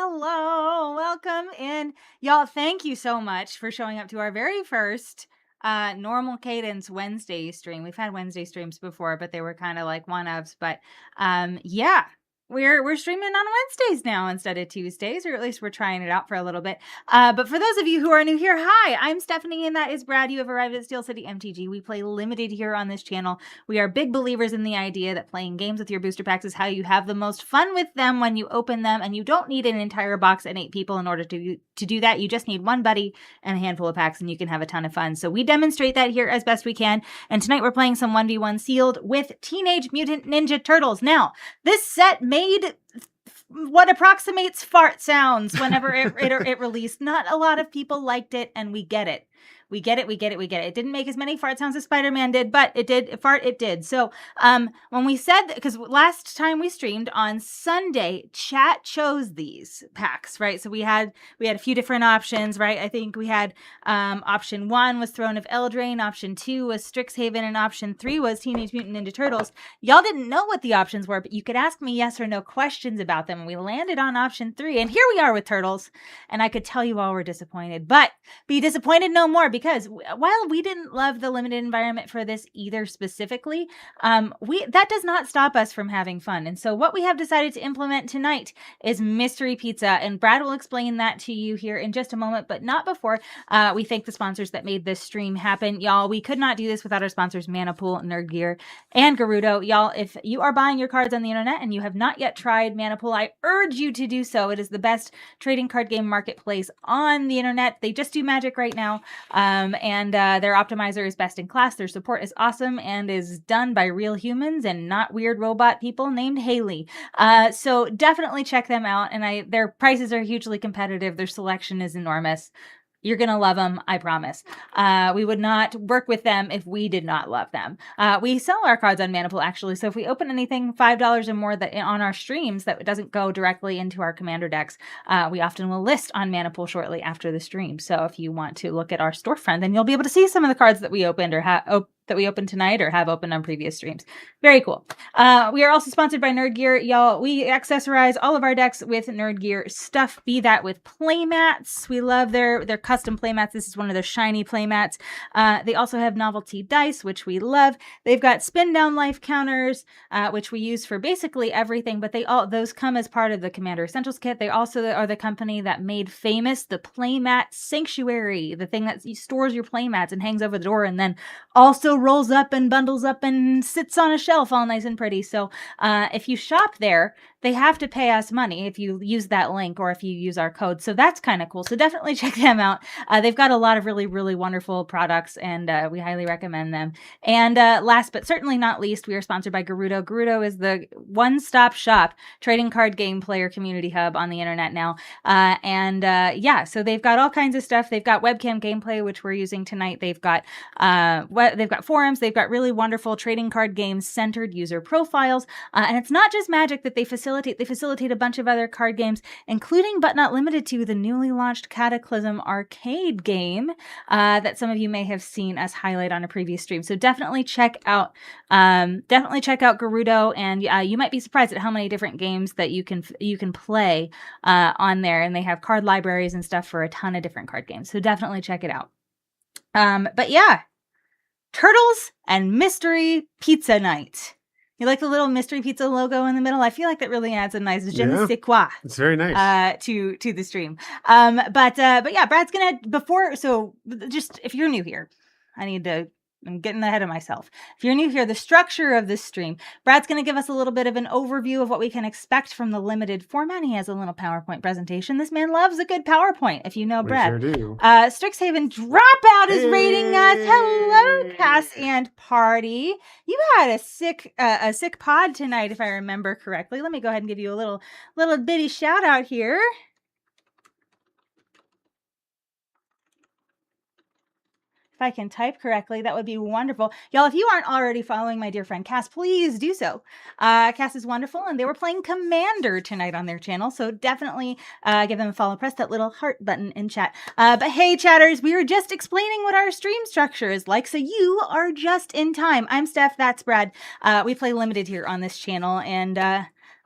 Hello, welcome in. Y'all, thank you so much for showing up to our very first normal cadence Wednesday stream. We've had Wednesday streams before, but they were kind of like one-offs. But yeah, we're streaming on Wednesdays now instead of Tuesdays, or at least we're trying it out for a little bit. But for those of you who are new here, hi, I'm Stephanie, and that is Brad. You have arrived at Steel City MTG. We play limited here on this channel. We are big believers in the idea that playing games with your booster packs is how you have the most fun with them when you open them, and you don't need an entire box and 8 people in order to do that. You just need one buddy and a handful of packs, and you can have a ton of fun. So we demonstrate that here as best we can, and tonight we're playing some 1v1 sealed with Teenage Mutant Ninja Turtles. Now, this set made what approximates fart sounds whenever it released. Not a lot of people liked it, and we get it. We get it. It didn't make as many fart sounds as Spider-Man did, but it did. It did. So when we said, because last time we streamed on Sunday, chat chose these packs, right? So we had a few different options, right? I think we had option 1 was Throne of Eldraine, option 2 was Strixhaven, and option 3 was Teenage Mutant Ninja Turtles. Y'all didn't know what the options were, but you could ask me yes or no questions about them. And we landed on option 3, and here we are with Turtles. And I could tell you all were disappointed, but be disappointed no more, because while we didn't love the limited environment for this either specifically, that does not stop us from having fun. And so what we have decided to implement tonight is Mystery Pizza, and Brad will explain that to you here in just a moment, but not before we thank the sponsors that made this stream happen. Y'all, we could not do this without our sponsors, Mana Pool, Nerd Gear, and Gerudo. Y'all, if you are buying your cards on the internet and you have not yet tried Mana Pool, I urge you to do so. It is the best trading card game marketplace on the internet. They just do Magic right now. And their optimizer is best in class. Their support is awesome and is done by real humans and not weird robot people named Haley. So definitely check them out. And their prices are hugely competitive. Their selection is enormous. You're going to love them, I promise. We would not work with them if we did not love them. We sell our cards on Mana Pool, actually. So if we open anything $5 or more that on our streams that doesn't go directly into our commander decks, we often will list on Mana Pool shortly after the stream. So if you want to look at our storefront, then you'll be able to see some of the cards that we opened or that we opened tonight or have opened on previous streams. Very cool. We are also sponsored by Nerd Gear. Y'all, we accessorize all of our decks with Nerd Gear stuff, be that with playmats. We love their custom playmats. This is one of their shiny playmats. They also have novelty dice, which we love. They've got spin down life counters, which we use for basically everything, but those come as part of the Commander Essentials kit. They also are the company that made famous the Playmat Sanctuary, the thing that stores your playmats and hangs over the door and then also rolls up and bundles up and sits on a shelf all nice and pretty. So if you shop there, they have to pay us money if you use that link or if you use our code. So that's kind of cool. So definitely check them out. They've got a lot of really, really wonderful products, and we highly recommend them. And last but certainly not least, we are sponsored by Gerudo. Gerudo is the one-stop shop trading card game player community hub on the internet now. Yeah, so they've got all kinds of stuff. They've got webcam gameplay, which we're using tonight. They've got forums. They've got really wonderful trading card games centered user profiles. And it's not just Magic that they facilitate. They facilitate a bunch of other card games, including but not limited to the newly launched Cataclysm arcade game that some of you may have seen us highlight on a previous stream. So definitely check out Gerudo, and you might be surprised at how many different games that you can play on there. And they have card libraries and stuff for a ton of different card games. So definitely check it out. But yeah, Turtles and Mystery Pizza Night. You like the little Mystery Pizza logo in the middle? I feel like that really adds a nice je ne sais quoi. It's very nice. To the stream. But yeah, Brad's gonna, just if you're new here, I'm getting ahead of myself. If you're new here, the structure of this stream, Brad's going to give us a little bit of an overview of what we can expect from the limited format. He has a little PowerPoint presentation. This man loves a good PowerPoint, if you know Brad. We sure do. Strixhaven Dropout is rating us. Hello, Cass and Party. You had a sick pod tonight, if I remember correctly. Let me go ahead and give you a little bitty shout out here. If I can type correctly, that would be wonderful. Y'all, if you aren't already following my dear friend Cass, please do so. Cass is wonderful, and they were playing Commander tonight on their channel, so definitely give them a follow. Press that little heart button in chat. But hey, chatters, we were just explaining what our stream structure is like, so you are just in time. I'm Steph, that's Brad. We play limited here on this channel, and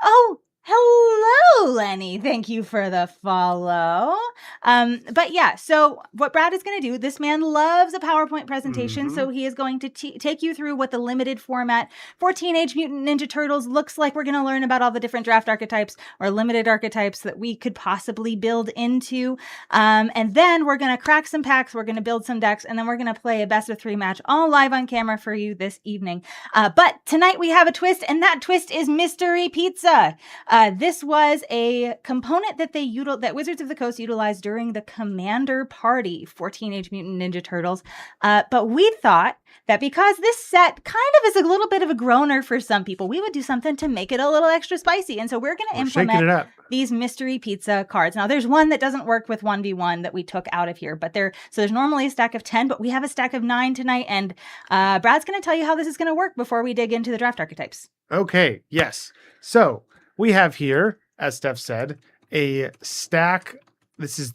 oh, Hello, Lenny. Thank you for the follow. But yeah, so what Brad is going to do, this man loves a PowerPoint presentation, so he is going to take you through what the limited format for Teenage Mutant Ninja Turtles looks like. We're going to learn about all the different draft archetypes or limited archetypes that we could possibly build into. And then we're going to crack some packs, we're going to build some decks, and then we're going to play a best of 3 match all live on camera for you this evening. But tonight we have a twist, and that twist is Mystery Pizza. This was a component that that Wizards of the Coast utilized during the Commander Party for Teenage Mutant Ninja Turtles. But we thought that because this set kind of is a little bit of a groaner for some people, we would do something to make it a little extra spicy. And so we're going to implement these Mystery Pizza cards. Now, there's one that doesn't work with 1v1 that we took out of here, but there's normally a stack of 10, but we have a stack of 9 tonight. And Brad's going to tell you how this is going to work before we dig into the draft archetypes. Okay, yes. So we have here, as Steph said, a stack. This is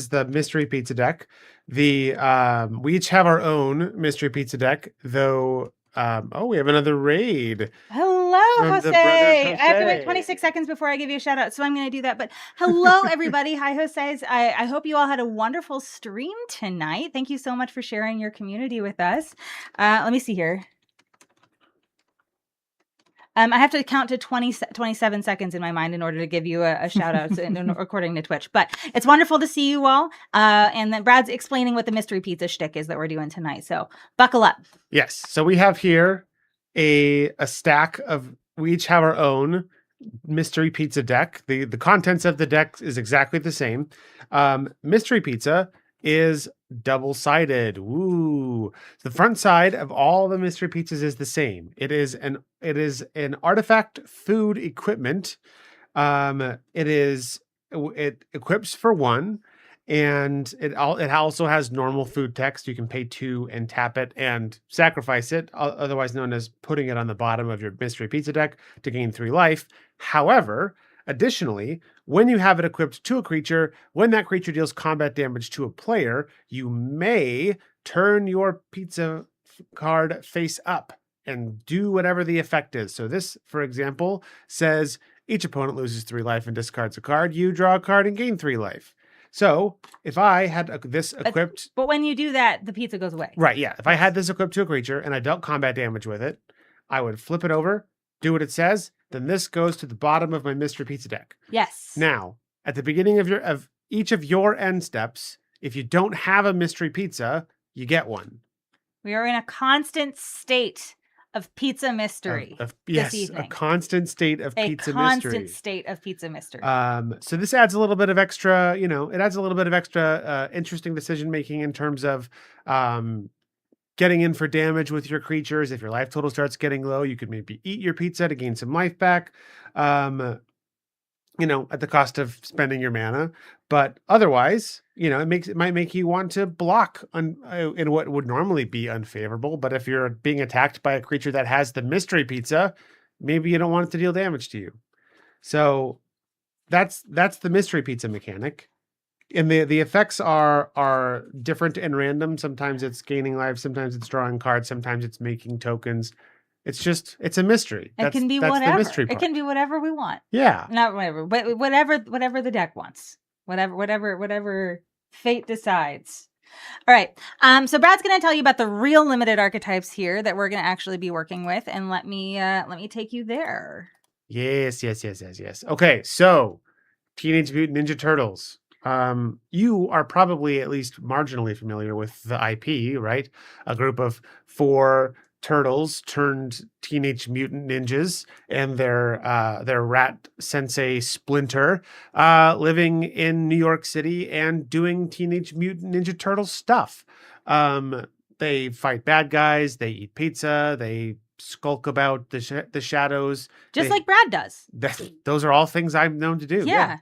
the Mystery Pizza deck. We each have our own Mystery Pizza deck, though. We have another raid. Hello, Jose. I have to wait 26 seconds before I give you a shout out, so I'm going to do that. But hello, everybody. Hi, Jose's. I hope you all had a wonderful stream tonight. Thank you so much for sharing your community with us. Let me see here. I have to count to 27 seconds in my mind in order to give you a shout out according to Twitch. But it's wonderful to see you all. And then Brad's explaining what the Mystery Pizza shtick is that we're doing tonight. So buckle up. Yes. So we have here a stack of, we each have our own Mystery Pizza deck. The contents of the deck is exactly the same. Mystery Pizza is double-sided. Woo! The front side of all the Mystery Pizzas is the same. It is an artifact food equipment. It equips for 1, and it also has normal food text. You can pay 2 and tap it and sacrifice it, otherwise known as putting it on the bottom of your Mystery Pizza deck to gain 3 life. However, additionally, when you have it equipped to a creature, when that creature deals combat damage to a player, you may turn your pizza card face up and do whatever the effect is. So this, for example, says each opponent loses 3 life and discards a card. You draw a card and gain 3 life. So if I had this equipped... But when you do that, the pizza goes away. Right, yeah. If I had this equipped to a creature and I dealt combat damage with it, I would flip it over, do what it says, then this goes to the bottom of my Mystery Pizza deck. Yes. Now, at the beginning of each of your end steps, if you don't have a Mystery Pizza, you get one. We are in a constant state of pizza mystery this evening. A constant state of pizza mystery. A constant state of pizza mystery. So this adds a little bit of extra, interesting decision making in terms of getting in for damage with your creatures. If your life total starts getting low, you could maybe eat your pizza to gain some life back, at the cost of spending your mana. But otherwise, it might make you want to block in what would normally be unfavorable. But if you're being attacked by a creature that has the Mystery Pizza, maybe you don't want it to deal damage to you. So that's the Mystery Pizza mechanic. And the effects are different and random. Sometimes it's gaining life, sometimes it's drawing cards, sometimes it's making tokens. It's a mystery. It can be whatever. It can be whatever we want. Yeah. Not whatever, but whatever the deck wants. Whatever fate decides. All right. So Brad's going to tell you about the real limited archetypes here that we're going to actually be working with, and let me take you there. Yes. Okay. So Teenage Mutant Ninja Turtles. You are probably at least marginally familiar with the IP, right? A group of 4 turtles turned teenage mutant ninjas and their rat sensei Splinter, living in New York City and doing Teenage Mutant Ninja Turtle stuff. They fight bad guys, they eat pizza, they skulk about the shadows. Just like Brad does. Those are all things I'm known to do. Yeah.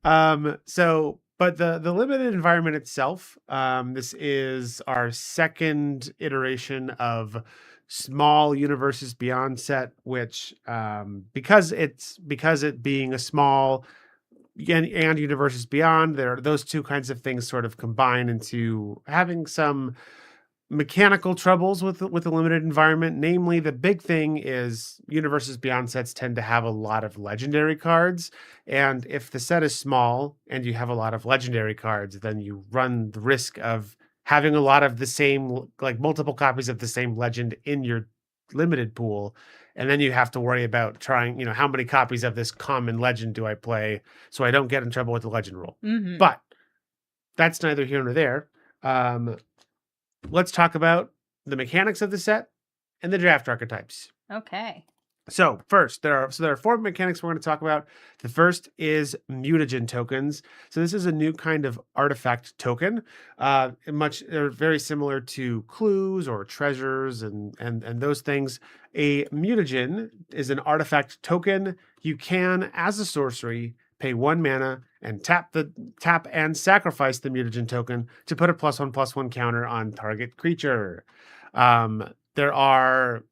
But the limited environment itself, this is our second iteration of small Universes Beyond set, which, because it being a small and Universes Beyond, those two kinds of things sort of combine into having some mechanical troubles with the limited environment. Namely, the big thing is Universes Beyond sets tend to have a lot of legendary cards, and if the set is small and you have a lot of legendary cards, then you run the risk of having a lot of the same, like multiple copies of the same legend in your limited pool, and then you have to worry about trying, how many copies of this common legend do I play so I don't get in trouble with the legend rule. But that's neither here nor there. Let's talk about the mechanics of the set and the draft archetypes. Okay. So first, there are 4 mechanics we're going to talk about. The first is mutagen tokens. So this is a new kind of artifact token. They're very similar to clues or treasures and those things. A mutagen is an artifact token. You can, as a sorcery, pay 1 mana and tap and sacrifice the mutagen token to put a +1/+1 counter on target creature. There are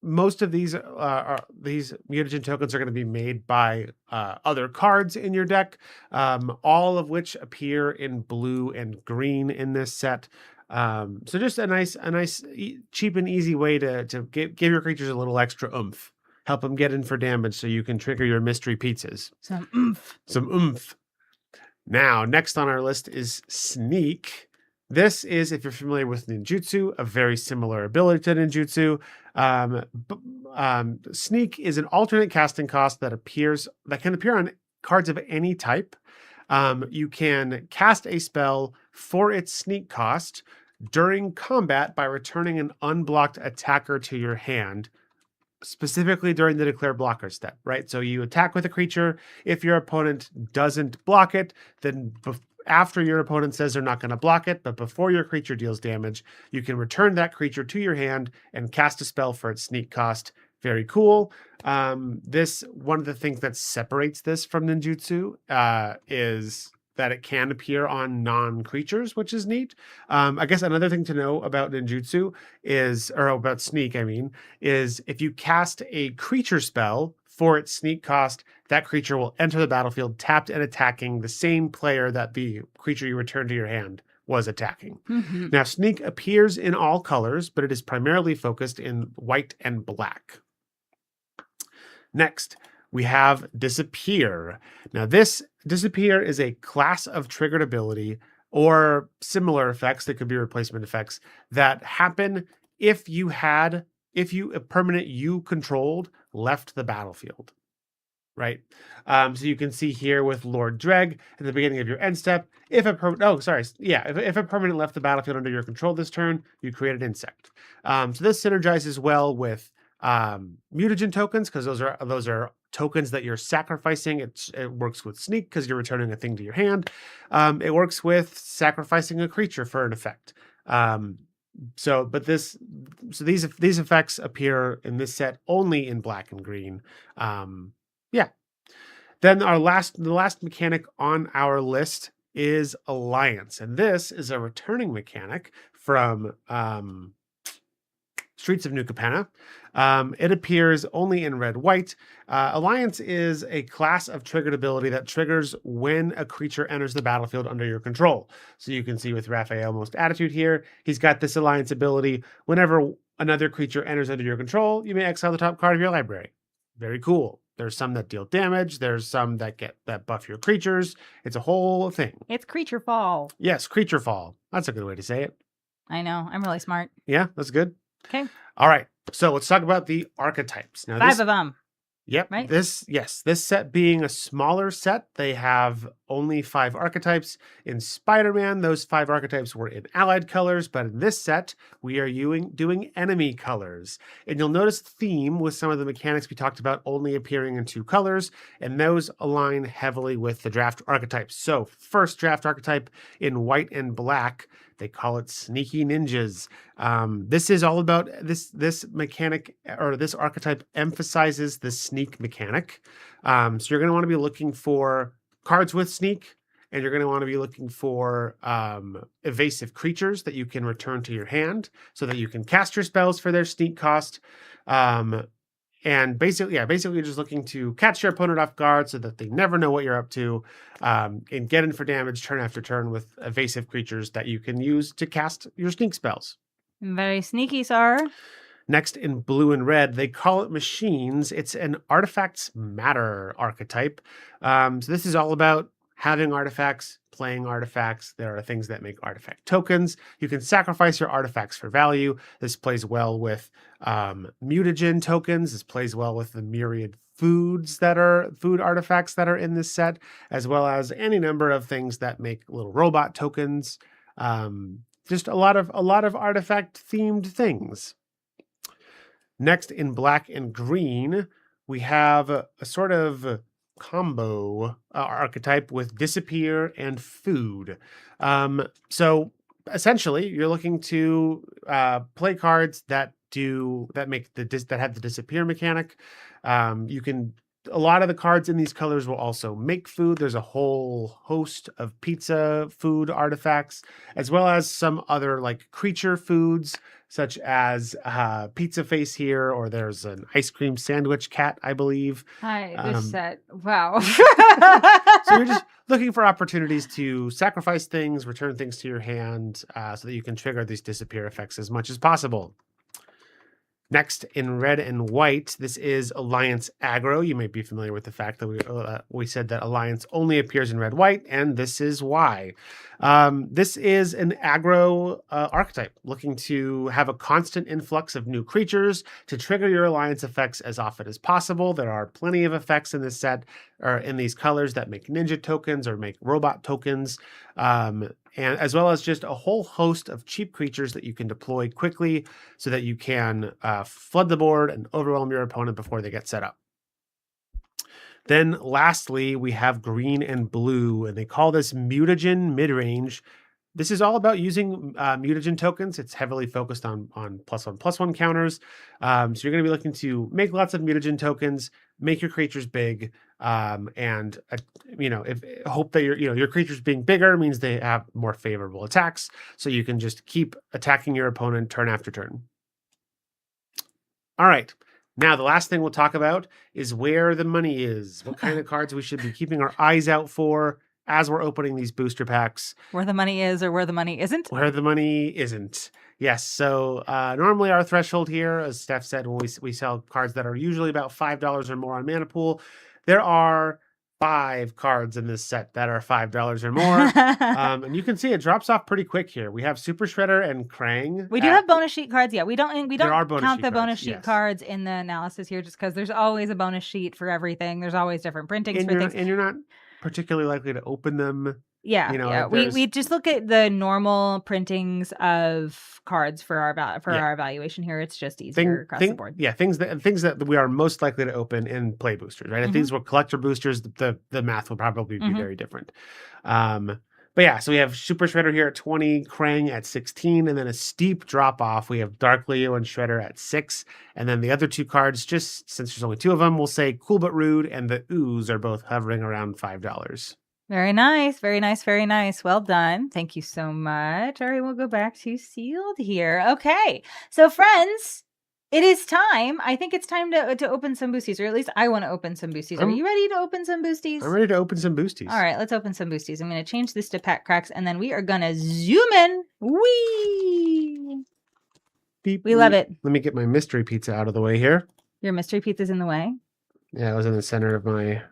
most of these mutagen tokens are going to be made by other cards in your deck, all of which appear in blue and green in this set. So just a nice cheap and easy way to give your creatures a little extra oomph. Help them get in for damage so you can trigger your mystery pizzas. Some oomph. Now, next on our list is Sneak. This is, if you're familiar with ninjutsu, a very similar ability to ninjutsu. Sneak is an alternate casting cost that can appear on cards of any type. You can cast a spell for its sneak cost during combat by returning an unblocked attacker to your hand, specifically during the declare blocker step, right? So you attack with a creature. If your opponent doesn't block it, then after your opponent says they're not going to block it, but before your creature deals damage, you can return that creature to your hand and cast a spell for its sneak cost. Very cool. One of the things that separates this from ninjutsu is that it can appear on non-creatures, which is neat. I guess another thing to know about ninjutsu about Sneak, is if you cast a creature spell for its sneak cost, that creature will enter the battlefield tapped and attacking the same player that the creature you return to your hand was attacking. Now, Sneak appears in all colors, but it is primarily focused in white and black. Next, we have Disappear. Now, this Disappear is a class of triggered ability or similar effects that could be replacement effects that happen if a permanent you controlled left the battlefield, right? So you can see here with Lord Dreg at the beginning of your end step, if a permanent left the battlefield under your control this turn, you create an insect. So this synergizes well with mutagen tokens because those are tokens that you're sacrificing. It works with Sneak because you're returning a thing to your hand. It works with sacrificing a creature for an effect. These effects appear in this set only in black and green. Then the last mechanic on our list is Alliance, and this is a returning mechanic from Streets of New Capenna. It appears only in red-white. Alliance is a class of triggered ability that triggers when a creature enters the battlefield under your control. So you can see with Raphael Most Attitude here, he's got this Alliance ability. Whenever another creature enters under your control, you may exile the top card of your library. Very cool. There's some that deal damage. There's some that buff your creatures. It's a whole thing. It's creature fall. Yes, creature fall. That's a good way to say it. I know. I'm really smart. Yeah, that's good. Okay. All right. So let's talk about the archetypes. Now, 5 of them. Yep. Right? This set being a smaller set, they have only 5 archetypes. In Spider-Man, those 5 archetypes were in allied colors, but in this set, we are doing enemy colors. And you'll notice the theme with some of the mechanics we talked about only appearing in 2 colors, and those align heavily with the draft archetypes. So first draft archetype in white and black, they call it Sneaky Ninjas. This is all about this mechanic, or this archetype emphasizes the sneak mechanic. So you're going to want to be looking for cards with sneak, and you're going to want to be looking for evasive creatures that you can return to your hand so that you can cast your spells for their sneak cost. And basically you're just looking to catch your opponent off guard so that they never know what you're up to, and get in for damage turn after turn with evasive creatures that you can use to cast your sneak spells. Very sneaky, sir. Next, in blue and red, they call it machines. It's an artifacts matter archetype. So this is all about having artifacts, playing artifacts. There are things that make artifact tokens. You can sacrifice your artifacts for value. This plays well with mutagen tokens. This plays well with the myriad food artifacts that are in this set, as well as any number of things that make little robot tokens. Just a lot of artifact themed things. Next, in black and green, we have a sort of combo archetype with disappear and food. So essentially, you're looking to play cards that have the disappear mechanic. You can. A lot of the cards in these colors will also make food. There's a whole host of pizza food artifacts, as well as some other like creature foods, such as pizza face here, or there's an ice cream sandwich cat, I believe. Hi, this set. Wow. So you're just looking for opportunities to sacrifice things, return things to your hand, so that you can trigger these disappear effects as much as possible. Next, in red and white, this is Alliance Aggro. You may be familiar with the fact that we said that Alliance only appears in red-white, and this is why. This is an aggro archetype, looking to have a constant influx of new creatures to trigger your Alliance effects as often as possible. There are plenty of effects in this set, or in these colors, that make ninja tokens or make robot tokens. And as well as just a whole host of cheap creatures that you can deploy quickly so that you can flood the board and overwhelm your opponent before they get set up. Then lastly, we have green and blue, and they call this mutagen midrange. This is all about using mutagen tokens. It's heavily focused on +1/+1 counters. So you're going to be looking to make lots of mutagen tokens, make your creatures big, and hope that your creatures being bigger means they have more favorable attacks. So you can just keep attacking your opponent turn after turn. All right. Now, the last thing we'll talk about is where the money is. What kind of cards we should be keeping our eyes out for as we're opening these booster packs. Where the money is or where the money isn't? Where the money isn't. Yes. So normally our threshold here, as Steph said, when we sell cards that are usually about $5 or more on Mana Pool, there are 5 cards in this set that are $5 or more. And you can see it drops off pretty quick here. We have Super Shredder and Krang. We do have bonus sheet cards. Yeah, we don't count the bonus sheet yes. cards in the analysis here just because there's always a bonus sheet for everything. There's always different printings for things. And you're not particularly likely to open them. Yeah, we just look at the normal printings of cards for our evaluation here. It's just easier across the board. Yeah, things that we are most likely to open in play boosters, right? If these were collector boosters, the math would probably be very different. But yeah, so we have Super Shredder here at 20, Krang at 16, and then a steep drop off. We have Dark Leo and Shredder at 6, and then the other 2 cards, just since there's only 2 of them, we'll say Cool But Rude and the Ooze are both hovering around $5. Very nice, very nice, very nice. Well done. Thank you so much. All right, we'll go back to sealed here. Okay, so friends, it is time. I think it's time to open some boosties, or at least I want to open some boosties. Are you ready to open some boosties? I'm ready to open some boosties. All right, let's open some boosties. I'm going to change this to pack cracks, and then we are going to zoom in. Whee! Beep, we love it. Let me get my mystery pizza out of the way here. Your mystery pizza's in the way? Yeah, it was in the center of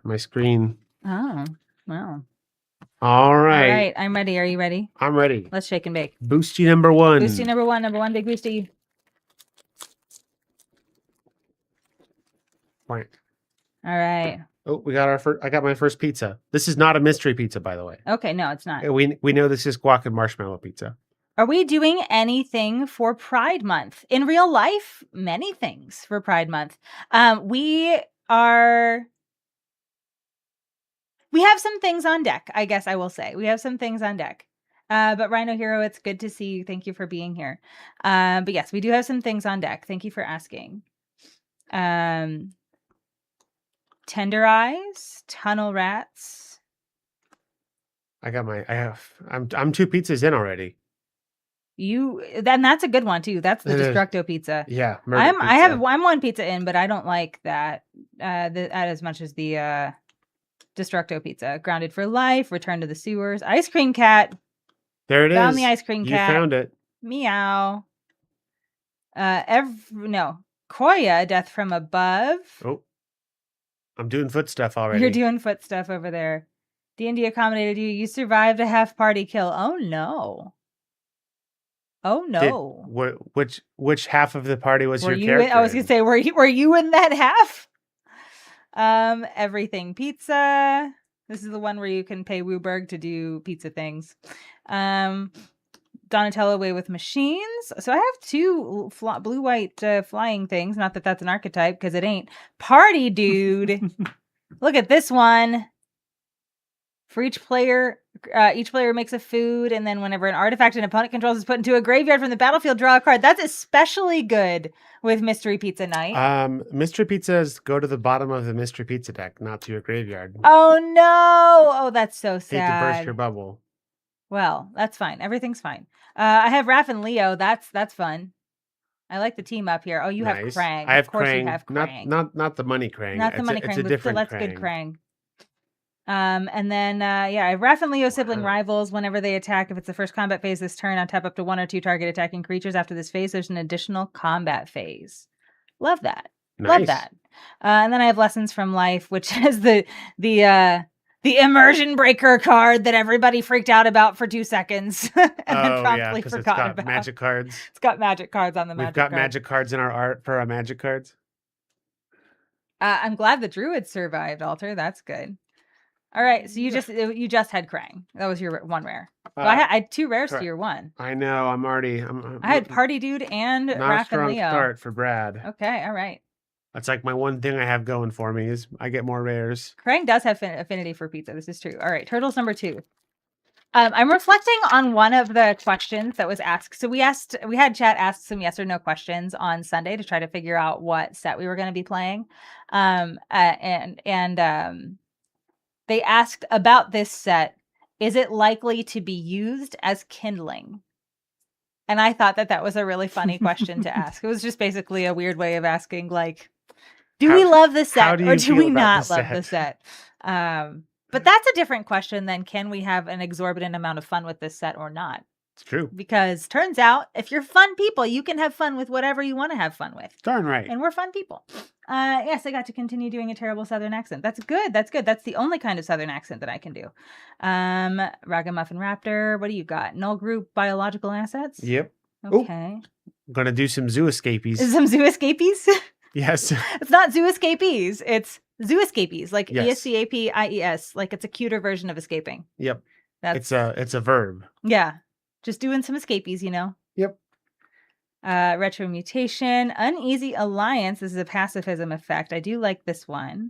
my screen. Oh, wow. All right. All right, I'm ready. Are you ready? I'm ready. Let's shake and bake. Boosty number 1. Boosty number 1. Number 1, big boosty. Right. All right. Oh, we got I got my first pizza. This is not a mystery pizza, by the way. Okay, no, it's not. We know this is guac and marshmallow pizza. Are we doing anything for Pride Month? In real life, many things for Pride Month. We have some things on deck, I guess I will say. We have some things on deck. But Rhino Hero, it's good to see you. Thank you for being here. But yes, we do have some things on deck. Thank you for asking. Tender Eyes, Tunnel Rats. I'm 2 pizzas in already. Then that's a good one too. That's the Destructo pizza. Yeah, I'm 1 pizza in, but I don't like that as much as the Destructo pizza. Grounded for Life, Return to the Sewers, Ice Cream Cat. There it is. Found the Ice Cream Cat. You found it. Meow. No. Koya, death from above. Oh, I'm doing foot stuff already. You're doing foot stuff over there. D&D accommodated you. You survived a half party kill. Oh no. Oh no. Which half of the party was Were your you in, character I was gonna in? say, were you in that half? Everything pizza. This is the one where you can pay Wooberg to do pizza things. Donatello Way with Machines. So I have two blue-white flying things. Not that that's an archetype, because it ain't. Party Dude. Look at this one. For each player makes a food, and then whenever an artifact an opponent controls is put into a graveyard from the battlefield, draw a card. That's especially good with Mystery Pizza Night. Mystery Pizzas go to the bottom of the Mystery Pizza deck, not to your graveyard. Oh no! Oh, that's so sad. Hate to burst your bubble. Well, that's fine. Everything's fine. I have Raph and Leo. That's fun. I like the team up here. Oh, you have Krang. I have of course Krang. You have Krang. Not the money Krang. Not the money Krang. It's a different that's Krang. Good Krang. And then I have Raph and Leo sibling rivals. Whenever they attack, if it's the first combat phase this turn, untap up to 1 or 2 target attacking creatures. After this phase, there's an additional combat phase. Love that. Nice. Love that. And then I have Lessons from Life, which is the immersion breaker card that everybody freaked out about for 2 seconds and then promptly forgot about. Magic cards. It's got magic cards on the magic We've got magic cards in our art for our magic cards. I'm glad the druid survived, Alter. That's good. All right, so you just had Krang. That was your one rare. Well, I had 2 rares to your 1. I know. I had Party Dude and Raph and Leo. Start for Brad. Okay, all right. That's like my one thing I have going for me is I get more rares. Krang does have affinity for pizza. This is true. All right, Turtles number 2. I'm reflecting on one of the questions that was asked. So we had chat ask some yes or no questions on Sunday to try to figure out what set we were going to be playing. They asked about this set. Is it likely to be used as kindling? And I thought that was a really funny question to ask. It was just basically a weird way of asking, like, do we love the set or do we not love the set? But that's a different question than can we have an exorbitant amount of fun with this set or not? It's true. Because turns out if you're fun people, you can have fun with whatever you want to have fun with. Darn right. And we're fun people. Yes, I got to continue doing a terrible Southern accent. That's good. That's good. That's the only kind of Southern accent that I can do. Ragamuffin Raptor. What do you got? Null group biological assets? Yep. Okay. I'm going to do some zoo escapees. Some zoo escapees? Yes. It's not zoo escapees. It's zoo escapees, like yes. ESCAPIES. Like it's a cuter version of escaping. Yep. It's a verb. Yeah. Just doing some escapees, you know. Yep. Retro Mutation, Uneasy Alliance. This is a pacifism effect. I do like this one.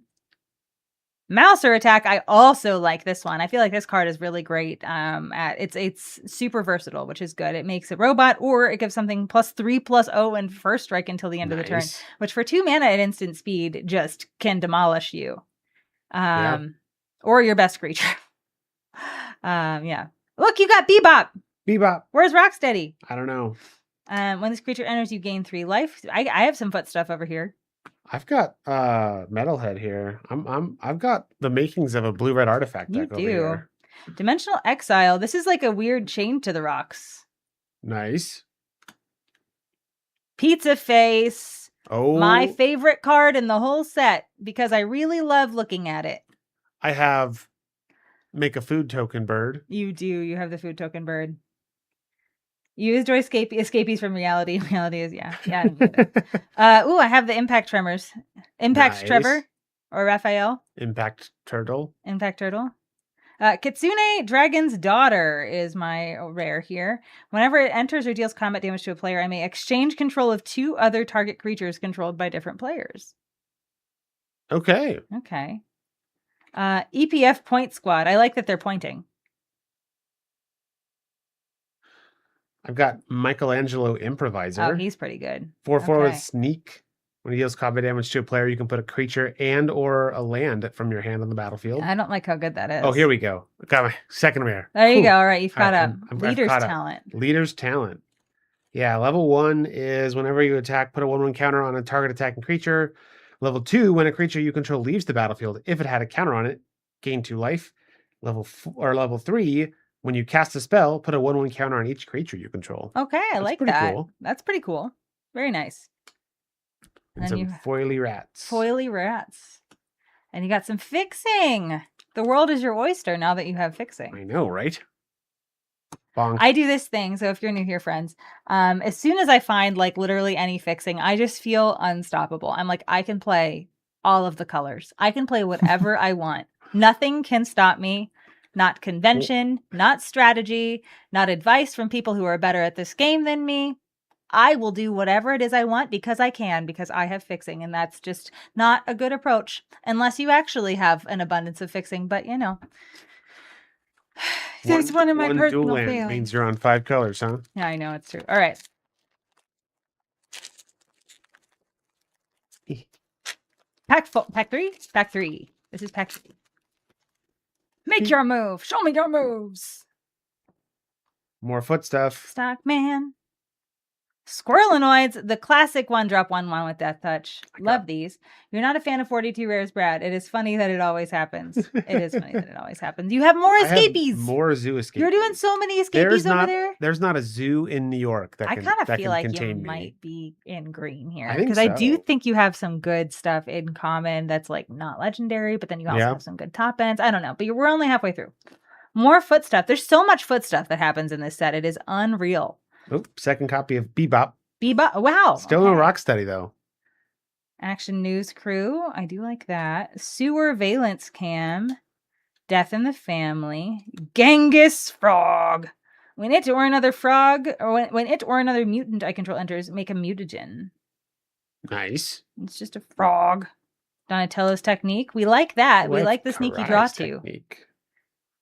Mouser Attack. I also like this one. I feel like this card is really great. It's super versatile, which is good. It makes a robot, or it gives something +3/+0 and first strike until the end of the turn, which for 2 mana at instant speed just can demolish you, or your best creature. Yeah. Look, you got Bebop. Bebop. Where's Rocksteady? I don't know. When this creature enters, you gain 3 life. I have some foot stuff over here. I've got Metalhead here. I've got the makings of a blue-red artifact deck over here. Dimensional Exile. This is like a weird chain to the rocks. Nice. Pizza Face. Oh. My favorite card in the whole set because I really love looking at it. I have Make a Food Token Bird. You do. You have the food token bird. You enjoy escapees from reality. Reality is, yeah. I have the Impact Tremors. Impact Trevor or Raphael. Impact Turtle. Impact Turtle. Kitsune Dragon's Daughter is my rare here. Whenever it enters or deals combat damage to a player, I may exchange control of 2 other target creatures controlled by different players. Okay. EPF Point Squad. I like that they're pointing. I've got Michelangelo Improviser. Oh, he's pretty good. 4/4 with Sneak. When he deals combat damage to a player, you can put a creature and or a land from your hand on the battlefield. I don't like how good that is. Oh, here we go. Got my second rare. There you go. All right, you've got a Leader's Talent. Leader's Talent. Yeah, level 1 is whenever you attack, put a 1/1 counter on a target attacking creature. Level 2, when a creature you control leaves the battlefield, if it had a counter on it, gain 2 life. Level 3, when you cast a spell, put a 1/1 counter on each creature you control. Okay, I like that. Cool. That's pretty cool. Very nice. And And some you foily rats. foily rats. And you got some fixing. The world is your oyster now that you have fixing. I know, right? Bonk. I do this thing. So if you're new here, friends, as soon as I find like literally any fixing, I just feel unstoppable. I'm like, I can play all of the colors. I can play whatever I want. Nothing can stop me. Not convention, not strategy, not advice from people who are better at this game than me. I will do whatever it is I want because I can, because I have fixing. And that's just not a good approach unless you actually have an abundance of fixing. But you know, it's one of my dual personal land failings. means you're on 5 colors, huh? Yeah, I know, it's true. All right. Pack three? Pack three. This is pack three. Make your move. Show me your moves. More foot stuff. Stockman. Squirrelinoids, the classic 1-drop 1/1 with Death Touch. Love these. You're not a fan of 42 rares, Brad. It is funny that it always happens. It is funny that it always happens. You have more escapees. More zoo escapees. You're doing so many escapees over there. There's not a zoo in New York that I can. kind of that feel can like contain you me. might be in green here I think because I do so. think you have some good stuff in common that's like not legendary, but then you also have some good top ends. I don't know, but we're only halfway through. More foot stuff. There's so much foot stuff that happens in this set. It is unreal. Oh, second copy of Bebop. Bebop. Wow. Still no Rocksteady though. Action News Crew. I do like that. Sewer Valence Cam. Death in the Family. Genghis Frog. When it or another frog, or when it or another mutant I control enters, make a mutagen. Nice. It's just a frog. Donatello's Technique. We like that. We like the sneaky draw too. Technique.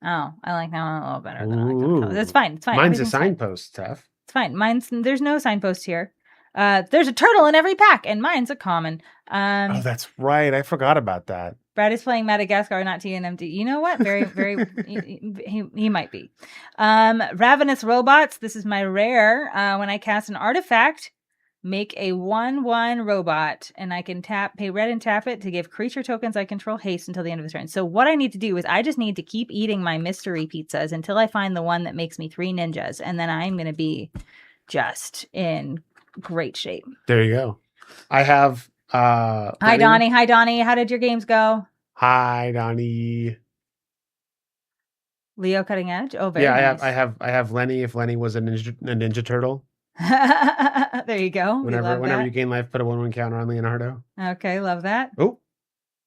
Oh, I like that one a little better. Than It's fine. It's fine. Mine's a signpost stuff. It's fine. There's no signpost here. There's a turtle in every pack, and mine's a common. Oh, that's right. I forgot about that. Brad is playing Madagascar, not TNMD. You know what? Very, very. he might be. Ravenous Robots. This is my rare. When I cast an artifact, make a 1/1 robot, and I can pay red and tap it to give creature tokens I control haste until the end of the turn. So what I need to do is I just need to keep eating my mystery pizzas until I find the one that makes me 3 ninjas, and then I'm going to be just in great shape. There you go. I have Hi Donnie. Hi Donnie. How did your games go? Hi Donnie. Leo Cutting Edge. Oh, very nice. I have Lenny. If Lenny was a ninja turtle. There you go. Whenever you gain life, put a 1/1 counter on Leonardo. Okay, love that. Oh,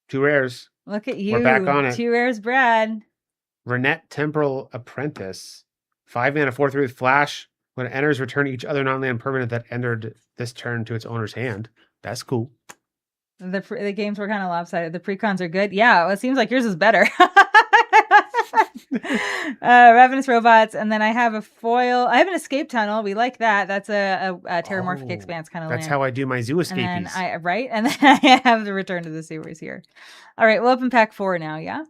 2 rares. Look at you. We're back on it. 2 rares, Brad. Renette Temporal Apprentice. 5 mana, 4/3 with flash. When it enters, return each other non-land permanent that entered this turn to its owner's hand. That's cool. The games were kind of lopsided. The precons are good. Yeah, well, it seems like yours is better. Ravenous Robots, and then I have a foil. I have an escape tunnel. We like that. That's a terramorphic expanse kind of land. That's how I do my zoo escapees. And then I have the Return to the Sewers here. All right, we'll open pack 4 now. Yeah,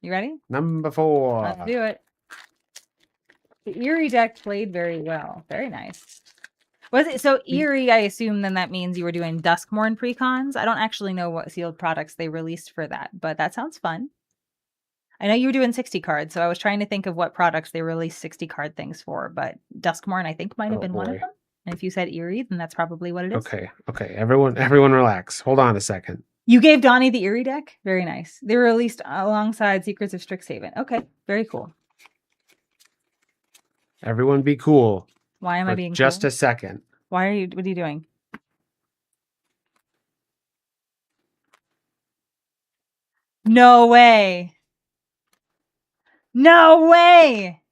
you ready? Number 4. Let's do it. The Eerie deck played very well. Very nice. Was it so Eerie? I assume then that means you were doing Duskmorn precons. I don't actually know what sealed products they released for that, but that sounds fun. I know you were doing 60 cards, so I was trying to think of what products they released 60 card things for, but Duskmorn I think might have been one of them. And if you said Eerie, then that's probably what it is. Okay. Everyone relax. Hold on a second. You gave Donnie the Eerie deck? Very nice. They were released alongside Secrets of Strixhaven. Okay, very cool. Everyone be cool. Why am I being just cool? a second? What are you doing? No way. No way.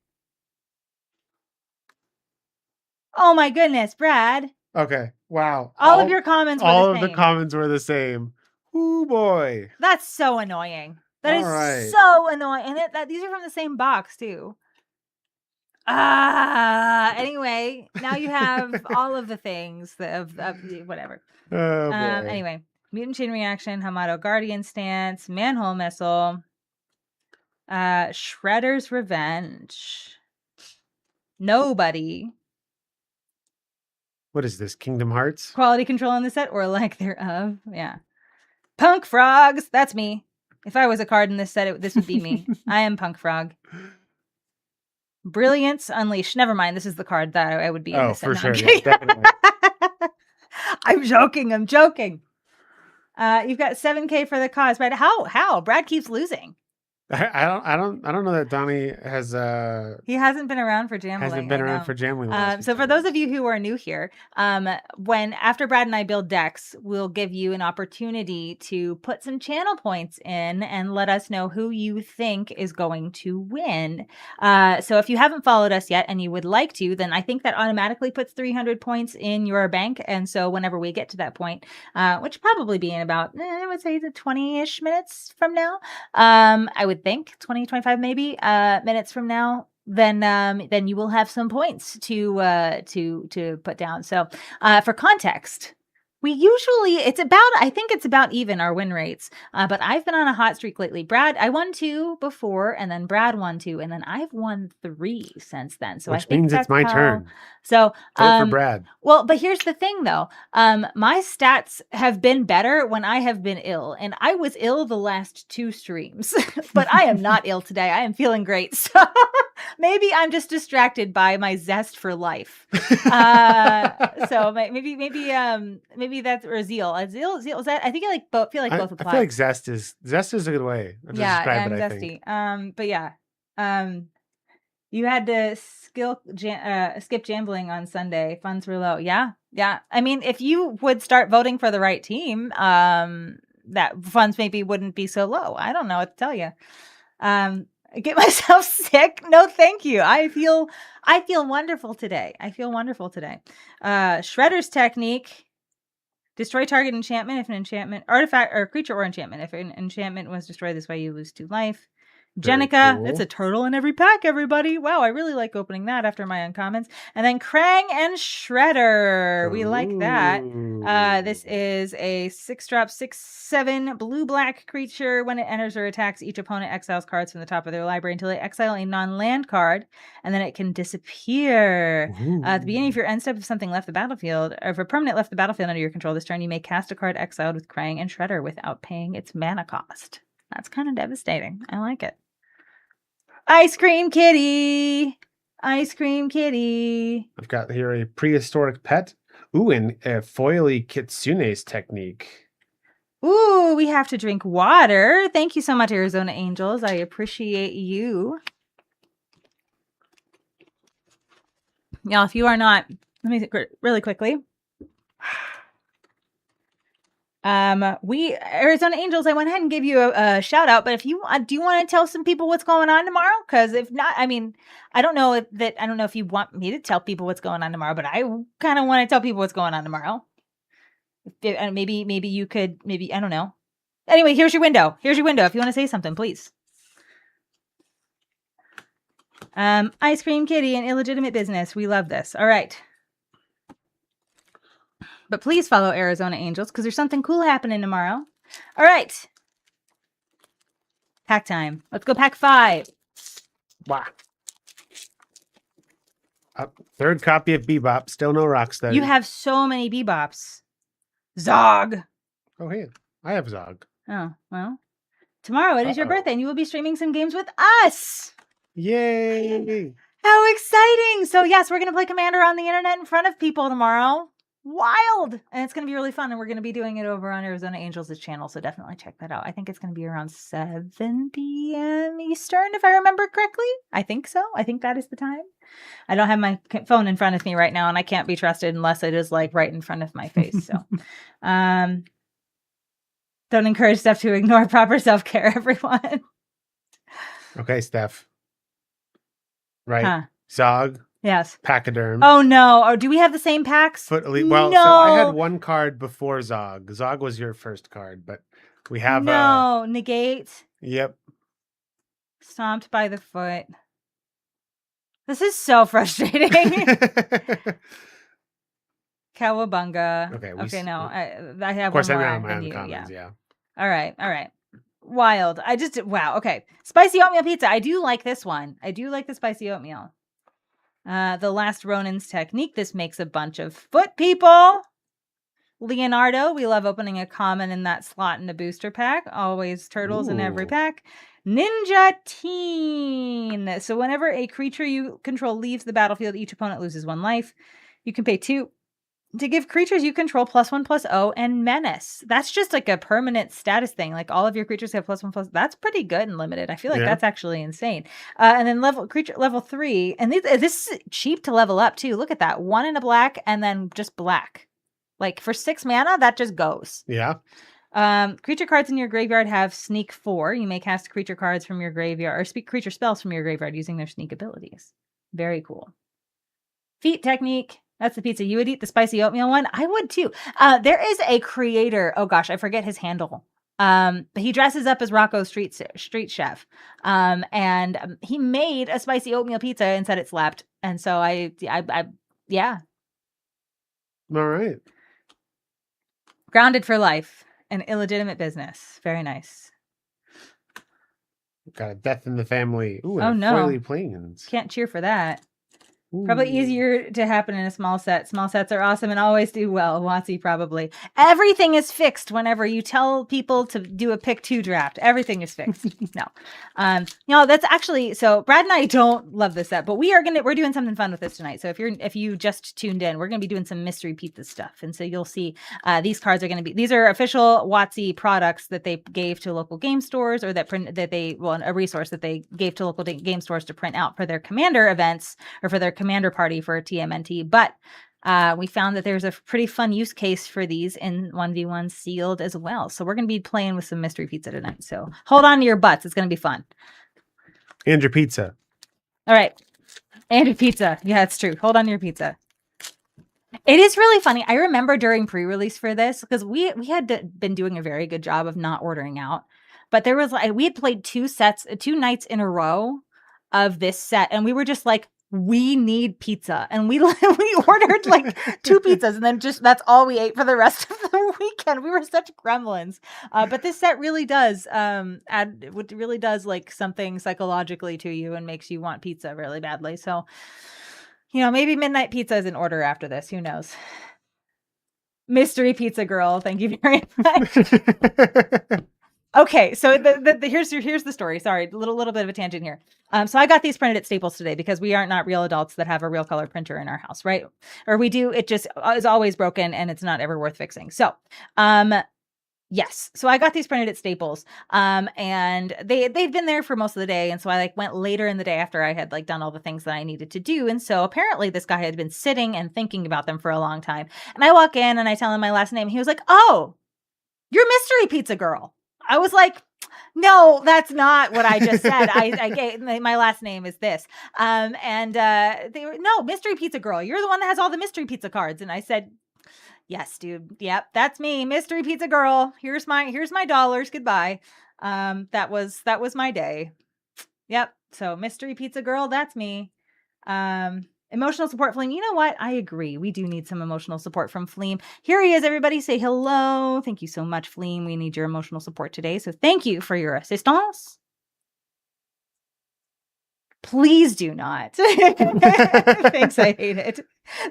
Oh my goodness, Brad. Okay. Wow. All of your comments were the same. All of the comments were the same. Ooh boy. That's so annoying. That is so annoying. And these are from the same box too. Anyway, now you have all of the things of whatever. Oh, boy. Anyway, Mutant Chain Reaction, Hamato Guardian Stance, Manhole Missile, Shredder's Revenge, Nobody. What is this? Kingdom Hearts? Quality control on the set or lack thereof. Yeah. Punk Frogs. That's me. If I was a card in this set, this would be me. I am Punk Frog. Brilliance Unleashed. Never mind. This is the card that I would be in this set. For No, sure. Yeah, definitely. I'm joking. I'm joking. You've got 7K for the cause, Brad. How? Brad keeps losing. I don't know that Donnie has He hasn't been around for hasn't Jambling. been I around know. for Jamling the last few So for those times. of you who are new here, when after Brad and I build decks, we'll give you an opportunity to put some channel points in and let us know who you think is going to win. So if you haven't followed us yet and you would like to, then I think that automatically puts 300 points in your bank. And so whenever we get to that point, which will probably be in about, I would say the 20-ish minutes from now, I would think 20, 25 maybe minutes from now, then you will have some points to put down. So for context, I think it's about even our win rates. But I've been on a hot streak lately. Brad, I won 2 before, and then Brad won 2, and then I've won 3 since then. So I Which think means it's that's my how. turn. So Vote for Brad. well, but here's the thing though. My stats have been better when I have been ill, and I was ill the last 2 streams, but I am not ill today. I am feeling great. So maybe I'm just distracted by my zest for life. So maybe that's or zeal. Zeal is that? I think I like both. Feel like both apply. I feel like zest is a good way to describe it. I think. But yeah, you had to skip Jambling on Sunday. Funds were low. Yeah. I mean, if you would start voting for the right team, that funds maybe wouldn't be so low. I don't know what to tell you. Get myself sick? No, thank you. I feel wonderful today. Shredder's technique. Destroy target enchantment if an enchantment, artifact, or creature or enchantment. If an enchantment was destroyed this way, you lose 2 life. Jenica, cool. It's a turtle in every pack, everybody. Wow, I really like opening that after my uncommons. And then Krang and Shredder. We like that. This is a 6-drop, 6/7 blue-black creature. When it enters or attacks, each opponent exiles cards from the top of their library until they exile a non-land card, and then it can disappear. At the beginning of your end step, if something left the battlefield, or if a permanent left the battlefield under your control this turn, you may cast a card exiled with Krang and Shredder without paying its mana cost. That's kind of devastating. I like it. Ice cream kitty. I've got here a prehistoric pet. Ooh, and a foily kitsune's technique. Ooh, we have to drink water. Thank you so much, Arizona Angels. I appreciate you. Y'all, if you are not, let me really quickly. Arizona Angels, I went ahead and gave you a shout out, but if you do you want to tell some people what's going on tomorrow? Because if not, I mean, I don't know if you want me to tell people what's going on tomorrow, but I kind of want to tell people what's going on tomorrow. Maybe you could, I don't know. Anyway, here's your window. If you want to say something, please. Ice cream kitty and illegitimate business. We love this. All right. But please follow Arizona Angels because there's something cool happening tomorrow. All right. Pack time. Let's go pack 5. Wow. Third copy of Bebop. Still no Rocksteady. You have so many Bebops. Zog. Oh, hey. I have Zog. Oh, well. Tomorrow it is your birthday and you will be streaming some games with us. Yay. How exciting. So yes, we're going to play Commander on the internet in front of people tomorrow. Wild. And it's going to be really fun. And we're going to be doing it over on Arizona Angels' channel. So definitely check that out. I think it's going to be around 7 p.m. Eastern, if I remember correctly. I think so. I think that is the time. I don't have my phone in front of me right now, and I can't be trusted unless it is like right in front of my face. So, don't encourage Steph to ignore proper self-care, everyone. Okay, Steph. Right. Huh. Zog. Yes. Pachyderm. Oh no. Or do we have the same packs? Well, no. So I had one card before Zog. Zog was your first card, but we have negate. Yep. Stomped by the foot. This is so frustrating. Cowabunga. Okay. No. I have. Of course, one more I know my own you. comments. Yeah. All right. Wild. Wow. Okay. Spicy oatmeal pizza. I do like this one. I do like the spicy oatmeal. The Last Ronin's technique. This makes a bunch of foot people. Leonardo. We love opening a common in that slot in the booster pack. Always turtles in every pack. Ninja Teen. So whenever a creature you control leaves the battlefield, each opponent loses 1 life. You can pay 2 to give creatures you control +1/+0 and menace. That's just like a permanent status thing. Like all of your creatures have +1/+. That's pretty good and limited. I feel like Yeah. that's actually insane. And then level 3, and this is cheap to level up too. Look at that, 1 in a black, and then just black. Like for 6 mana, that just goes. Yeah. Creature cards in your graveyard have sneak 4. You may cast creature cards from your graveyard or speak creature spells from your graveyard using their sneak abilities. Very cool. Feet technique. That's the pizza. You would eat the spicy oatmeal one? I would too. There is a creator. Oh gosh, I forget his handle. But he dresses up as Rocco Street Chef. And he made a spicy oatmeal pizza and said it slapped. And so yeah. All right. Grounded for life. An illegitimate business. Very nice. Got a death in the family. Ooh, Oh and no. foily plains. Can't cheer for that. Ooh. Probably easier to happen in a small set. Small sets are awesome and always do well. Watsy probably. Everything is fixed whenever you tell people to do a pick 2 draft. Everything is fixed. No. That's actually, so Brad and I don't love this set, but we're doing something fun with this tonight. So if you just tuned in, we're gonna be doing some mystery pizza stuff. And so you'll see these cards are gonna be, these are official Watsy products that they gave to local game stores, or a resource that they gave to local game stores to print out for their commander events or for their commander party for TMNT. But we found that there's a pretty fun use case for these in 1v1 sealed as well. So we're going to be playing with some mystery pizza tonight. So hold on to your butts. It's going to be fun. And your pizza. All right. And your pizza. Yeah, it's true. Hold on to your pizza. It is really funny. I remember during pre-release for this, because we had been doing a very good job of not ordering out. But there was we had played 2 nights in a row of this set, and we were just like, we need pizza, and we ordered like 2 pizzas, and then just that's all we ate for the rest of the weekend. We were such gremlins. But this set really does like something psychologically to you and makes you want pizza really badly. So, maybe midnight pizza is in order after this. Who knows? Mystery pizza girl, thank you very much. Okay, so here's the story. Sorry, a little bit of a tangent here. So I got these printed at Staples today because we aren't not real adults that have a real color printer in our house, right? Or we do. It just is always broken and it's not ever worth fixing. So, yes. So I got these printed at Staples, and they'd been there for most of the day, and so I went later in the day after I had done all the things that I needed to do, and so apparently this guy had been sitting and thinking about them for a long time. And I walk in and I tell him my last name. He was like, "Oh, you're mystery pizza girl." I was like, no, that's not what I just said. I gave my last name is this. And they were, no, mystery pizza girl. You're the one that has all the mystery pizza cards. And I said, yes, dude. Yep, that's me, mystery pizza girl. Here's my dollars. Goodbye. That was my day. Yep. So mystery pizza girl, that's me. Emotional support, Fleem. You know what? I agree. We do need some emotional support from Fleem. Here he is, everybody. Say hello. Thank you so much, Fleem. We need your emotional support today. So thank you for your assistance. Please do not. Thanks, I hate it.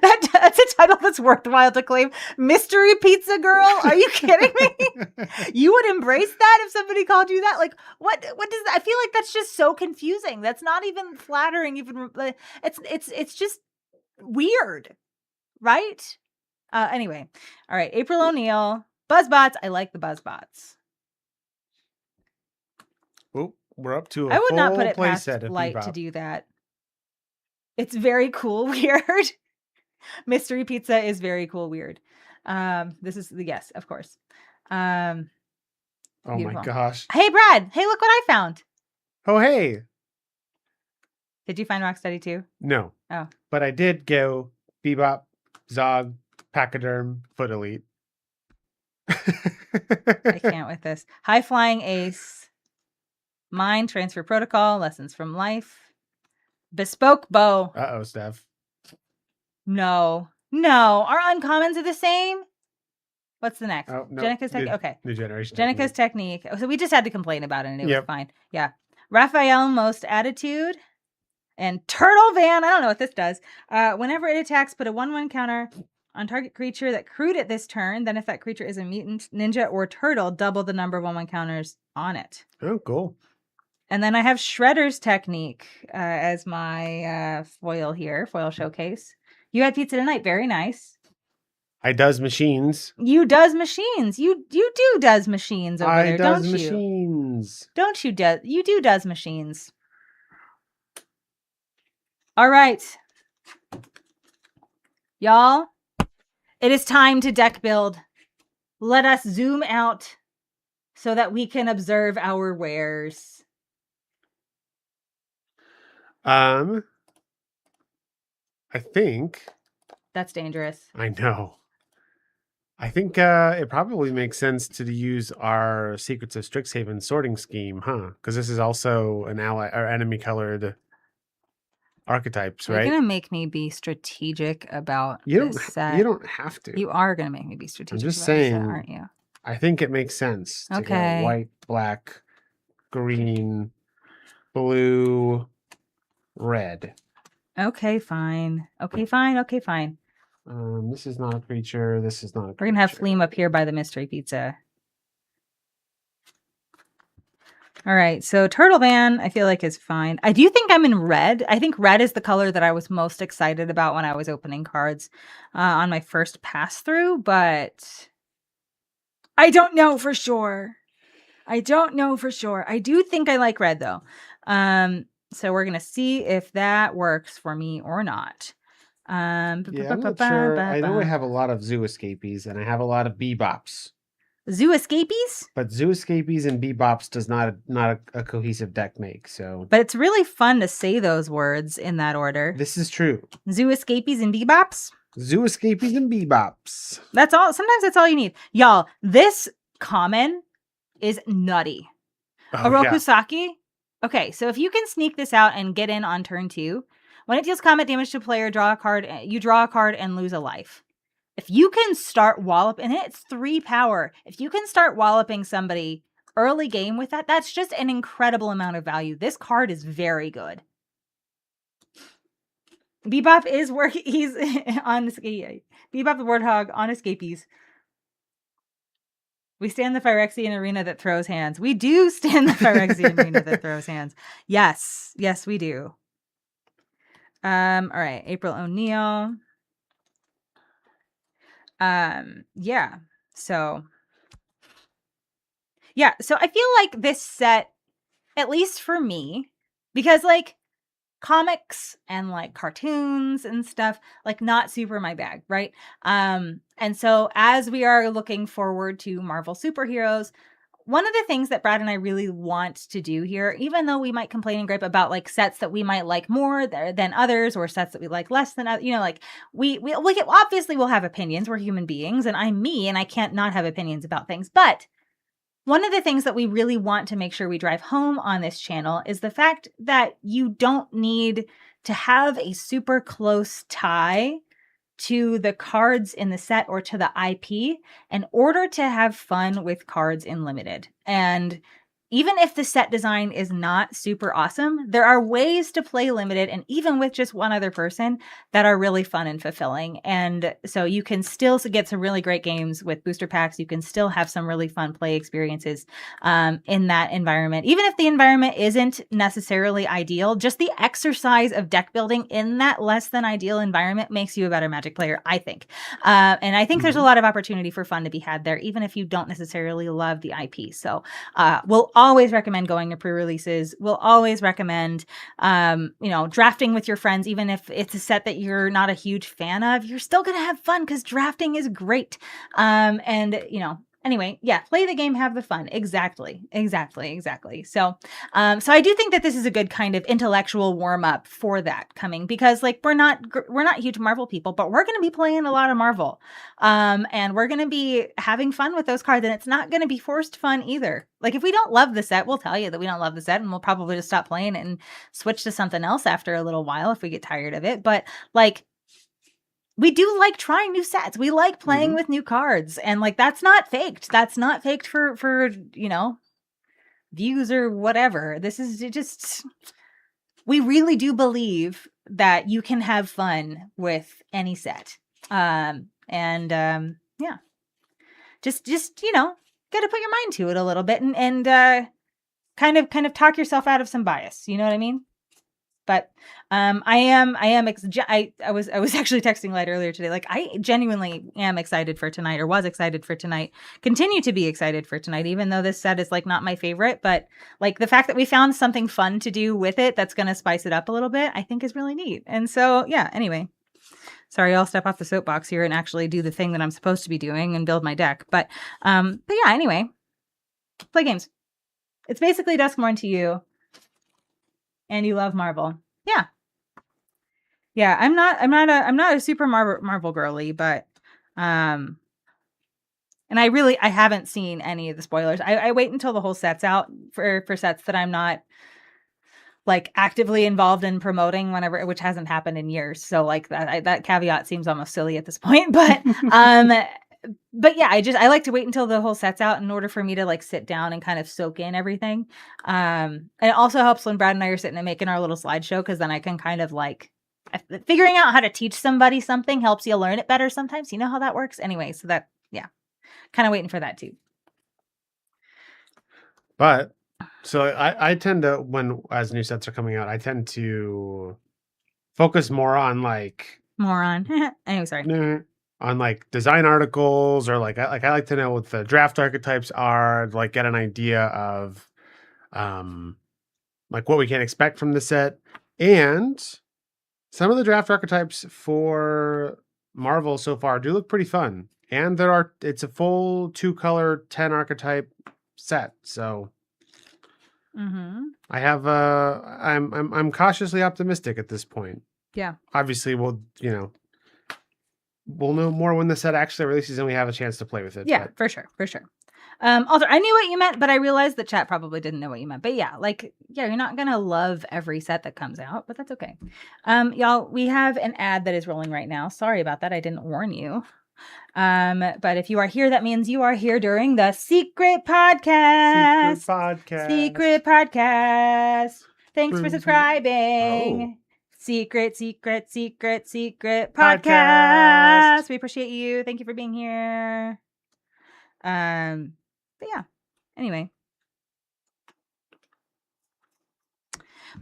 That's a title that's worthwhile to claim. Mystery pizza girl? Are you kidding me? You would embrace that if somebody called you that? What does that? I feel like that's just so confusing. That's not even flattering. It's just weird, right? Anyway, all right. April O'Neil, Buzzbots. I like the Buzzbots. Oh, we're up to a I would not put full it play past set of Light Bebop. to do that. It's very cool, weird. Mystery pizza is very cool, weird. This is the yes, of course. Oh Beautiful. my gosh. Hey, Brad. Hey, look what I found. Oh, hey. Did you find Rocksteady too? No. Oh. But I did go Bebop, Zog, Pachyderm, Foot Elite. I can't with this. High Flying Ace. Mind Transfer Protocol. Lessons from Life. Bespoke Bow. Uh-oh, Steph. No. Our uncommons are the same. What's the next? Oh, no. Jenica's Technique. Okay. New Generation Jenica's Technique. So we just had to complain about it and it was Yep. fine. Yeah. Raphael Most Attitude. And Turtle Van. I don't know what this does. Whenever it attacks, put a 1/1 counter on target creature that crewed it this turn. Then if that creature is a mutant, ninja, or turtle, double the number of 1/1 counters on it. Oh, cool. And then I have Shredder's Technique as my foil here, foil showcase. You had pizza tonight. Very nice. I does machines. You does machines. You do does machines over I there, does don't you? machines. Don't you you do does machines. All right. Y'all, it is time to deck build. Let us zoom out so that we can observe our wares. I think That's dangerous. I know. I think it probably makes sense to use our Secrets of Strixhaven sorting scheme, huh? Because this is also an ally or enemy colored archetypes, You're right? gonna make me be strategic about You this don't you set. don't have to. You are gonna make me be I'm strategic just about this set, saying aren't you? I think it makes sense to go Okay. white, black, green, blue, red. Okay, fine. Okay, fine. Okay, fine. This is not a creature. This is not a We're gonna have creature. Fleam up here by the mystery pizza. All right, so Turtle Ban, I feel like is fine. I do think I'm in red. I think red is the color that I was most excited about when I was opening cards on my first pass through, but I don't know for sure. I don't know for sure. I do think I like red though. So we're gonna see if that works for me or not. Yeah, I'm not sure. I know I have a lot of Zoo Escapees and I have a lot of Bebops. Zoo Escapees? But Zoo Escapees and Bebops does not a cohesive deck make. So But it's really fun to say those words in that order. this is true. Zoo Escapees and Bebops? Zoo Escapees and Bebops. That's all. Sometimes that's all you need. Y'all, this common is nutty. Oh yeah. Orokusaki. Okay, so if you can sneak this out and get in on turn 2, when it deals combat damage to a player, draw a card. You draw a card and lose a life. If you can start wallop, and it's 3 power. If you can start walloping somebody early game with that, that's just an incredible amount of value. This card is very good. Bebop is working. He's on Bebop the Warthog on Escapees. We stand the Phyrexian arena that throws hands. We do stand the Phyrexian arena that throws hands. Yes. Yes, we do. All right. April O'Neil. Yeah. So I feel like this set, at least for me, because like comics and like cartoons and stuff, like not super my bag, right? And so as we are looking forward to Marvel superheroes, one of the things that Brad and I really want to do here, even though we might complain and gripe about like sets that we might like more than others, or sets that we like less than others, like we obviously will have opinions. We're human beings, and I'm me, and I can't not have opinions about things. But one of the things that we really want to make sure we drive home on this channel is the fact that you don't need to have a super close tie to the cards in the set or to the IP in order to have fun with cards in limited. And even if the set design is not super awesome, there are ways to play limited, and even with just one other person, that are really fun and fulfilling. And so you can still get some really great games with booster packs. You can still have some really fun play experiences in that environment. Even if the environment isn't necessarily ideal, just the exercise of deck building in that less than ideal environment makes you a better Magic player, I think. And I think there's a lot of opportunity for fun to be had there, even if you don't necessarily love the IP. So we'll always recommend going to pre-releases. We'll always recommend, drafting with your friends, even if it's a set that you're not a huge fan of. You're still gonna have fun because drafting is great. Anyway, yeah, play the game, have the fun. Exactly. So I do think that this is a good kind of intellectual warm up for that coming, because like we're not huge Marvel people, but we're going to be playing a lot of Marvel, and we're going to be having fun with those cards, and it's not going to be forced fun either. Like if we don't love the set, we'll tell you that we don't love the set, and we'll probably just stop playing it and switch to something else after a little while if we get tired of it. But like, we do like trying new sets. We like playing with new cards, and like that's not faked. That's not faked for views or whatever. This is just, we really do believe that you can have fun with any set. Yeah. Just got to put your mind to it a little bit and kind of talk yourself out of some bias. You know what I mean? But I was actually texting Light earlier today. Like, I genuinely am excited for tonight, or was excited for tonight. Continue to be excited for tonight, even though this set is like not my favorite. But like the fact that we found something fun to do with it that's going to spice it up a little bit, I think is really neat. And so yeah. Anyway, sorry, I'll step off the soapbox here and actually do the thing that I'm supposed to be doing and build my deck. But yeah. Anyway, play games. It's basically Duskmorn to you, and you love Marvel. Yeah. Yeah, I'm not a super Marvel girly, but and I haven't seen any of the spoilers. I wait until the whole set's out for sets that I'm not like actively involved in promoting whenever, which hasn't happened in years. So like that caveat seems almost silly at this point, but yeah, I like to wait until the whole set's out in order for me to like sit down and kind of soak in everything. And it also helps when Brad and I are sitting and making our little slideshow, because then I can kind of like figuring out how to teach somebody something helps you learn it better sometimes. You know how that works anyway. So that, yeah, kind of waiting for that too. But so I tend to, when as new sets are coming out, I tend to focus more on like Moron. Anyway, sorry. on like design articles, or like I like to know what the draft archetypes are, like get an idea of like what we can expect from the set. And some of the draft archetypes for Marvel so far do look pretty fun. And it's a full 2-color 10 archetype set. So I have I'm cautiously optimistic at this point. Yeah. Obviously we'll know more when the set actually releases and we have a chance to play with it. Yeah, for sure. Also, I knew what you meant, but I realized the chat probably didn't know what you meant. But yeah, like, yeah, you're not gonna love every set that comes out, but that's okay. Y'all, we have an ad that is rolling right now. Sorry about that. I didn't warn you. But if you are here, that means you are here during the Secret Podcast. Secret Podcast. Thanks for subscribing. Oh. Secret podcast. We appreciate you. Thank you for being here. But yeah. Anyway.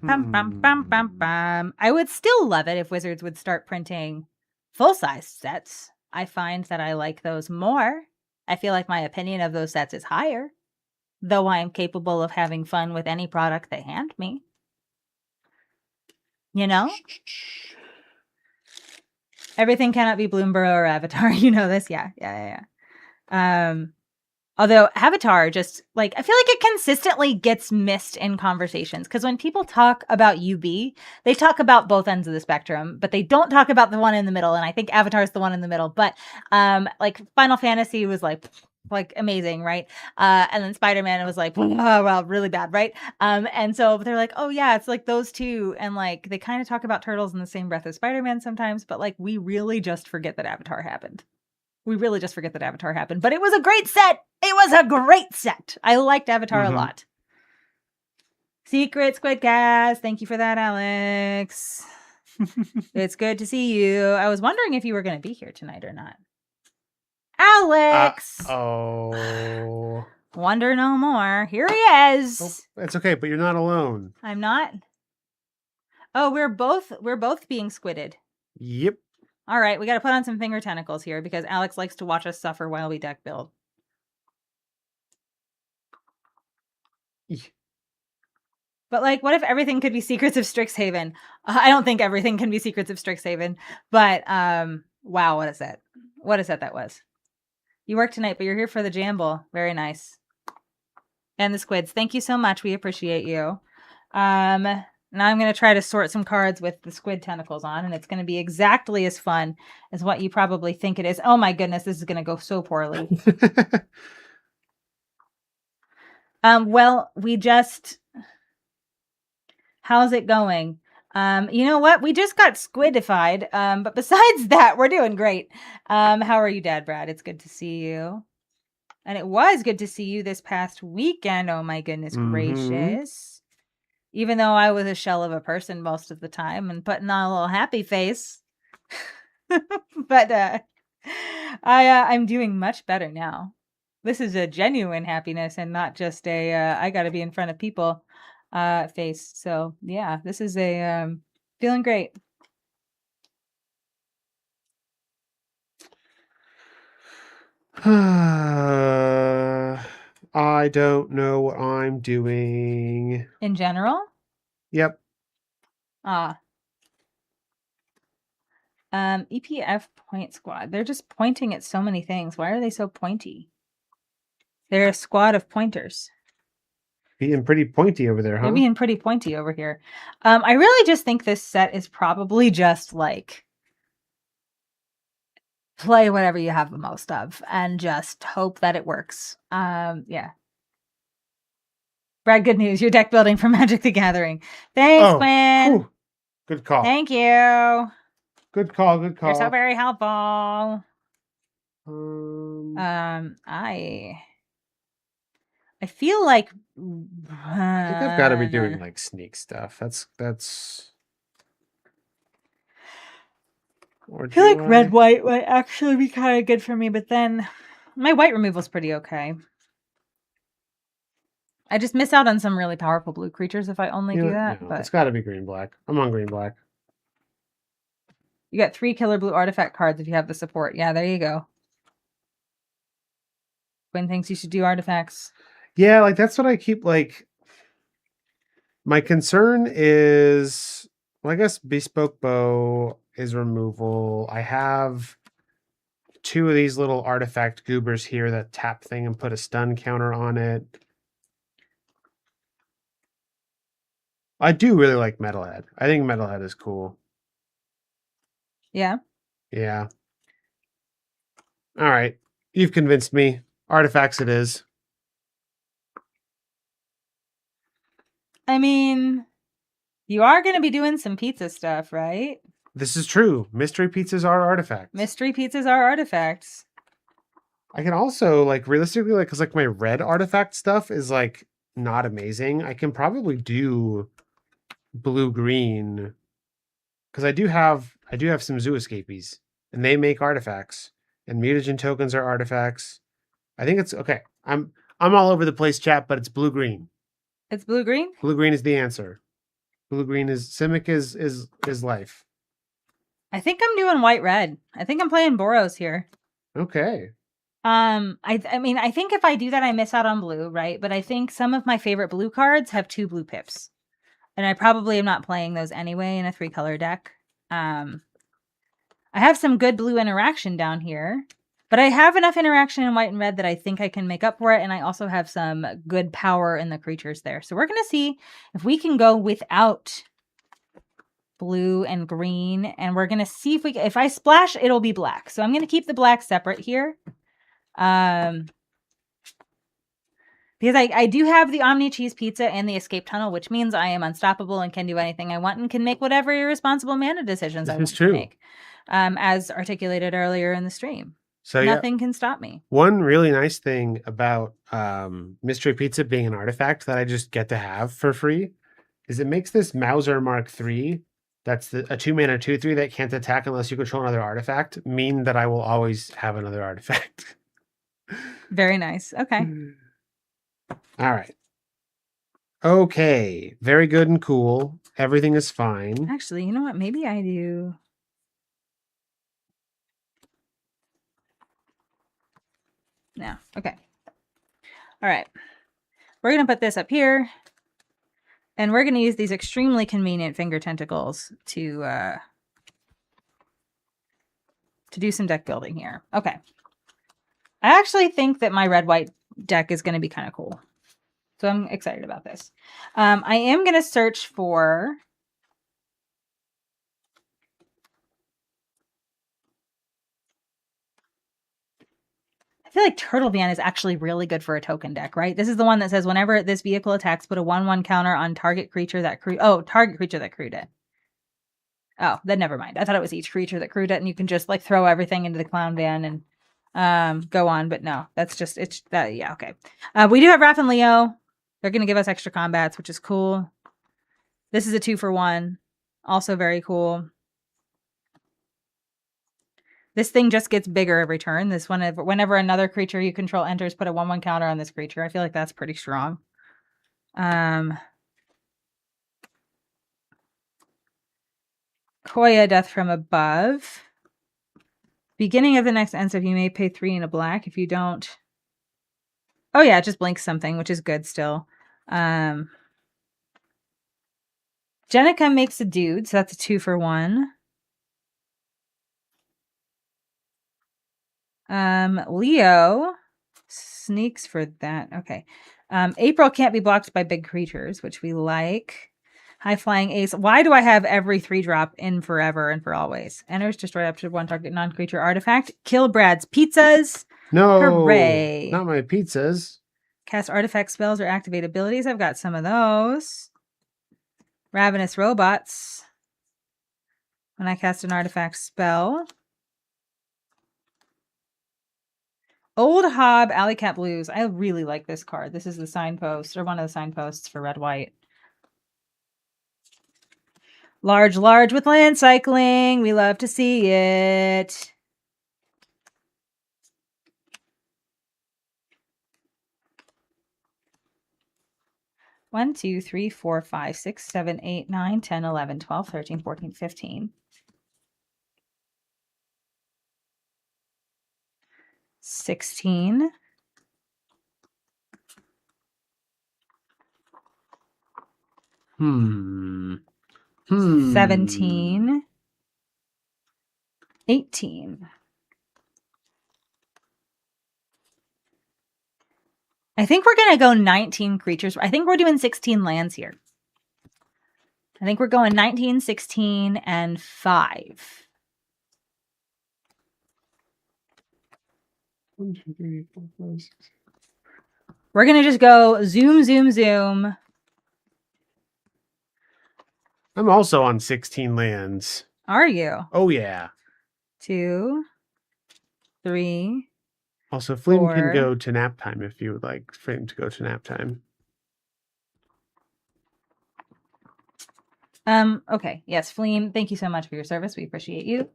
I would still love it if Wizards would start printing full-size sets. I find that I like those more. I feel like my opinion of those sets is higher, though I am capable of having fun with any product they hand me. You know? Everything cannot be Bloomborough or Avatar. You know this? Yeah. Although Avatar just, like, I feel like it consistently gets missed in conversations, because when people talk about UB, they talk about both ends of the spectrum, but they don't talk about the one in the middle, and I think Avatar is the one in the middle. But, like, Final Fantasy was, like amazing, right? And then Spider-Man was like, oh, well, really bad, right? And so they're like, oh yeah, it's like those two, and like they kind of talk about Turtles in the same breath as Spider-Man sometimes, but like we really just forget that Avatar happened. But it was a great set. I liked Avatar a lot. Secret Squidcast. Thank you for that, Alex. It's good to see you. I was wondering if you were going to be here tonight or not. Alex. Wonder no more. Here he is. Oh, it's okay, but you're not alone. I'm not. Oh, we're both being squidded. Yep. All right, we got to put on some finger tentacles here, because Alex likes to watch us suffer while we deck build. But like, what if everything could be Secrets of Strixhaven? I don't think everything can be Secrets of Strixhaven, but wow, what a set that was. You work tonight, but you're here for the Jamble. Very nice. And the squids. Thank you so much. We appreciate you. Now I'm going to try to sort some cards with the squid tentacles on, and it's going to be exactly as fun as what you probably think it is. Oh my goodness, this is going to go so poorly. Well, how's it going? You know what? We just got squidified. But besides that, we're doing great. How are you, Dad Brad? It's good to see you. And it was good to see you this past weekend. Oh my goodness gracious. Even though I was a shell of a person most of the time and putting on a little happy face. But I'm doing much better now. This is a genuine happiness and not just I got to be in front of people. face. So yeah, this is a feeling great. I don't know what I'm doing. In general, Yep. ah, EPF point squad. They're just pointing at so many things. Why are they so pointy? They're a squad of pointers. Being pretty pointy over there, They're huh? being pretty pointy over here. I really just think this set is probably just like play whatever you have the most of and just hope that it works. Yeah. Brad, good news. You're deck building for Magic the Gathering. Thanks, Oh, Quinn. whew. Good call. Thank you. Good call. Good You're so call. very helpful. Um, I feel like I think I've got to be doing like sneak stuff. That's. Or I feel do like red I? white might actually be kind of good for me, but then my white removal's pretty okay. I just miss out on some really powerful blue creatures if I only You do know, that, no, it's but got to be green black. I'm on green black. you get 3 killer blue artifact cards if you have the support. Yeah, there you go. Quinn thinks you should do artifacts. Yeah, like that's what I keep like. My concern is, well, I guess bespoke bow is removal. I have 2 of these little artifact goobers here that tap thing and put a stun counter on it. I do really like Metalhead. I think Metalhead is cool. Yeah. Yeah. All right. You've convinced me. Artifacts it is. I mean, you are going to be doing some pizza stuff, right? This is true. Mystery pizzas are artifacts. Mystery pizzas are artifacts. I can also like realistically like cuz like my red artifact stuff is like not amazing. I can probably do blue green cuz I do have some zoo escapees and they make artifacts and mutagen tokens are artifacts. I think it's okay. I'm all over the place chat, but it's blue green. It's blue green? Blue green is the answer. Blue green is Simic is life. I think I'm doing white red. I think I'm playing Boros here. Okay. I mean, I think if I do that, I miss out on blue, right? But I think some of my favorite blue cards have 2 blue pips. And I probably am not playing those anyway in a 3-color deck. I have some good blue interaction down here, but I have enough interaction in white and red that I think I can make up for it. And I also have some good power in the creatures there. So we're going to see if we can go without blue and green. And we're going to see if I splash, it'll be black. So I'm going to keep the black separate here. Because I do have the Omni Cheese Pizza and the Escape Tunnel, which means I am unstoppable and can do anything I want and can make whatever irresponsible mana decisions I This is want to true. make, as articulated earlier in the stream. So Nothing can stop me. One really nice thing about Mystery Pizza being an artifact that I just get to have for free is it makes this Mauser Mark III, that's a 2-mana 2/3 that can't attack unless you control another artifact, mean that I will always have another artifact. Very nice. Okay. All right. Okay. Very good and cool. Everything is fine. Actually, you know what? Maybe I do. No. Okay. All right. We're going to put this up here. And we're going to use these extremely convenient finger tentacles to do some deck building here. Okay. I actually think that my red-white deck is going to be kind of cool. So I'm excited about this. I am going to search for... I feel like Turtle Van is actually really good for a token deck, right? This is the one that says whenever this vehicle attacks, put a 1/1 counter on target creature that target creature that crewed it. Oh, then never mind. I thought it was each creature that crewed it, and you can just like throw everything into the clown van and go on. But no, that's just it's that. Yeah, okay. We do have Raph and Leo. They're going to give us extra combats, which is cool. This is a 2-for-1, also very cool. This thing just gets bigger every turn. This one, whenever another creature you control enters, put a 1/1 counter on this creature. I feel like that's pretty strong. Koya, Death from Above. Beginning of the next end step, you may pay 3 in a black. If you don't... Oh, yeah, it just blinks something, which is good still. Jenica makes a dude, so that's a 2 for 1. Leo sneaks for that. Okay. April can't be blocked by big creatures, which we like. High Flying Ace. Why do I have every 3-drop in forever and for always? Enters, destroy up to 1 target non-creature artifact. Kill Brad's pizzas. No, Hooray. not my pizzas. Cast artifact spells or activate abilities. I've got some of those. Ravenous Robots. When I cast an artifact spell. Old Hob, Alley Cat Blues. I really like this card. This is the signpost, or one of the signposts for red-white. Large with land cycling. We love to see it. One, 2, 3, 4, 5, 6, 7, 8, 9, 10, 11, 12, 13, 14, 15. 16. 17. 18. I think we're going to go 19 creatures. I think we're doing 16 lands here. I think we're going 19, 16, and 5. 1, 2, 3, 4, 5, 6. We're going to just go zoom, zoom, zoom. I'm also on 16 lands. Are you? Oh, yeah. 2, 3. Also, Flame 4. can go to nap time if you would like Flame to go to nap time. Okay. Yes, Fleem, thank you so much for your service. We appreciate you.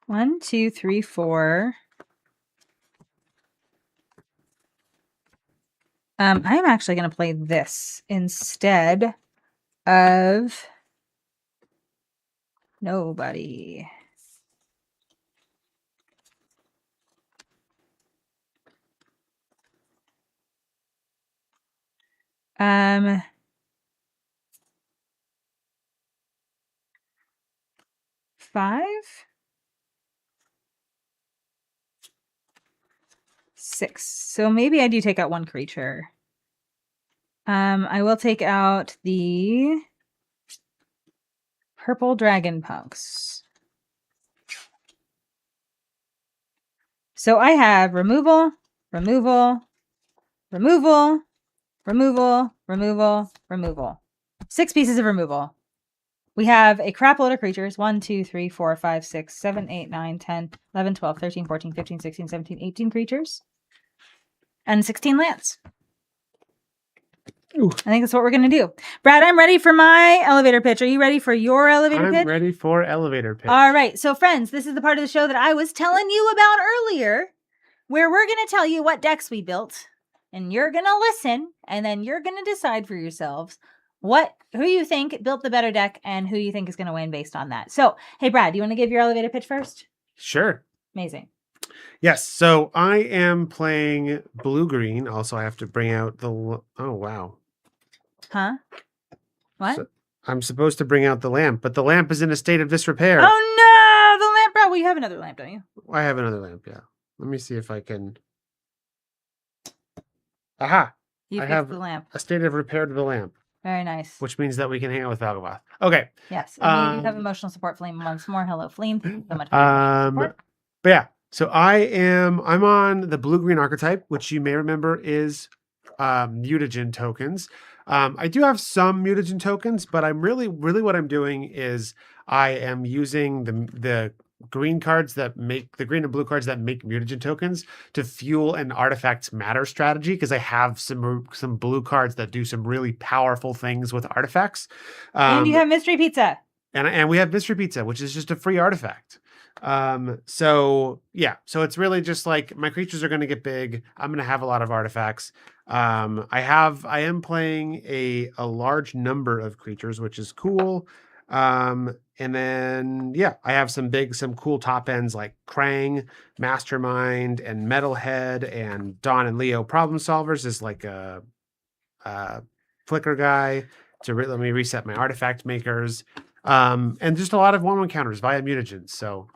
One, 2, 3, 4. I'm actually going to play this instead of nobody. Five, 6. So maybe I do take out 1 creature. I will take out the purple dragon punks. So I have removal, removal, removal, removal, removal, removal. 6 pieces of removal. We have a crap load of creatures. 1, 2, 3, 4, 5, 6, 7, 8, 9, 10, 11, 12, 13, 14, 15, 16, 17, 18 creatures. And 16 lands. Ooh. I think that's what we're going to do. Brad, I'm ready for my elevator pitch. Are you ready for your elevator pitch? I'm ready for elevator pitch. All right. So, friends, this is the part of the show that I was telling you about earlier, where we're going to tell you what decks we built, and you're going to listen, and then you're going to decide for yourselves who you think built the better deck and who you think is going to win based on that. So, hey, Brad, do you want to give your elevator pitch first? Sure. Amazing. Yes. So I am playing blue-green. Also, I have to bring out the... Oh, wow. Huh? What? So I'm supposed to bring out the lamp, but the lamp is in a state of disrepair. Oh, no! The lamp, Brad. Well, you have another lamp, don't you? I have another lamp, yeah. Let me see if I can... Aha! You I fixed have the lamp. a state of repair to the lamp. Very nice. Which means that we can hang out with Valgovath. Okay. Yes. And you have emotional support, Flame, once more. Hello, Flame. Thank you so much for your emotional support. But yeah, so I'm on the blue-green archetype, which you may remember is mutagen tokens. I do have some mutagen tokens, but I'm really what I'm doing is I am using the green cards that make the green and blue cards that make mutagen tokens to fuel an artifacts matter strategy, because I have some blue cards that do some really powerful things with artifacts. And you have Mystery Pizza. And we have Mystery Pizza, which is just a free artifact. So yeah, so it's really just like my creatures are going to get big. I'm going to have a lot of artifacts. I am playing a large number of creatures, which is cool. And then yeah, I have some cool top ends like Krang, Mastermind, and Metalhead, and Dawn and Leo Problem Solvers is like a flicker guy to let me reset my artifact makers. And just a lot of one-one counters via mutagens. So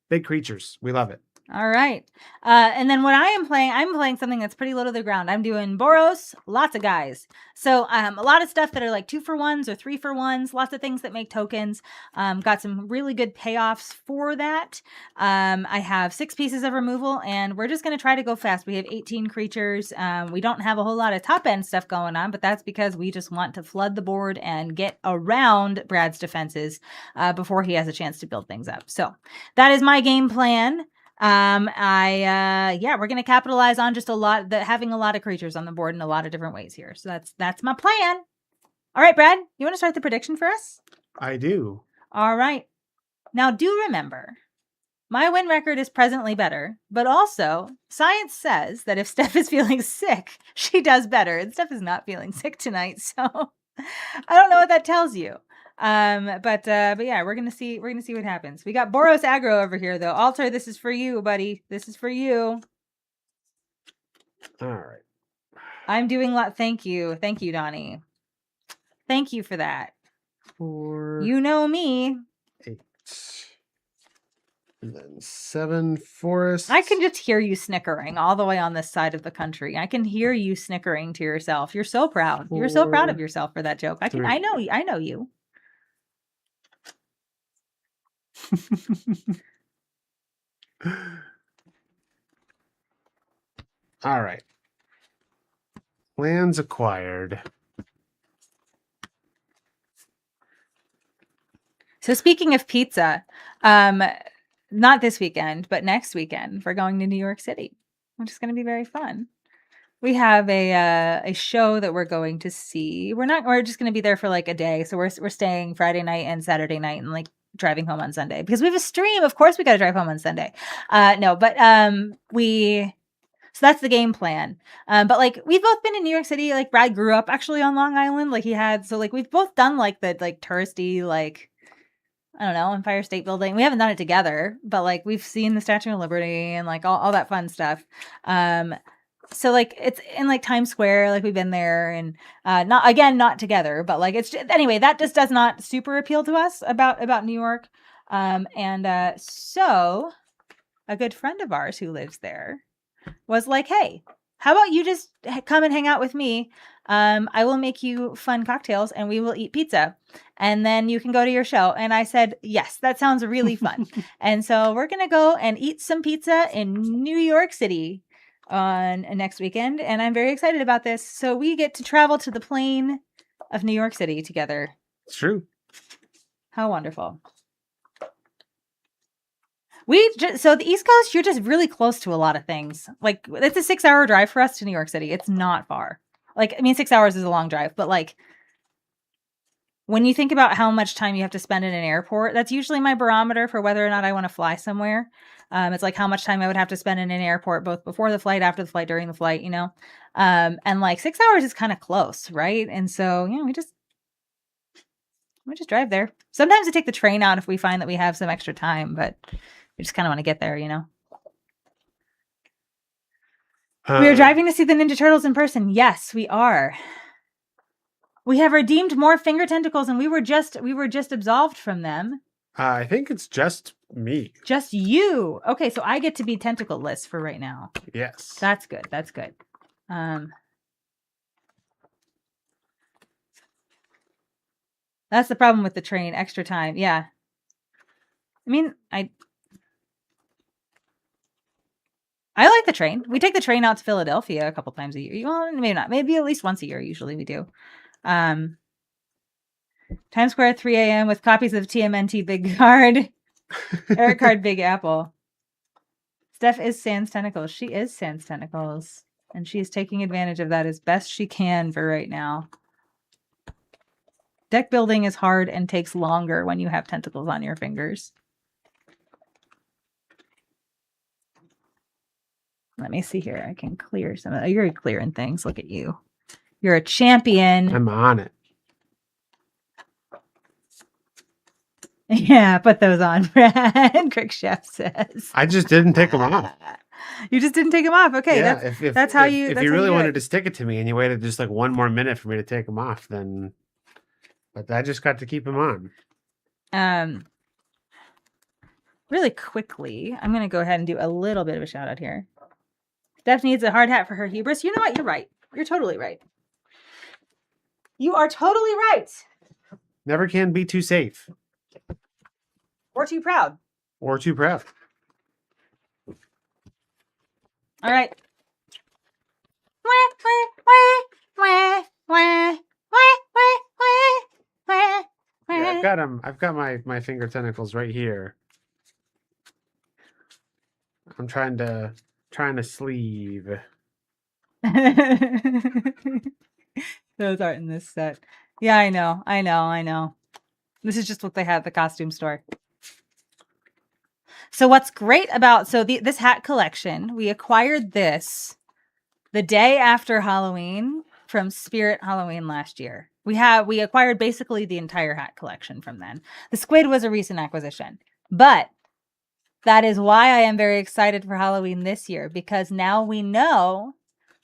big creatures. We love it. All right. And then what I'm playing something that's pretty low to the ground. I'm doing Boros, lots of guys. So a lot of stuff that are like 2-for-1s or 3-for-1s, lots of things that make tokens. Got some really good payoffs for that. I have 6 pieces of removal, and we're just going to try to go fast. We have 18 creatures. We don't have a whole lot of top end stuff going on, but that's because we just want to flood the board and get around Brad's defenses before he has a chance to build things up. So that is my game plan. We're going to capitalize on just having a lot of creatures on the board in a lot of different ways here. So that's my plan. All right, Brad, you want to start the prediction for us? I do. All right. Now do remember, my win record is presently better, but also science says that if Steph is feeling sick, she does better, and Steph is not feeling sick tonight. So I don't know what that tells you. But yeah, we're gonna see what happens. We got Boros aggro over here though. Alter, this is for you, buddy. This is for you. All right. I'm doing thank you, Donnie. Thank you for that. 4, you know me. 8, and then 7 forests. I can just hear you snickering all the way on this side of the country. I can hear you snickering to yourself. You're so proud. You're so proud of yourself for that joke. I know you. All right. Lands acquired. So speaking of pizza, not this weekend, but next weekend, we're going to New York City, which is going to be very fun. We have a show that we're going to see. We're just going to be there for like a day. So we're staying Friday night and Saturday night and like driving home on Sunday because we have a stream. Of course we got to drive home on Sunday. So that's the game plan. But like we've both been in New York City. Like Brad grew up actually on Long Island. Like we've both done like the like touristy, like, I don't know, Empire State Building. We haven't done it together, but like we've seen the Statue of Liberty and like all that fun stuff. So like it's in like Times Square, like we've been there, and not together, but like it's just, anyway, that just does not super appeal to us about New York. So a good friend of ours who lives there was like, hey, how about you just come and hang out with me? I will make you fun cocktails and we will eat pizza and then you can go to your show. And I said, yes, that sounds really fun. And so we're going to go and eat some pizza in New York City on next weekend. And I'm very excited about this. So we get to travel to the plane of New York City together. It's true. How wonderful. So the East Coast, you're just really close to a lot of things. Like it's a 6-hour drive for us to New York City. It's not far. Like, I mean, 6 hours is a long drive, but like when you think about how much time you have to spend in an airport, that's usually my barometer for whether or not I want to fly somewhere. It's like how much time I would have to spend in an airport, both before the flight, after the flight, during the flight, you know? And like 6 hours is kind of close, right? And so, we just drive there. Sometimes we take the train out if we find that we have some extra time, but we just kind of want to get there, you know? We are driving to see the Ninja Turtles in person. Yes, we are. We have redeemed more finger tentacles, and we were just absolved from them. I think it's just me. Just you. Okay, so I get to be tentacle-less for right now. Yes. That's good. That's good. That's the problem with the train. Extra time. Yeah. I mean, I like the train. We take the train out to Philadelphia a couple times a year. Well, maybe not. Maybe at least once a year. Usually we do. Times Square at 3 a.m. with copies of TMNT Big Card. Eric Card Big Apple. Steph is Sans Tentacles. She is Sans Tentacles. And she's taking advantage of that as best she can for right now. Deck building is hard and takes longer when you have tentacles on your fingers. Let me see here. I can clear some of that. You're clearing things. Look at you. You're a champion. I'm on it. Yeah, put those on, Brad. Crick Chef says. I just didn't take them off. You just didn't take them off. Okay, Yeah, that's how you. if That's you how really you do wanted it. to stick it to me and you waited just like one more minute for me to take them off, then. But I just got to keep them on. Really quickly, I'm gonna go ahead and do a little bit of a shout out here. Steph needs a hard hat for her hubris. You know what? You're right. You're totally right. You are totally right. Never can be too safe Or too proud. or too proud. All right. Yeah, I've got my finger tentacles right here. I'm trying to sleeve. Those aren't in this set. Yeah, I know. This is just what they had at the costume store. So what's great about this hat collection, we acquired this the day after Halloween from Spirit Halloween last year. We acquired basically the entire hat collection from then. The squid was a recent acquisition, but that is why I am very excited for Halloween this year, because now we know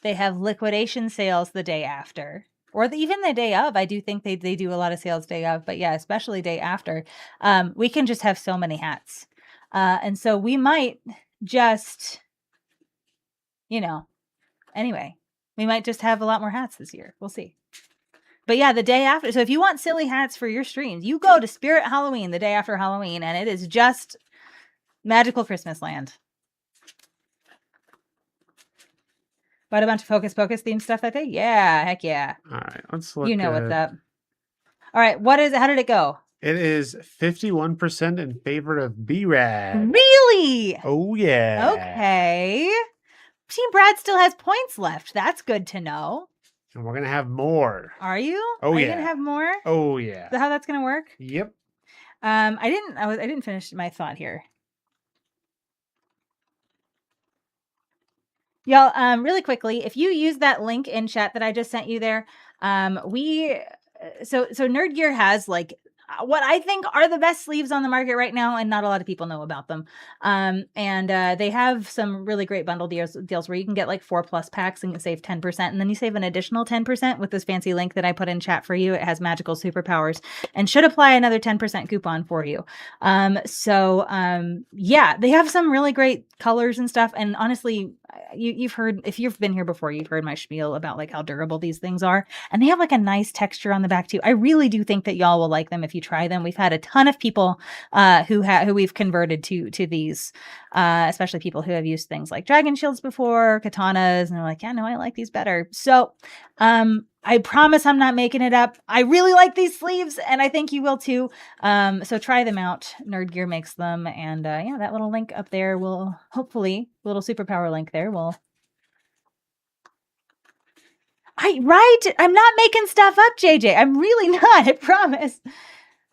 they have liquidation sales the day after, or even the day of. I do think they do a lot of sales day of, but yeah, especially day after. We can just have so many hats. And so we might just, anyway, we might just have a lot more hats this year. We'll see. But yeah, the day after. So if you want silly hats for your streams, you go to Spirit Halloween the day after Halloween, and it is just magical Christmas land. Bought a bunch of Hocus Pocus themed stuff that day? Yeah, heck yeah. All right, let's look. You know what's up. All right, how did it go? It is 51% in favor of B-Rad. Really? Oh, yeah. Okay. Team Brad still has points left. That's good to know. And we're going to have more. Are you? Oh, Are yeah. you going to have more? Oh, yeah. Is that how that's going to work? Yep. I didn't finish my thought here. Y'all, really quickly, if you use that link in chat that I just sent you there, so Nerd Gear has like what I think are the best sleeves on the market right now, and not a lot of people know about them. And they have some really great bundle deals where you can get like 4+ packs and save 10%, and then you save an additional 10% with this fancy link that I put in chat for you. It has magical superpowers and should apply another 10% coupon for you. Yeah, they have some really great colors and stuff. And honestly, you've heard, if you've been here before, you've heard my spiel about like how durable these things are, and they have like a nice texture on the back too. I really do think that y'all will like them if you try them. We've had a ton of people who we've converted to these, especially people who have used things like dragon shields before, katanas, and they're like, yeah, no, I like these better. So I promise I'm not making it up. I really like these sleeves, and I think you will too. So try them out. Nerd Gear makes them, and yeah, that little link up there will hopefully, little superpower link there will. Right? I'm not making stuff up, JJ. I'm really not. I promise.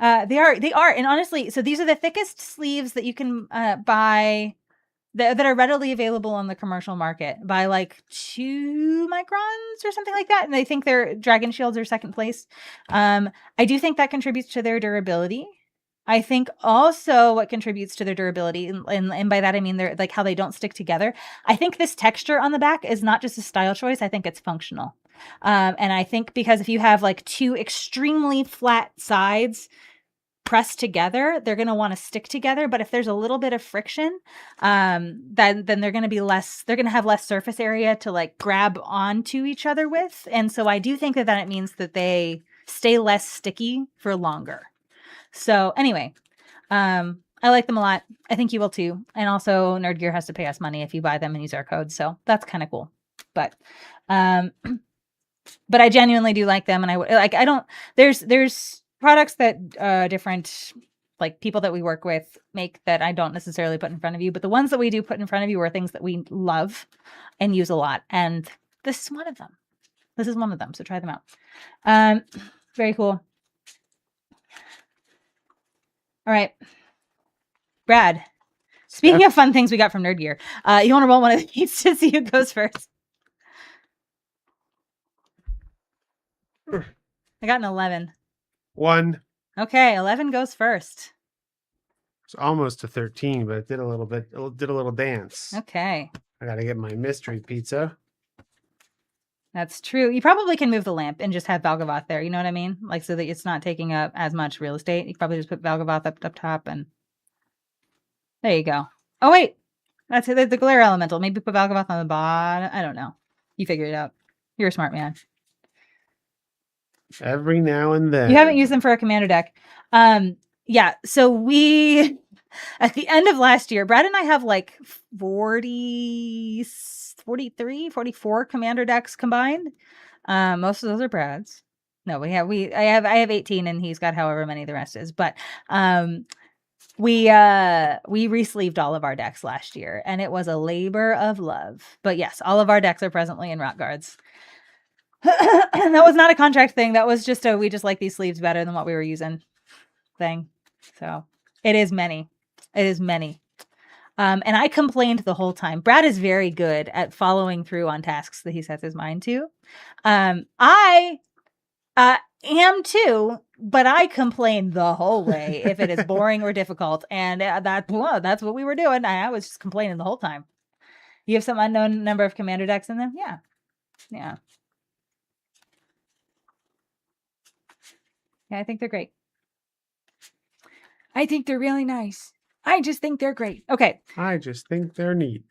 They are, and honestly, so these are the thickest sleeves that you can buy that are readily available on the commercial market by like 2 microns or something like that. And they think their dragon shields are second place. I do think that contributes to their durability. I think also what contributes to their durability, and by that I mean they're like how they don't stick together. I think this texture on the back is not just a style choice. I think it's functional. And I think because if you have like 2 extremely flat sides pressed together, they're going to want to stick together. But if there's a little bit of friction, then they're going to have less surface area to like grab onto each other with. And so I do think that it means that they stay less sticky for longer. So anyway, I like them a lot. I think you will too. And also Nerd Gear has to pay us money if you buy them and use our code. So that's kind of cool. But I genuinely do like them. And there's products that different like people that we work with make that I don't necessarily put in front of you, but the ones that we do put in front of you are things that we love and use a lot. And this is one of them. So try them out. Very cool. All right, Brad, Speaking of fun things we got from Nerd Gear, you want to roll one of these to see who goes first? I got an 11. 1. Okay, 11 goes first. It's almost to 13, but it did a little bit. It did a little dance. Okay. I gotta get my mystery pizza. That's true. You probably can move the lamp and just have Valgavoth there. You know what I mean? Like so that it's not taking up as much real estate. You can probably just put Valgavoth up top and there you go. Oh wait, that's the glare elemental. Maybe put Valgavoth on the bottom. I don't know. You figure it out. You're a smart man. Every now and then. You haven't used them for a commander deck. Yeah. So we at the end of last year, Brad and I have like 40, 43, 44 commander decks combined. Most of those are Brad's. No, I have 18 and he's got however many the rest is. But we re-sleeved all of our decks last year and it was a labor of love. But yes, all of our decks are presently in Rock Guards. That was not a contract thing. That was just we just like these sleeves better than what we were using thing. So it is many. It is many. And I complained the whole time. Brad is very good at following through on tasks that he sets his mind to. I am too, but I complain the whole way if it is boring or difficult. And that's what we were doing. I was just complaining the whole time. You have some unknown number of commander decks in them? Yeah. Yeah. Yeah, I think they're great. I think they're really nice. I just think they're great. Okay. I just think they're neat.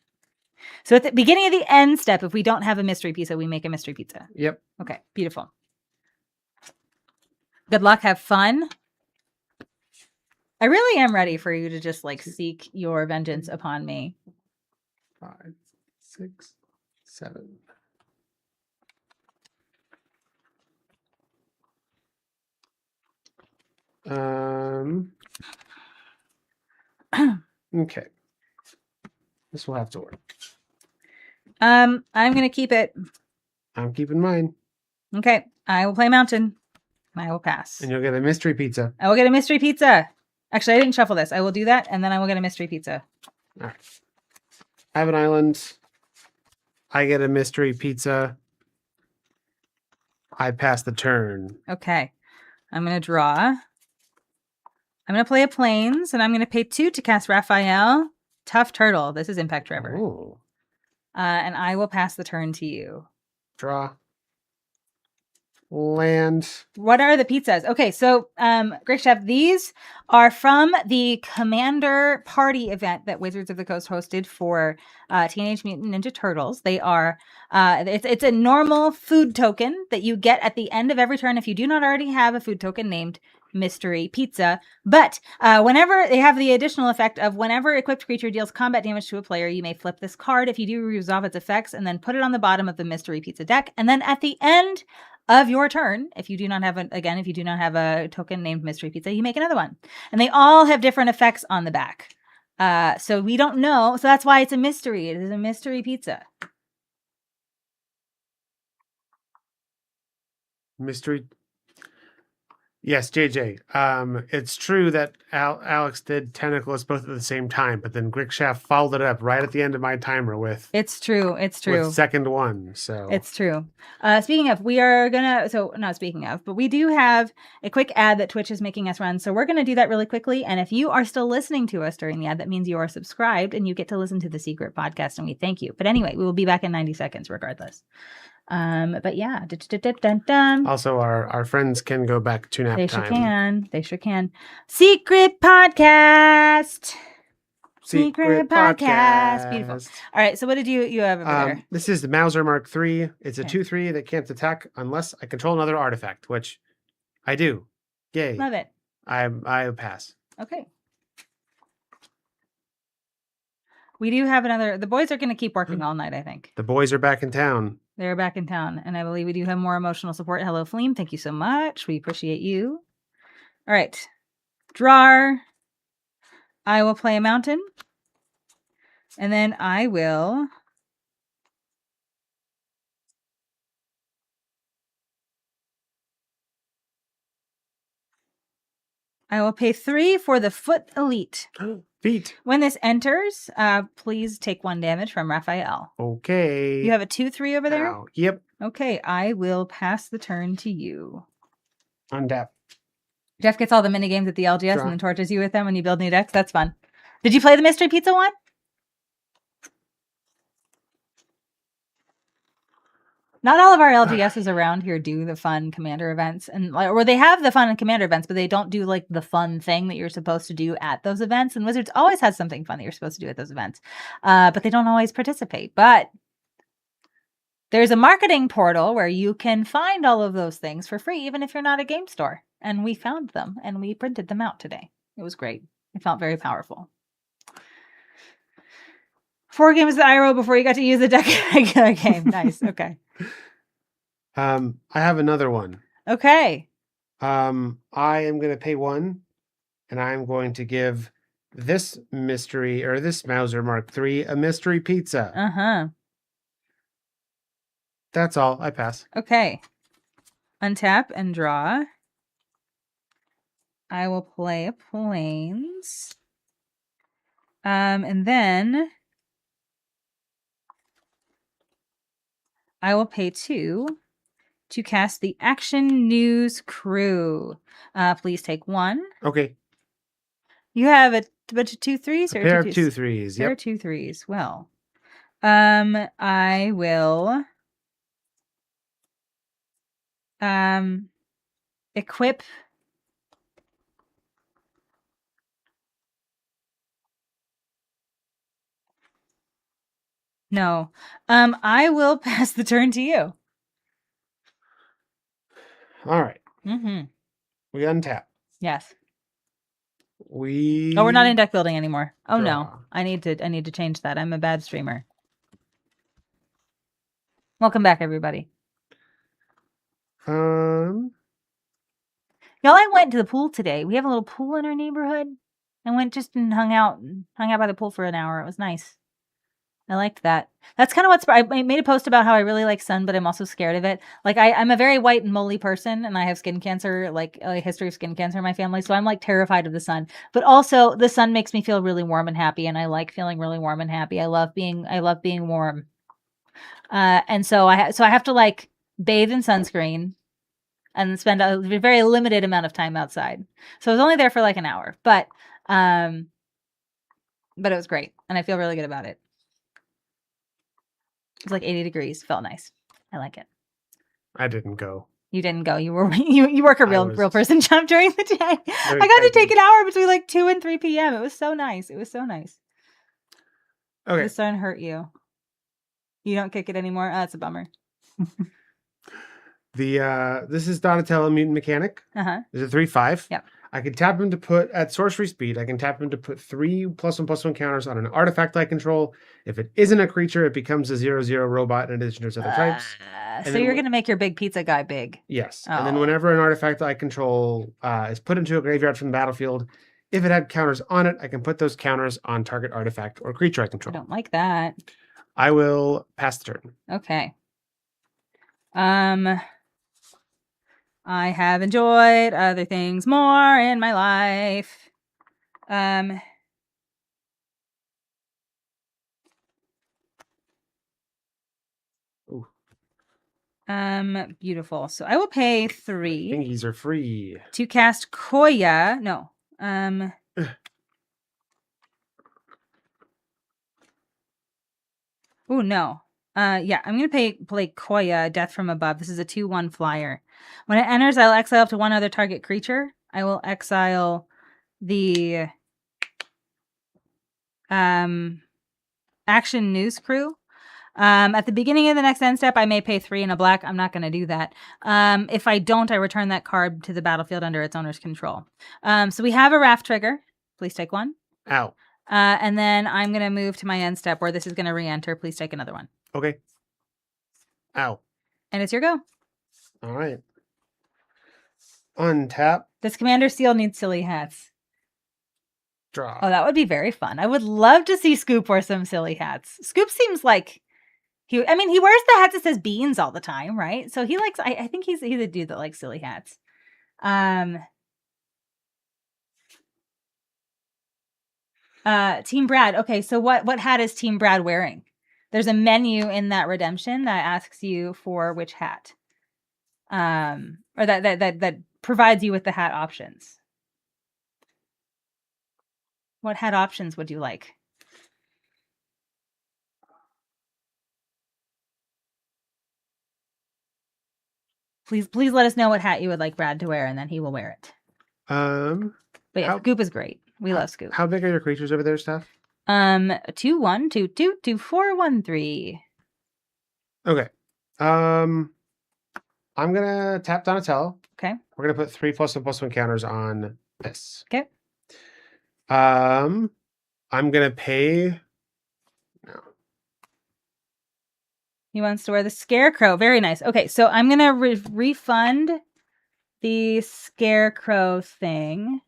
So at the beginning of the end step, if we don't have a mystery pizza, we make a mystery pizza. Yep. Okay, beautiful. Good luck. Have fun. I really am ready for you to just like seek your vengeance upon me. 5, 6, 7. Okay. This will have to work. I'm gonna keep it. I'm keeping mine. Okay, I will play Mountain. I will pass. And you'll get a mystery pizza. I will get a mystery pizza. Actually, I didn't shuffle this. I will do that, and then I will get a mystery pizza. All right. I have an island. I get a mystery pizza. I pass the turn. Okay. I'm going to draw. I'm going to play a Plains, and I'm going to pay 2 to cast Raphael. Tough Turtle. This is Impact Trevor. Oh. And I will pass the turn to you. Draw. Land. What are the pizzas? Okay, so Great Chef, these are from the Commander Party event that Wizards of the Coast hosted for Teenage Mutant Ninja Turtles. They are it's a normal food token that you get at the end of every turn if you do not already have a food token named Mystery Pizza. But whenever they have the additional effect of whenever equipped creature deals combat damage to a player, you may flip this card if you do resolve its effects and then put it on the bottom of the Mystery Pizza deck. And then at the end of your turn, if you do not have a token named Mystery Pizza, you make another one. And they all have different effects on the back. So we don't know. So that's why it's a mystery. It is a mystery pizza. Mystery. Yes, JJ. It's true that Alex did Tentacles both at the same time, but then Grickshaft followed it up right at the end of my timer with. It's true. It's true. With second one. So it's true. Speaking of, we are gonna. So not speaking of, but we do have a quick ad that Twitch is making us run. So we're gonna do that really quickly. And if you are still listening to us during the ad, that means you are subscribed and you get to listen to the secret podcast, and we thank you. But anyway, we will be back in 90 seconds, regardless. But yeah. Also, our friends can go back to nap time. They sure can. Secret podcast. Secret podcast. Beautiful. All right. So what did you have over there? This is the Mauser Mark III. It's a 2/3 that can't attack unless I control another artifact, which I do. Yay. Love it. I pass. Okay. We do have another. The boys are going to keep working all night, I think. The boys are back in town. They're back in town, and I believe we do have more emotional support. Hello, Fleem. Thank you so much. We appreciate you. All right. Drawer. I will play a mountain. And then I will... I will pay 3 for the Foot Elite. Feet. When this enters, please take 1 damage from Raphael. Okay. You have a 2/3 over there? Ow. Yep. Okay, I will pass the turn to you. Untap. Jeff gets all the mini games at the LGS Draw. and then tortures you with them when you build new decks. That's fun. Did you play the Mystery Pizza one? Not all of our LGSs around here do the fun commander events, and or they have the fun and commander events, but they don't do like the fun thing that you're supposed to do at those events. And Wizards always has something fun that you're supposed to do at those events, but they don't always participate. But there's a marketing portal where you can find all of those things for free, even if you're not a game store. And we found them and we printed them out today. It was great. It felt very powerful. 4 games of IRO before you got to use the deck regular game. Nice. Okay. I have another one. Okay. I am going to pay 1, and I'm going to give this mystery or this Mauser Mark III a mystery pizza. Uh-huh. That's all. I pass. Okay. Untap and draw. I will play a Plains. And then I will pay 2 to cast the Action News Crew. Please take 1. Okay. You have a bunch of 2/3 or Pair 2/2s? of 2/3s. Pair Yep. of 2/3s. Well, I will equip No. I will pass the turn to you. All right. Mm-hmm. We untap. Yes. Oh, we're not in deck building anymore. Oh no. Draw. I need to change that. I'm a bad streamer. Welcome back, everybody. Um. Y'all, I went to the pool today. We have a little pool in our neighborhood. I went just and hung out by the pool for an hour. It was nice. I liked that. That's kind of what's. I made a post about how I really like sun, but I'm also scared of it. Like I'm a very white and moly person, and I have skin cancer, like a history of skin cancer in my family. So I'm like terrified of the sun. But also, the sun makes me feel really warm and happy, and I like feeling really warm and happy. I love being warm. And so I have to like bathe in sunscreen and spend a very limited amount of time outside. So I was only there for like an hour, but it was great, and I feel really good about it. It was like 80 degrees. Felt nice. I like it. I didn't go. You didn't go. You were you work a real person job during the day. I got to take an hour between like 2 and 3 p.m. It was so nice. It was so nice. Okay. The sun hurt you. You don't kick it anymore. Oh, that's a bummer. This is Donatello Mutant Mechanic. Uh-huh. There's a 3/5. Yep. I can tap him to put at sorcery speed. I can tap him to put 3 +1/+1 counters on an artifact I control. If it isn't a creature, it becomes a 0/0 robot in addition to its other types. So you're gonna make your big pizza guy big. Yes. Oh. And then whenever an artifact I control is put into a graveyard from the battlefield, if it had counters on it, I can put those counters on target artifact or creature I control. I don't like that. I will pass the turn. Okay. I have enjoyed other things more in my life. Ooh. Beautiful. So I will pay 3. Thingies are free. To cast Koya. No. Oh no. Yeah, I'm gonna play Koya, Death from Above. This is a 2/1 flyer. When it enters, I'll exile up to 1 other target creature. I will exile the Action News Crew. At the beginning of the next end step, I may pay 3 and a black. I'm not gonna do that. If I don't, I return that card to the battlefield under its owner's control. So we have a Raft trigger. Please take 1. Ow. And then I'm gonna move to my end step where this is gonna re-enter. Please take another one. Okay. Ow. And it's your go. All right. Untap. Does Commander Seal need silly hats? Draw. Oh, that would be very fun. I would love to see Scoop wear some silly hats. Scoop seems like he wears the hats that says beans all the time, right? So he likes, I think he's a dude that likes silly hats. Team Brad. Okay, so what hat is Team Brad wearing? There's a menu in that redemption that asks you for which hat. Or that provides you with the hat options. What hat options would you like? Please let us know what hat you would like Brad to wear, and then he will wear it. But yeah, How Scoop is great. We love Scoop. how big are your creatures over there, Steph? 2-1, 2-2, 2-4, 1-3. Okay. I'm gonna tap Donatello. Okay. We're gonna put 3+1/+1 counters on this. Okay. I'm gonna pay. No. He wants to wear the Scarecrow. Very nice. Okay, so I'm gonna refund the Scarecrow thing.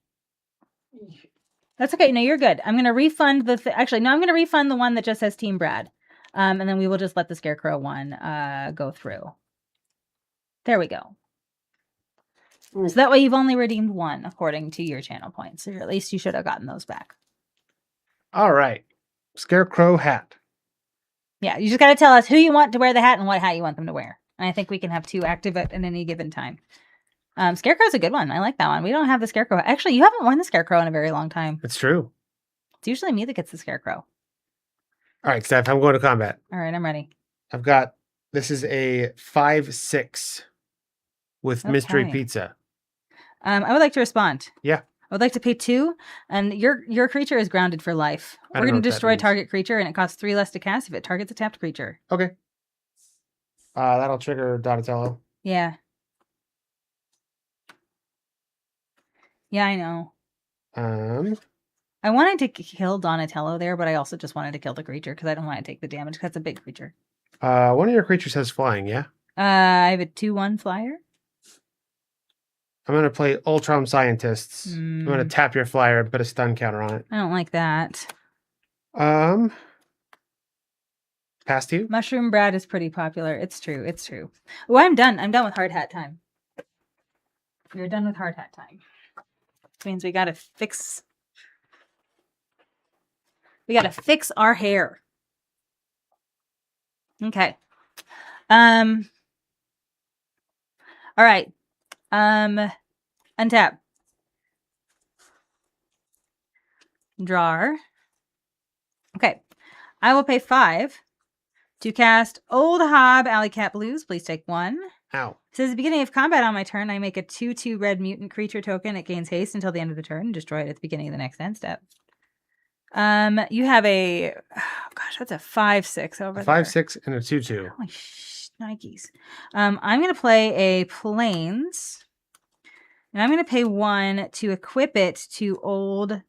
That's okay. No, you're good. I'm gonna refund the. Actually, no, I'm gonna refund the one that just says Team Brad, and then we will just let the Scarecrow one go through. There we go. So that way you've only redeemed one according to your channel points. So at least you should have gotten those back. All right. Scarecrow hat. Yeah, you just got to tell us who you want to wear the hat and what hat you want them to wear. And I think we can have 2 active at any given time. Scarecrow's a good one. I like that one. We don't have the Scarecrow. Actually, you haven't worn the Scarecrow in a very long time. It's true. It's usually me that gets the Scarecrow. All right, Steph, I'm going to combat. All right, I'm ready. I've got, this is a 5/6 with mystery Okay. pizza. I would like to respond. Yeah. I would like to pay 2, and your creature is grounded for life. I We're don't know going what to that destroy means. target creature, and it costs 3 less to cast if it targets a tapped creature. Okay. That'll trigger Donatello. Yeah. Yeah, I know. I wanted to kill Donatello there, but I also just wanted to kill the creature because I don't want to take the damage because it's a big creature. One of your creatures has flying, yeah? I have a 2/1 flyer. I'm going to play Ultron Scientists. I'm going to tap your flyer and put a stun counter on it. I don't like that. Pass to you? Mushroom Brad is pretty popular. It's true. It's true. Oh, I'm done. I'm done with hard hat time. We're done with hard hat time. Which means we gotta fix our hair. Okay. All right. Untap. Drawer. Okay. I will pay 5 to cast Old Hob Alley Cat Blues. Please take 1. Ow. It says at the beginning of combat on my turn, I make a 2/2 red mutant creature token. It gains haste until the end of the turn and destroy it at the beginning of the next end step. You have a, oh gosh, that's a 5/6 over there. 5/6 and a 2/2. Holy shnikes. I'm going to play a Plains, and I'm going to pay 1 to equip it to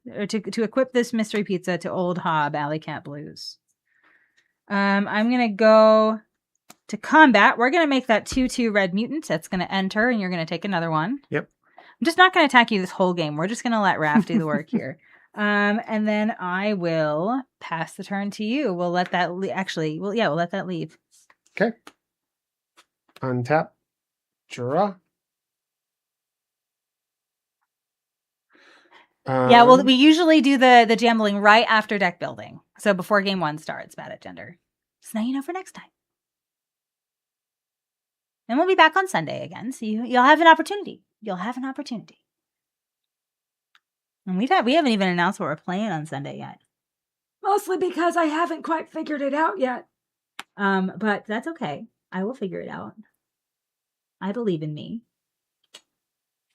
to equip this mystery pizza to Old Hob Alley Cat Blues. I'm going to go to combat. We're going to make that 2/2 red mutant. That's going to enter, and you're going to take another one. Yep. I'm just not going to attack you this whole game. We're just going to let Raph do the work here. And then I will pass the turn to you. We'll let that we'll let that leave. Okay. Untap. Draw. Yeah, well, we usually do the gambling right after deck building. So before game 1 starts, bad at gender. So now you know for next time. And we'll be back on Sunday again. So you'll have an opportunity. You'll have an opportunity. And we haven't even announced what we're playing on Sunday yet. Mostly because I haven't quite figured it out yet. But that's okay. I will figure it out. I believe in me.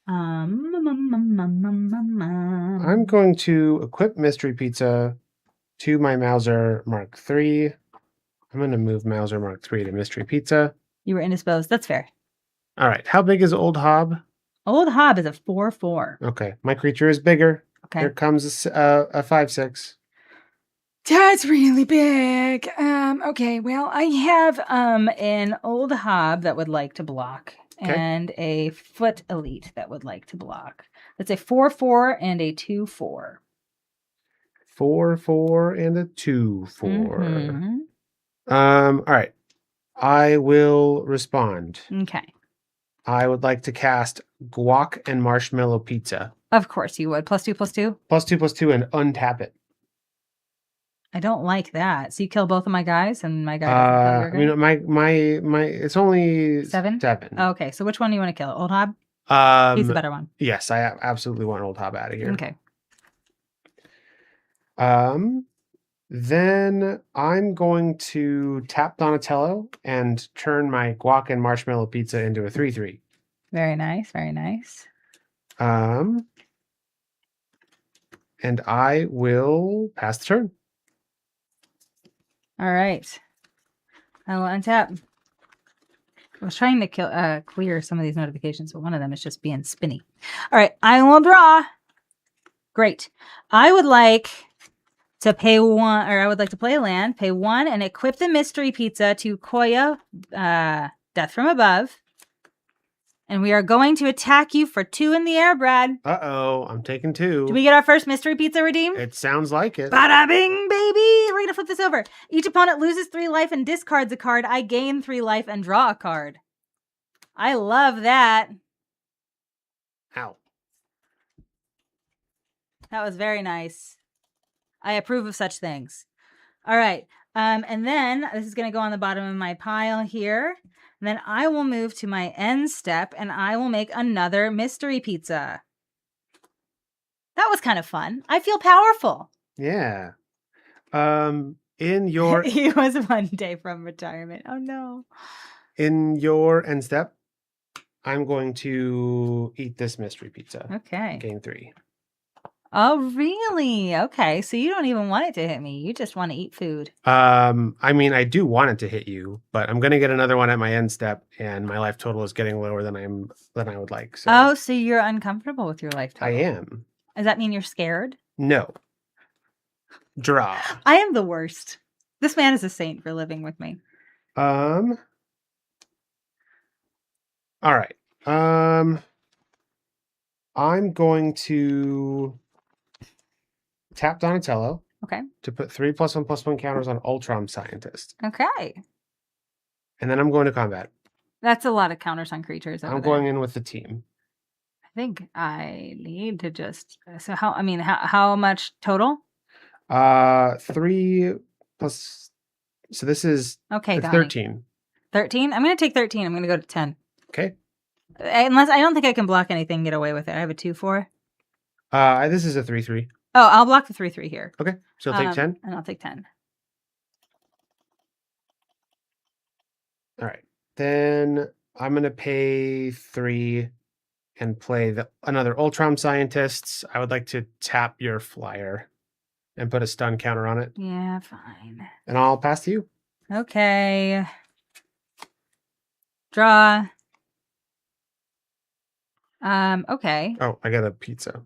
I'm going to equip Mystery Pizza to my Mauser Mark III. I'm going to move Mauser Mark III to Mystery Pizza. You were indisposed. That's fair. All right. How big is Old Hob? Old Hob is a 4/4. Okay. My creature is bigger. Okay. Here comes a 5/6. That's really big. Okay, well, I have an Old Hob that would like to block. Okay. And a Foot Elite that would like to block. That's a 4/4 and a 2/4. 4/4 and a 2/4. Mm-hmm. All right. I will respond. Okay. I would like to cast Guac and Marshmallow Pizza. Of course you would. +2/+2? +2/+2 and untap it. I don't like that. So you kill both of my guys, and my guy doesn't kill your I guy? mean, my it's only 7? 7. Oh, okay, so which one do you want to kill? Old Hob? He's the better one. Yes, I absolutely want Old Hob out of here. Okay. Then I'm going to tap Donatello and turn my guac and marshmallow pizza into a 3/3. Very nice, very nice. And I will pass the turn. All right. I will untap. I was trying to clear some of these notifications, but one of them is just being spinny. All right, I will draw. Great. I would like to pay 1, or I would like to play a land, pay 1, and equip the mystery pizza to Koya, Death from Above. And we are going to attack you for 2 in the air, Brad. Uh-oh, I'm taking 2. Do we get our first mystery pizza redeemed? It sounds like it. Bada bing, baby! We're going to flip this over. Each opponent loses 3 life and discards a card. I gain 3 life and draw a card. I love that. Ow. That was very nice. I approve of such things. All right. And then this is going to go on the bottom of my pile here. And then I will move to my end step and I will make another mystery pizza. That was kind of fun. I feel powerful. Yeah. In your He was 1 day from retirement. Oh no. In your end step, I'm going to eat this mystery pizza. Okay. Gain 3. Oh, really? Okay. So you don't even want it to hit me. You just want to eat food. I mean, I do want it to hit you, but I'm gonna get another one at my end step, and my life total is getting lower than I would like. So Oh, so you're uncomfortable with your life total. I am. Does that mean you're scared? No. Draw. I am the worst. This man is a saint for living with me. All right. I'm going to tap Donatello. Okay. To put 3+1/+1 counters on Ultron Scientist. Okay. And then I'm going to combat. That's a lot of counters on creatures. I'm going in with the team. I think I need to just. So how much total? 3 plus. So this is okay. 13. 13. I'm going to take 13. I'm going to go to 10. Okay. Unless I don't think I can block anything, and get away with it. I have a 2/4. This is a 3/3. Oh, I'll block the 3/3 here. Okay, so I'll take 10. And I'll take 10. All right. Then I'm going to pay 3 and play another Ultron Scientists. I would like to tap your flyer and put a stun counter on it. Yeah, fine. And I'll pass to you. Okay. Draw. Okay. Oh, I got a pizza.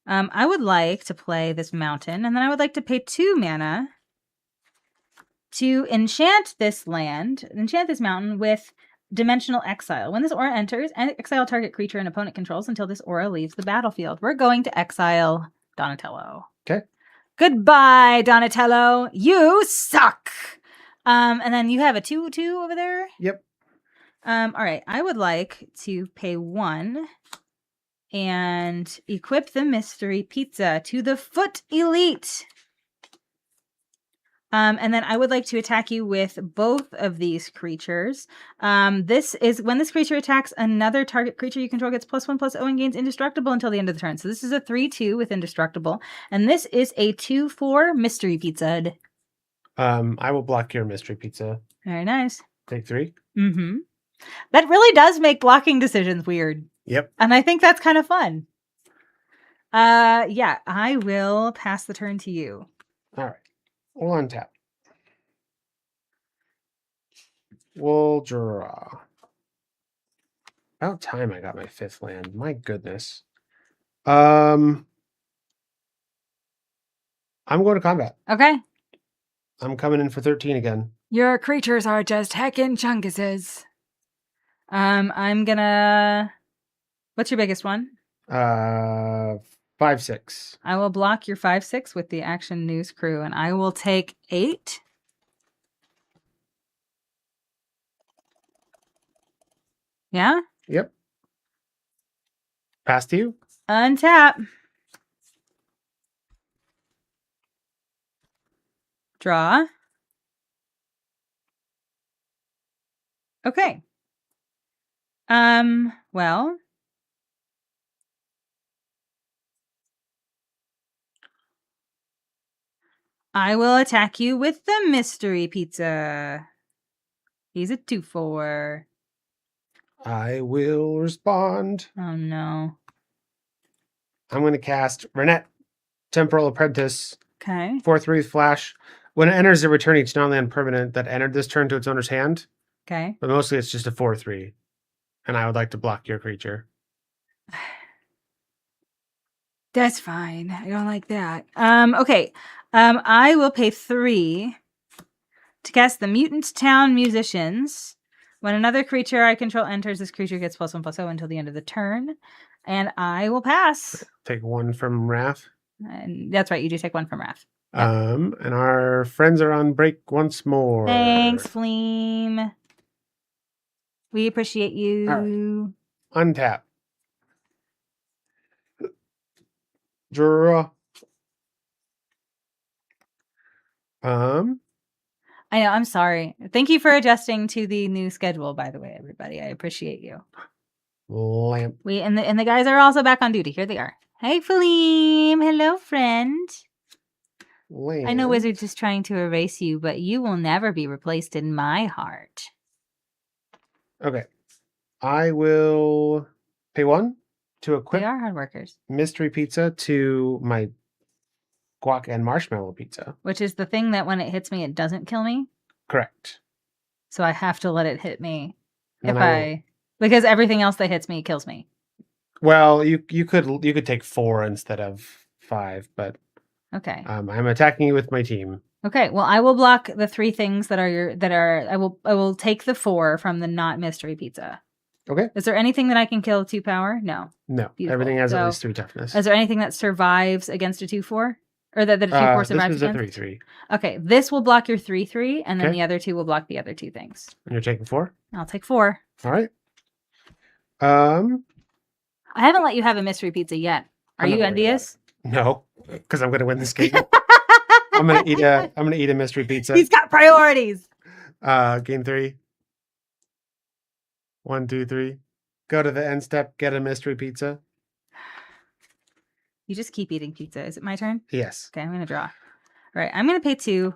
I would like to play this mountain, and then I would like to pay 2 mana to enchant this mountain with Dimensional Exile. When this aura enters, exile target creature an opponent controls until this aura leaves the battlefield. We're going to exile Donatello. Okay. Goodbye, Donatello. You suck. And then you have a 2/2 over there? Yep. All right. I would like to pay 1 and equip the mystery pizza to the Foot Elite. And then I would like to attack you with both of these creatures. This is when this creature attacks another target creature you control gets +1/+0 and gains indestructible until the end of the turn. So this is a 3/2 with indestructible. And this is a 2/4 mystery pizza. I will block your mystery pizza. Very nice. Take 3. Mm-hmm. That really does make blocking decisions weird. Yep. And I think that's kind of fun. Yeah, I will pass the turn to you. All right. We'll untap. We'll draw. About time I got my 5th land. My goodness. I'm going to combat. Okay. I'm coming in for 13 again. Your creatures are just heckin' chunguses. I'm gonna. What's your biggest one? 5/6. I will block your 5/6 with the Action News Crew, and I will take 8. Yeah? Yep. Pass to you. Untap. Draw. Okay. Well, I will attack you with the mystery pizza. He's a 2/4. I will respond. Oh no. I'm going to cast Renette, Temporal Apprentice, Okay. 4/3 flash. When it enters, it return each non-land permanent that entered this turn to its owner's hand. Okay. But mostly it's just a 4/3. And I would like to block your creature. That's fine. I don't like that. Okay. I will pay 3 to cast the Mutant Town Musicians. When another creature I control enters, this creature gets +1/+0 until the end of the turn. And I will pass. Take 1 from Wrath. And that's right, you do take 1 from Wrath. Yep. And our friends are on break once more. Thanks, Fleam. We appreciate you. Right. Untap. Draw. I know, I'm sorry. Thank you for adjusting to the new schedule, by the way, everybody. I appreciate you. Lamp. And the guys are also back on duty. Here they are. Hey, Faleem. Hello, friend. Land. I know Wizard's just trying to erase you, but you will never be replaced in my heart. Okay. I will pay 1 to equip They are hard workers. Mystery Pizza to my guac and marshmallow pizza. Which is the thing that when it hits me, it doesn't kill me. Correct. So I have to let it hit me. And because everything else that hits me kills me. Well, you could take 4 instead of 5, but okay. I'm attacking you with my team. Okay, well, I will block the 3 things I will take the 4 from the not mystery pizza. Okay. Is there anything that I can kill 2 power? No. No. Beautiful. Everything has at least 3 toughness. Is there anything that survives against a 2/4? Or that a 2/4 survives against? This is a 3/3. Okay, this will block your 3/3, and then the other 2 will block the other 2 things. And you're taking 4? I'll take 4. All right. I haven't let you have a mystery pizza yet. Are you envious? No, because I'm going to win this game. I'm going to eat a mystery pizza. He's got priorities. Game 3. 1, 2, 3. Go to the end step. Get a mystery pizza. You just keep eating pizza. Is it my turn? Yes. Okay, I'm going to draw. All right, I'm going to pay 2.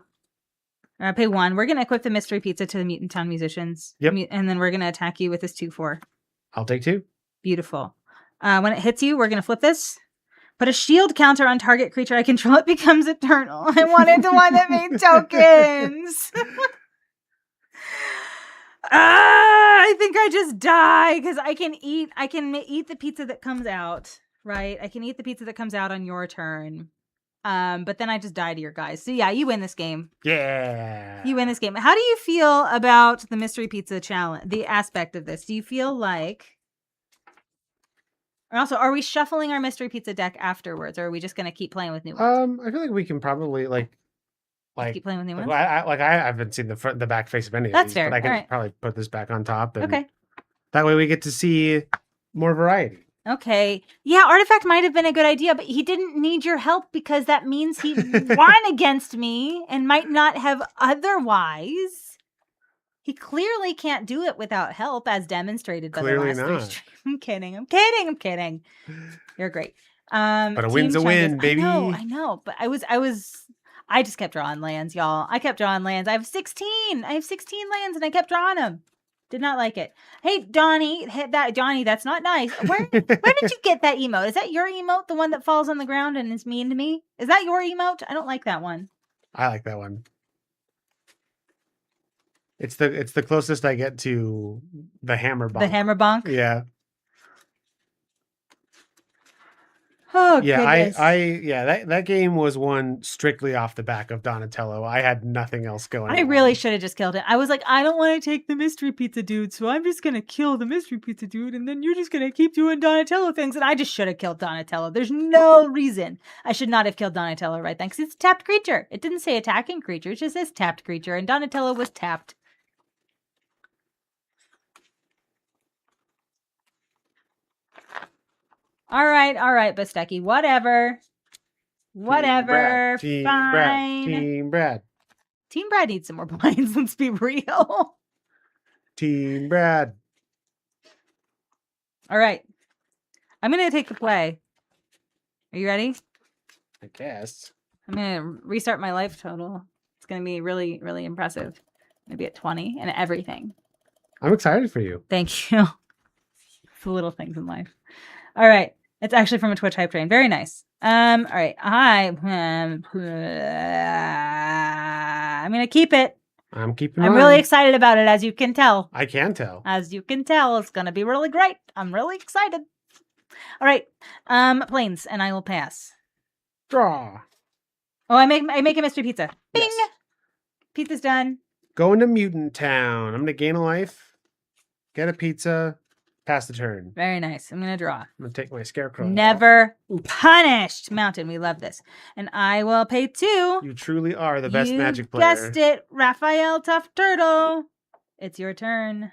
Pay 1. We're going to equip the mystery pizza to the Mutant Town Musicians. Yep. And then we're going to attack you with this 2/4. I'll take 2. Beautiful. When it hits you, we're going to flip this. Put a shield counter on target creature I control. It becomes eternal. I wanted the one that made tokens. I think I just die because I can eat the pizza that comes out, right? I can eat the pizza that comes out on your turn. But then I just die to your guys. So yeah, you win this game. Yeah. You win this game. How do you feel about the mystery pizza challenge, the aspect of this? Do you feel like... And also, are we shuffling our mystery pizza deck afterwards, or are we just going to keep playing with new ones? I feel like we can probably keep playing with new ones. I haven't seen the back face of any of That's these, fair. but I can All right. probably put this back on top. And Okay. That way we get to see more variety. Okay. Yeah, Artifact might have been a good idea, but he didn't need your help because that means he won against me and might not have otherwise. He clearly can't do it without help, as demonstrated by Clearly the last not. 3 streams. I'm kidding. You're great. But a win's a win, baby. I know. But I just kept drawing lands, y'all. I kept drawing lands. I have 16 lands, and I kept drawing them. Did not like it. Hey, Donnie, that's not nice. Where did you get that emote? Is that your emote, the one that falls on the ground and is mean to me? Is that your emote? I don't like that one. I like that one. It's the closest I get to the hammer bonk. The hammer bonk? Yeah. Oh, yeah, goodness. that game was won strictly off the back of Donatello. I had nothing else going on. I really should have just killed it. I was like, I don't want to take the mystery pizza dude, so I'm just going to kill the mystery pizza dude, and then you're just going to keep doing Donatello things, and I just should have killed Donatello. There's no reason I should not have killed Donatello right then, because it's a tapped creature. It didn't say attacking creature, it just says tapped creature, and Donatello was tapped. All right, Basteki. Whatever. Fine. Team Brad. Team Brad needs some more points. Let's be real. Team Brad. All right. I'm going to take the play. Are you ready? I guess. I'm going to restart my life total. It's going to be really, really impressive. Maybe at 20 and everything. I'm excited for you. Thank you. It's the little things in life. All right. It's actually from a Twitch hype train. Very nice. All right. I'm going to keep it. I'm keeping I'm mine. really excited about it, as you can tell. I can tell. As you can tell, it's going to be really great. I'm really excited. All right. Planes, and I will pass. Draw. Oh, I make a mystery pizza. Bing! Yes. Pizza's done. Going to Mutant Town. I'm going to gain a life, get a pizza, pass the turn. Very nice. I'm going to draw. I'm going to take my scarecrow. Never punished. Mountain. We love this. And I will pay 2. You truly are the best You Magic player. guessed it. Raphael Tough Turtle. It's your turn.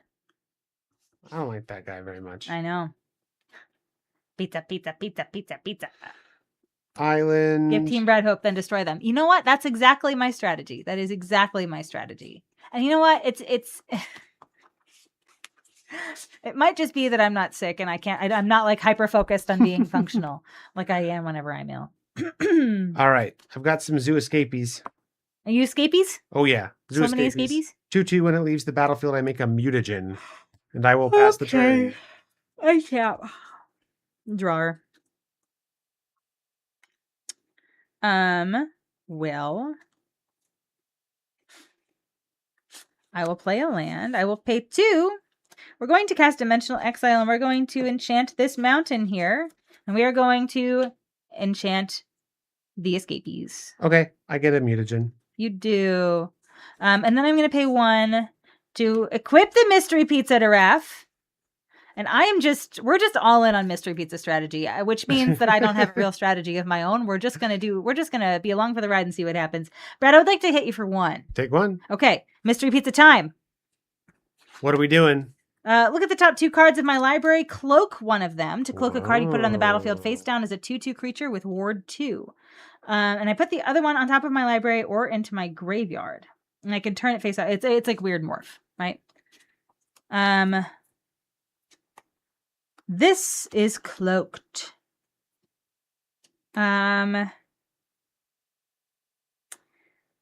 I don't like that guy very much. I know. Pizza, pizza, pizza, pizza, pizza. Island. Give Team Brad hope, then destroy them. You know what? That's exactly my strategy. That is exactly my strategy. And you know what? It's it might just be that I'm not sick and I'm not like hyper focused on being functional like I am whenever I'm ill. All right. I've got some zoo escapees. Are you escapees? Oh, yeah. Zoo So many escapees? 2/2 when it leaves the battlefield, I make a mutagen. And I will pass the turn. I can't. Drawer. Well, I will play a land. I will pay 2. We're going to cast Dimensional Exile, and we're going to enchant this mountain here. And we are going to enchant the escapees. Okay. I get a mutagen. You do. And then I'm going to pay 1 to equip the Mystery Pizza to Raph. And we're just all in on Mystery Pizza strategy, which means that I don't have a real strategy of my own. We're just going to be along for the ride and see what happens. Brad, I would like to hit you for 1. Take 1. Okay. Mystery Pizza time. What are we doing? Look at the top 2 cards of my library. Cloak one of them. To cloak a card, you put it on the battlefield face down as a 2/2 creature with ward 2. And I put the other one on top of my library or into my graveyard. And I can turn it face out. It's like weird morph, right? This is cloaked. Yeah,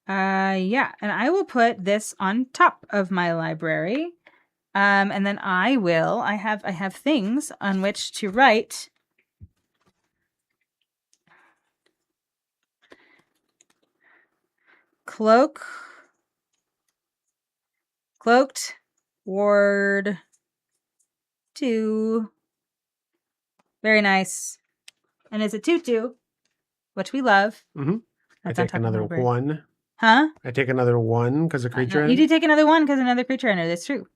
and I will put this on top of my library. And then I have things on which to write cloaked ward 2. Very nice. And it's a 2/2, which we love. Mm-hmm. I take another 1. Huh? I take another 1 because a creature. You do take another 1 because another creature entered. That's true.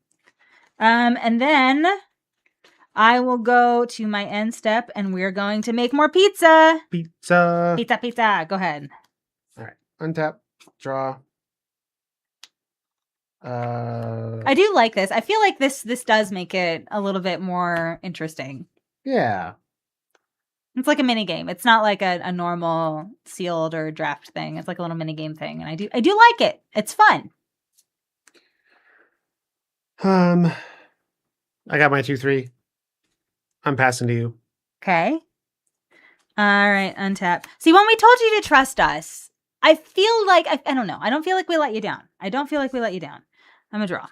And then I will go to my end step, and we're going to make more pizza. Pizza. Pizza, pizza. Go ahead. All right. Untap. Draw. I do like this. I feel like this does make it a little bit more interesting. Yeah. It's like a mini game. It's not like a normal sealed or draft thing. It's like a little mini game thing, and I do like it. It's fun. I got my 2/3. I'm passing to you. Okay. All right, untap. See, when we told you to trust us, I feel like I don't know. I don't feel like we let you down. I'm gonna draw.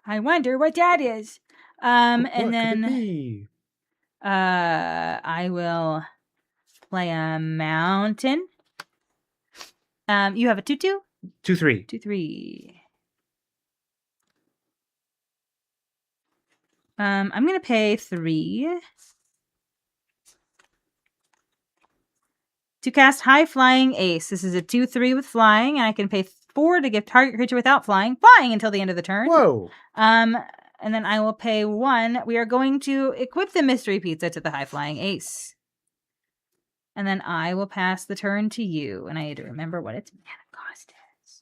I wonder what that is. And then I will play a mountain. You have a 2/2? 2/3. 2/3. I'm gonna pay 3 to cast High Flying Ace. This is a 2/3 with flying, and I can pay 4 to give target creature without flying until the end of the turn. Whoa. And then I will pay 1. We are going to equip the Mystery Pizza to the High Flying Ace. And then I will pass the turn to you. And I need to remember what its mana cost is.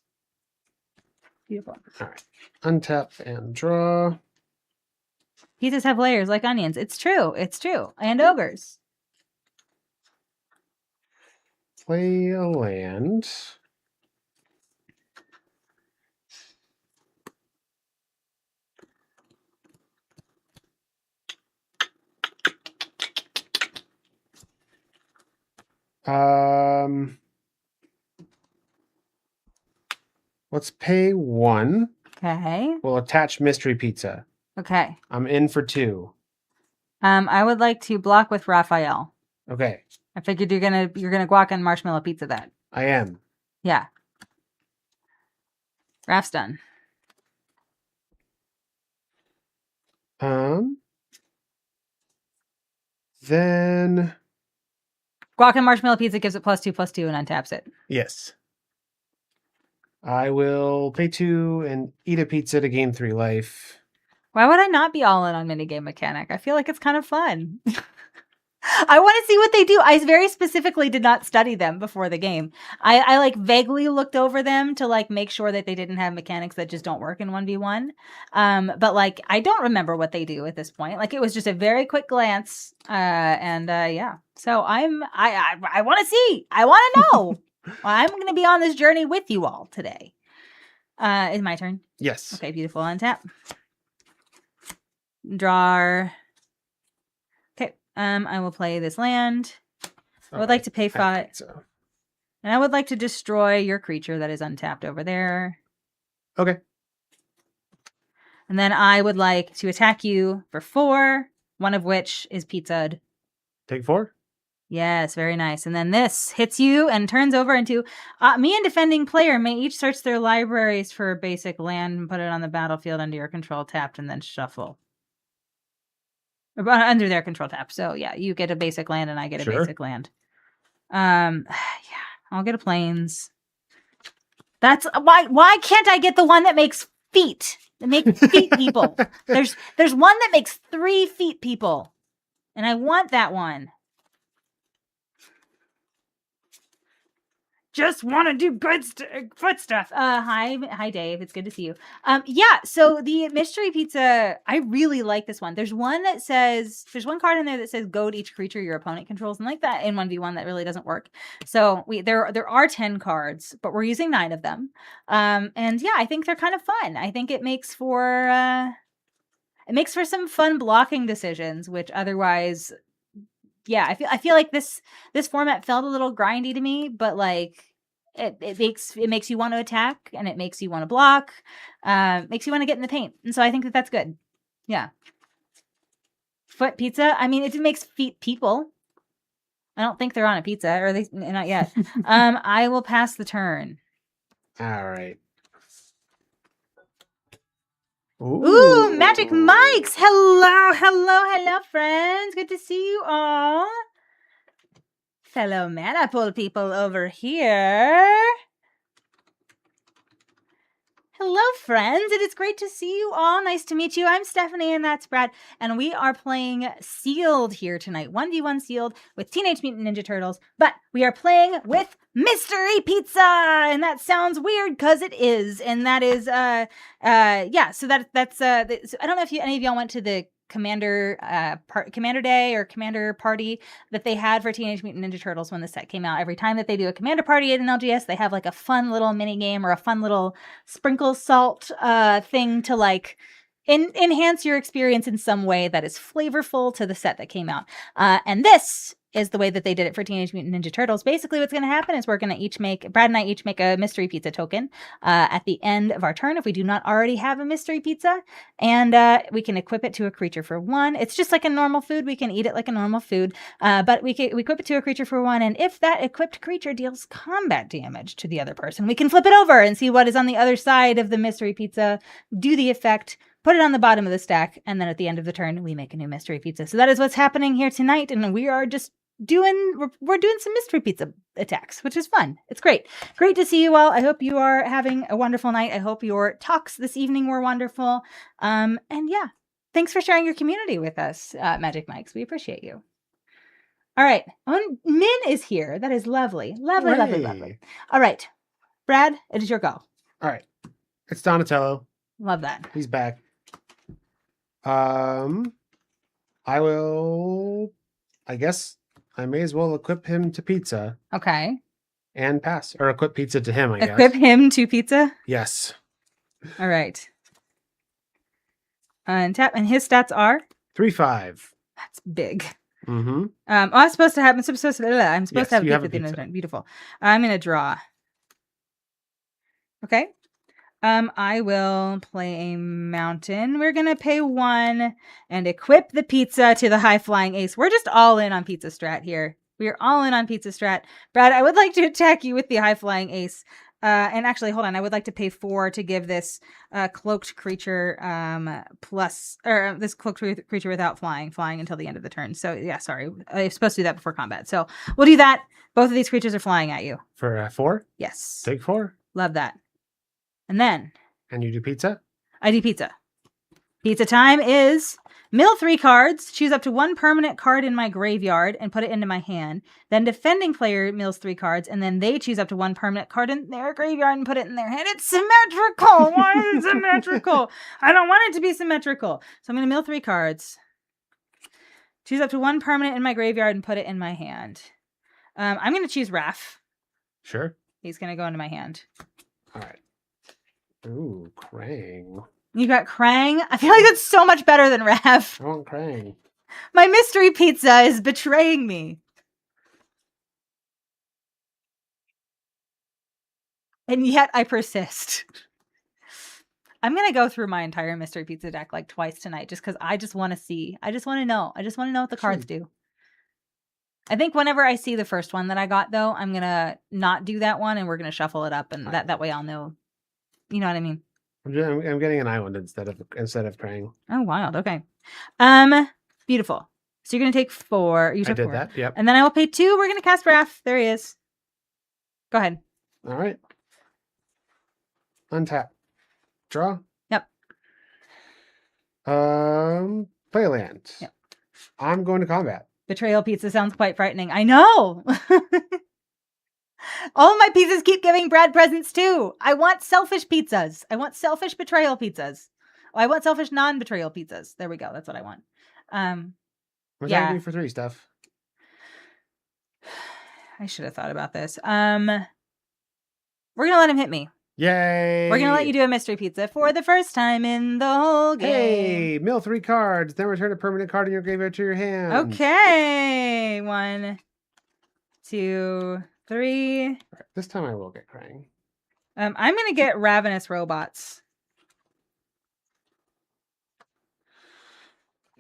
Beautiful. All right. Untap and draw. Pizzas have layers like onions. It's true. It's true. And ogres. Play a land. Let's pay 1. Okay. We'll attach mystery pizza. Okay. I'm in for 2. I would like to block with Raphael. Okay. I figured you're gonna guac and marshmallow pizza that. I am. Yeah. Raph's done. Then Guac and marshmallow pizza gives it +2/+2 and untaps it. yes. I will pay 2 and eat a pizza to gain 3 life. Why would I not be all in on minigame mechanic? I feel like it's kind of fun. I want to see what they do. I very specifically did not study them before the game. I like vaguely looked over them to like make sure that they didn't have mechanics that just don't work in 1v1. But like I don't remember what they do at this point. Like it was just a very quick glance. Yeah. So I want to see. I want to know. I'm going to be on this journey with you all today. Is my turn? Yes. Okay, beautiful. Untap. Draw. Okay. I will play this land. I would like to pay 5. And I would like to destroy your creature that is untapped over there. Okay. And then I would like to attack you for 4, one of which is pizzaed. Take 4? Yes, very nice. And then this hits you and turns over into me and defending player may each search their libraries for a basic land and put it on the battlefield under your control tapped and then shuffle. Under their control tap. So yeah, you get a basic land and I get a basic land. Yeah, I'll get a plains. That's why can't I get the one that makes feet? That make feet people. There's one that makes 3 feet people. And I want that one. Just want to do good foot stuff. Hi, Dave. It's good to see you. Yeah. So the mystery pizza, I really like this one. There's one card in there that says goad each creature your opponent controls, and like that in 1v1 that really doesn't work. So there are 10 cards, but we're using 9 of them. And yeah, I think they're kind of fun. I think it makes for some fun blocking decisions, which otherwise. Yeah, I feel like this format felt a little grindy to me, but like it makes you want to attack and it makes you want to block, makes you want to get in the paint, and so I think that's good. Yeah, foot pizza. I mean, it makes feet people. I don't think they're on a pizza, or they not yet. I will pass the turn. All right. Ooh, Magic Mike's. Hello, friends. Good to see you all. Fellow mana pool people over here. Hello, friends. It is great to see you all. Nice to meet you. I'm Stephanie, and that's Brad. And we are playing Sealed here tonight. 1v1 Sealed with Teenage Mutant Ninja Turtles. But we are playing with Mystery Pizza. And that sounds weird because it is. And that is, yeah. So that's, I don't know if any of y'all went to the Commander Day or Commander Party that they had for Teenage Mutant Ninja Turtles when the set came out. Every time that they do a Commander Party at an LGS, they have like a fun little mini game or a fun little sprinkle salt thing to like enhance your experience in some way that is flavorful to the set that came out. And this is the way that they did it for Teenage Mutant Ninja Turtles. Basically, what's going to happen is Brad and I each make a mystery pizza token at the end of our turn if we do not already have a mystery pizza, and we can equip it to a creature for 1. It's just like a normal food. We can eat it like a normal food, but we equip it to a creature for 1, and if that equipped creature deals combat damage to the other person, we can flip it over and see what is on the other side of the mystery pizza, do the effect, put it on the bottom of the stack, and then at the end of the turn, we make a new mystery pizza. So that is what's happening here tonight, and we are just we're doing some mystery pizza attacks, which is fun. It's great to see you all. I hope you are having a wonderful night. I hope your talks this evening were wonderful, and yeah, thanks for sharing your community with us, Magic Mikes. We appreciate you. All right, Min is here. That is lovely. All right, Brad, it is your go. All right, it's Donatello. Love that. He's back. I guess I may as well equip him to pizza. Okay. And pass. Or equip pizza to him, I guess. Equip him to pizza? Yes. All right. And tap. And his stats are? 3/5. That's big. Mm-hmm. Oh, I'm supposed to have. I'm supposed Yes, to have a you have pizza a at the end of the pizza. turn. Beautiful. I'm gonna draw. Okay. I will play a mountain. We're gonna pay 1 and equip the pizza to the high flying ace. We're just all in on pizza strat here. We are all in on pizza strat. Brad, I would like to attack you with the high flying ace. And actually, hold on. I would like to pay 4 to give this cloaked creature plus, or this cloaked creature without flying until the end of the turn. So yeah, sorry, I was supposed to do that before combat. So we'll do that. Both of these creatures are flying at you. For 4? Yes, Take 4. love that. And then And you do pizza? I do pizza. Pizza time is mill 3 cards, choose up to 1 permanent card in my graveyard, and put it into my hand. Then defending player mills 3 cards, and then they choose up to 1 permanent card in their graveyard and put it in their hand. It's symmetrical! Why is it symmetrical? I don't want it to be symmetrical. So I'm going to mill 3 cards, choose up to 1 permanent in my graveyard, and put it in my hand. I'm going to choose Raph. Sure. He's going to go into my hand. All right. Ooh, Krang. You got Krang? I feel like that's so much better than Raph. I want Krang. My mystery pizza is betraying me. And yet I persist. I'm going to go through my entire mystery pizza deck like twice tonight just because I just want to see. I just want to know. I just want to know what the cards do. I think whenever I see the first one that I got, though, I'm going to not do that one and we're going to shuffle it up. And that way I'll know. You know what I mean? I'm getting an island instead of Krang. Oh, wild. Okay. Beautiful. So you're going to take 4. You took 4. I did that, yep. And then I will pay 2. We're going to cast Raph. There he is. Go ahead. All right. Untap. Draw. Yep. Play a land. Yep. I'm going to combat. Betrayal pizza sounds quite frightening. I know. All of my pizzas keep giving Brad presents too. I want selfish pizzas. I want selfish betrayal pizzas. Oh, I want selfish non-betrayal pizzas. There we go. That's what I want. What's yeah. that do for 3 stuff? I should have thought about this. We're gonna let him hit me. Yay! We're gonna let you do a mystery pizza for the first time in the whole game. Hey, mill 3 cards, then return a permanent card in your graveyard to your hand. Okay. 1, 2, 3. Right, this time I will get Krang. I'm gonna get ravenous robots.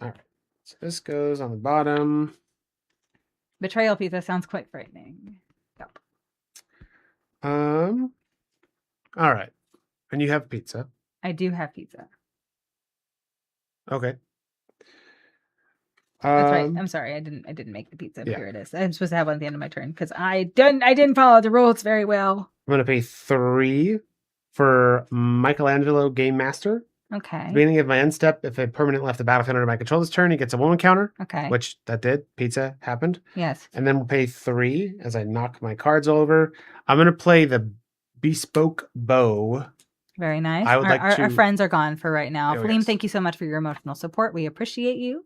All right. So this goes on the bottom. Betrayal pizza sounds quite frightening. Yep. All right. And you have pizza. I do have pizza. Okay. That's right. I'm sorry. I didn't make the pizza. Yeah. Here it is. I'm supposed to have one at the end of my turn because I didn't follow the rules very well. I'm going to pay 3 for Michelangelo Game Master. Okay. At the beginning of my end step, if a permanent left the battlefield under my control this turn, he gets a woman counter. Okay. Which that did. Pizza happened. Yes. And then we'll pay 3 as I knock my cards over. I'm going to play the Bespoke Bow. Very nice. I would our friends are gone for right now. Oh, Faleem, yes. thank you so much for your emotional support. We appreciate you.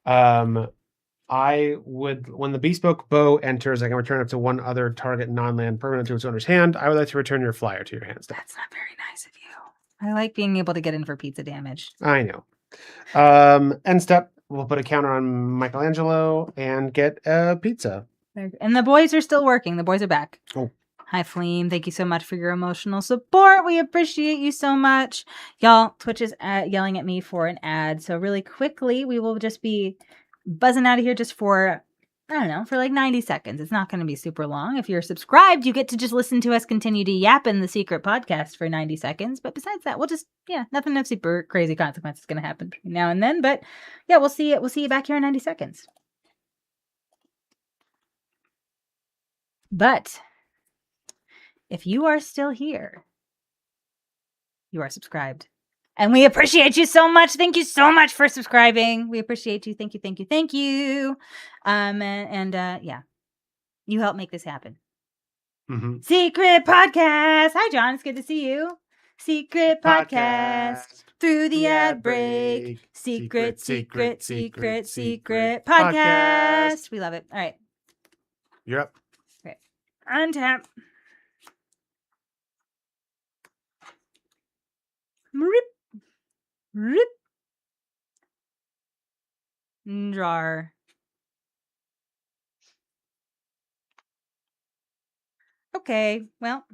I would, when the Bespoke Bow enters, I can return up to 1 other target non-land permanent to its owner's hand. I would like to return your flyer to your hand. That's not very nice of you. I like being able to get in for pizza damage. I know. End step, we'll put a counter on Michelangelo and get a pizza. And the boys are still working. The boys are back. Oh. Hi, Fleem. Thank you so much for your emotional support. We appreciate you so much. Y'all, Twitch is yelling at me for an ad. So really quickly, we will just be buzzing out of here just for, I don't know, for like 90 seconds. It's not going to be super long. If you're subscribed, you get to just listen to us continue to yap in the secret podcast for 90 seconds. But besides that, we'll just, nothing of super crazy consequences going to happen between now and then. But yeah, we'll see you back here in 90 seconds. But if you are still here, you are subscribed. And we appreciate you so much. Thank you so much for subscribing. We appreciate you. Thank you, thank you, thank you. Yeah, you help make this happen. Mm-hmm. Secret Podcast. Hi, John. It's good to see you. Secret Podcast. Through the ad break. Secret Podcast. We love it. All right. You're up. Okay. Untap. Rip. Rip. Jar. Okay, well,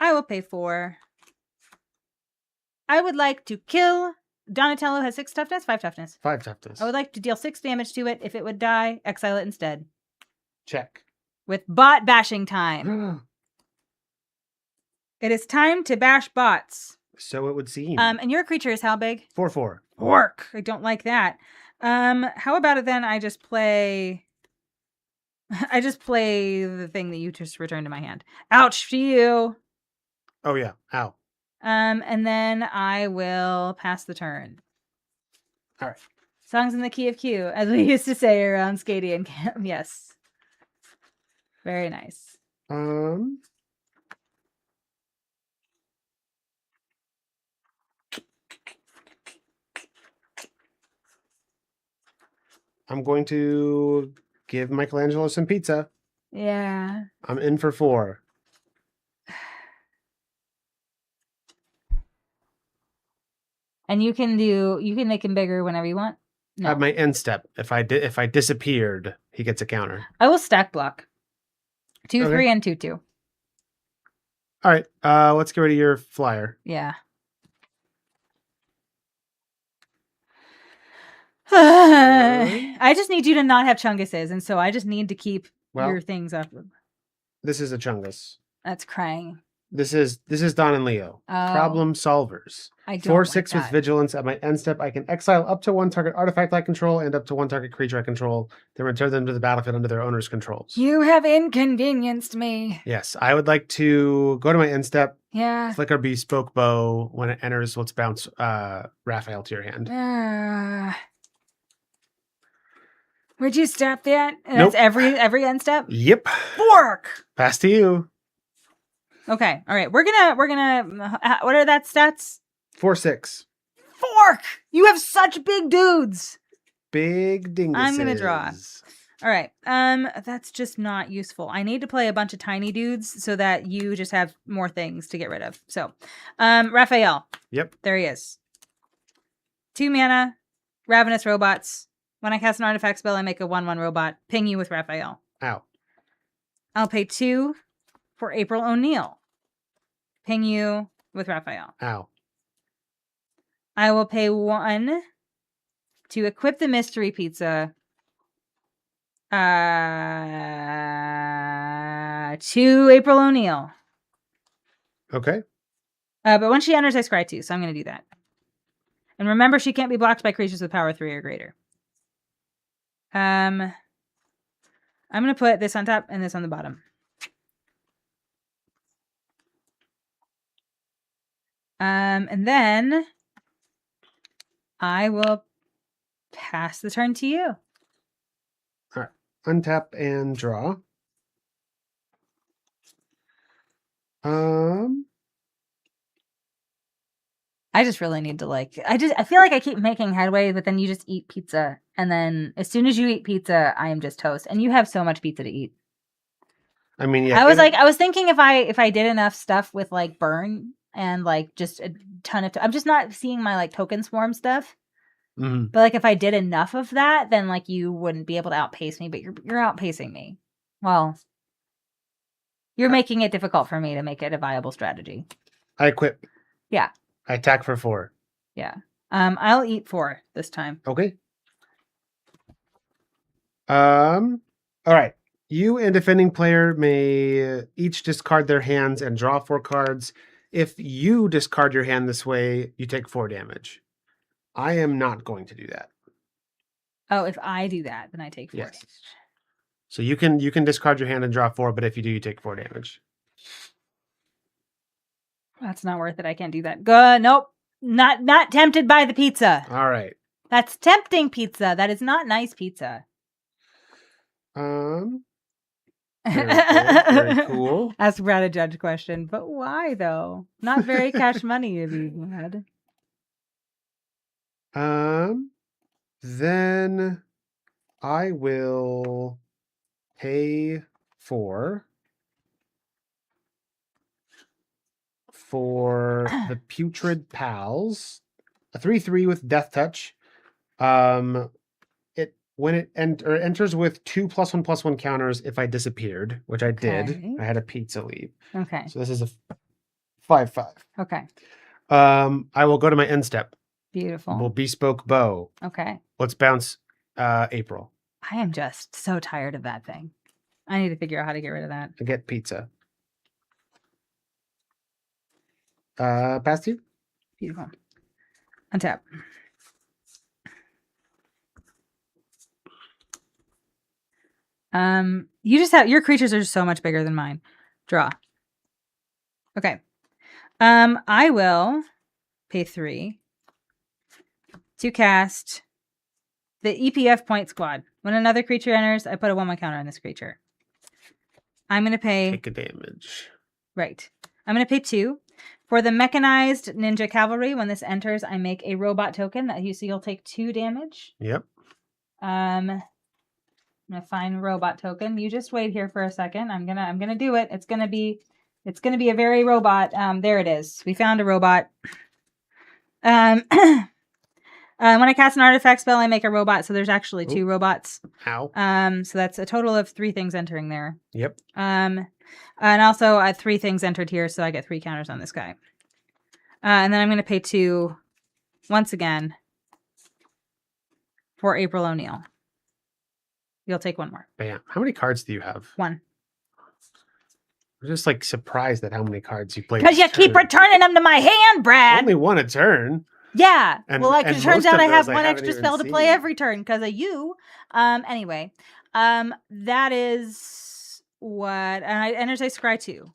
I will pay 4. I would like to kill. Donatello has 6 toughness, 5 toughness. 5 toughness. I would like to deal 6 damage to it. If it would die, exile it instead. Check. With bot bashing time. It is time to bash bots. So it would seem. And your creature is how big? 4/4. Orc. I don't like that. How about it then? I just play the thing that you just returned to my hand. Ouch to you. Oh yeah. Ow. And then I will pass the turn. All right. Songs in the key of Q, as we used to say around Skadian Camp. Yes. Very nice. I'm going to give Michelangelo some pizza. Yeah. I'm in for 4. And you can make him bigger whenever you want. No. At my end step, if I disappeared, he gets a counter. I will stack block. 2, Okay. 3, and 2, 2. All right. Let's get rid of your flyer. Yeah. I just need you to not have chunguses, and so I just need to keep your things up. This is a chungus. That's crying. This is Don and Leo. Oh. Problem solvers. I don't 4/6 with vigilance. At my end step, I can exile up to 1 target artifact I control and up to 1 target creature I control, then return them to the battlefield under their owner's controls. You have inconvenienced me. Yes, I would like to go to my end step. Yeah. Flicker Bespoke Bow. When it enters, let's bounce Raphael to your hand. Would you stop that? Nope. That's every end step? Yep. Fork. Pass to you. Okay. All right. We're gonna what are that stats? 4/6. Fork! You have such big dudes. Big dinguses. I'm gonna draw. All right. That's just not useful. I need to play a bunch of tiny dudes so that you just have more things to get rid of. So, Raphael. Yep. There he is. 2 mana, Ravenous Robots. When I cast an artifact spell, I make a 1/1 robot. Ping you with Raphael. Ow. I'll pay 2 for April O'Neil. Ping you with Raphael. Ow. I will pay 1 to equip the mystery pizza. To April O'Neil. Okay. But when she enters, I scry 2, so I'm going to do that. And remember, she can't be blocked by creatures with power 3 or greater. I'm going to put this on top and this on the bottom. And then I will pass the turn to you. All right. Untap and draw. I just really need to I feel like I keep making headway, but then you just eat pizza. And then as soon as you eat pizza, I am just toast. And you have so much pizza to eat. I mean, yeah. I was thinking if I did enough stuff with like burn and like just a ton of, I'm just not seeing my like token swarm stuff. Mm-hmm. But like if I did enough of that, then like you wouldn't be able to outpace me, but you're outpacing me. Well, you're making it difficult for me to make it a viable strategy. I equip. Yeah. I attack for 4. Yeah. I'll eat 4 this time. Okay. All right. You and defending player may each discard their hands and draw 4 cards. If you discard your hand this way, you take 4 damage. I am not going to do that. Oh, if I do that, then I take 4 yes. damage. So you can discard your hand and draw 4, but if you do, you take 4 damage. That's not worth it. I can't do that. Nope. Not tempted by the pizza. All right. That's tempting pizza. That is not nice pizza. Very cool. Very cool. Ask Brad a judge question, but why though? Not very cash money if you had. Then I will pay for the Putrid Pals, a 3/3 with Death Touch. When it enters with 2+1/+1 counters if I disappeared, which I did. Okay. I had a pizza leave. Okay. So this is a 5/5. Okay. I will go to my end step. Beautiful. We'll bespoke bow. Okay. Let's bounce April. I am just so tired of that thing. I need to figure out how to get rid of that. I get pizza. Past you? Beautiful. Untap. You just have your creatures are so much bigger than mine. Draw. Okay. I will pay 3 to cast the EPF point squad. When another creature enters, I put a 1/1 counter on this creature. I'm gonna pay Take a damage. Right. I'm gonna pay 2. For the mechanized ninja cavalry, when this enters, I make a robot token that you'll take 2 damage. Yep. I'm gonna find robot token. You just wait here for a second. I'm gonna do it. It's gonna be a very robot. There it is. We found a robot. When I cast an artifact spell, I make a robot. So there's actually 2 robots. Ow. So that's a total of 3 things entering there. Yep. And also 3 things entered here, so I get 3 counters on this guy. And then I'm going to pay 2 once again for April O'Neil. You'll take 1 more. Bam. How many cards do you have? 1. I'm just like surprised at how many cards you played. Because you keep returning them to my hand, Brad. Only 1 a turn. Yeah. And, well, like, it turns out I have 1 haven't extra even spell to play seen. every turn because of you. Anyway, that is what. And I enters I scry 2.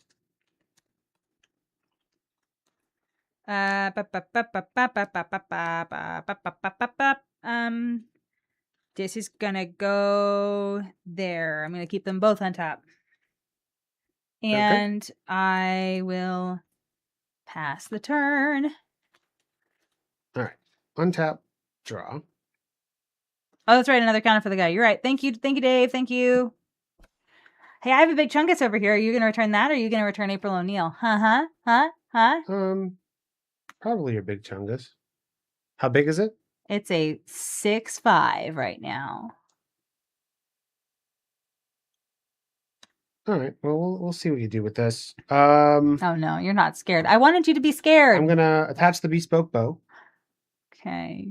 This is gonna go there. I'm gonna keep them both on top. And okay. I will pass the turn. All right. Untap, draw. Oh, that's right. Another counter for the guy. You're right. Thank you. Thank you, Dave. Thank you. Hey, I have a big chungus over here. Are you going to return that or are you going to return April O'Neil? Huh? Probably your big chungus. How big is it? It's a 6/5 right now. All right. Well, we'll see what you do with this. Oh no, you're not scared. I wanted you to be scared. I'm gonna attach the bespoke bow. Okay.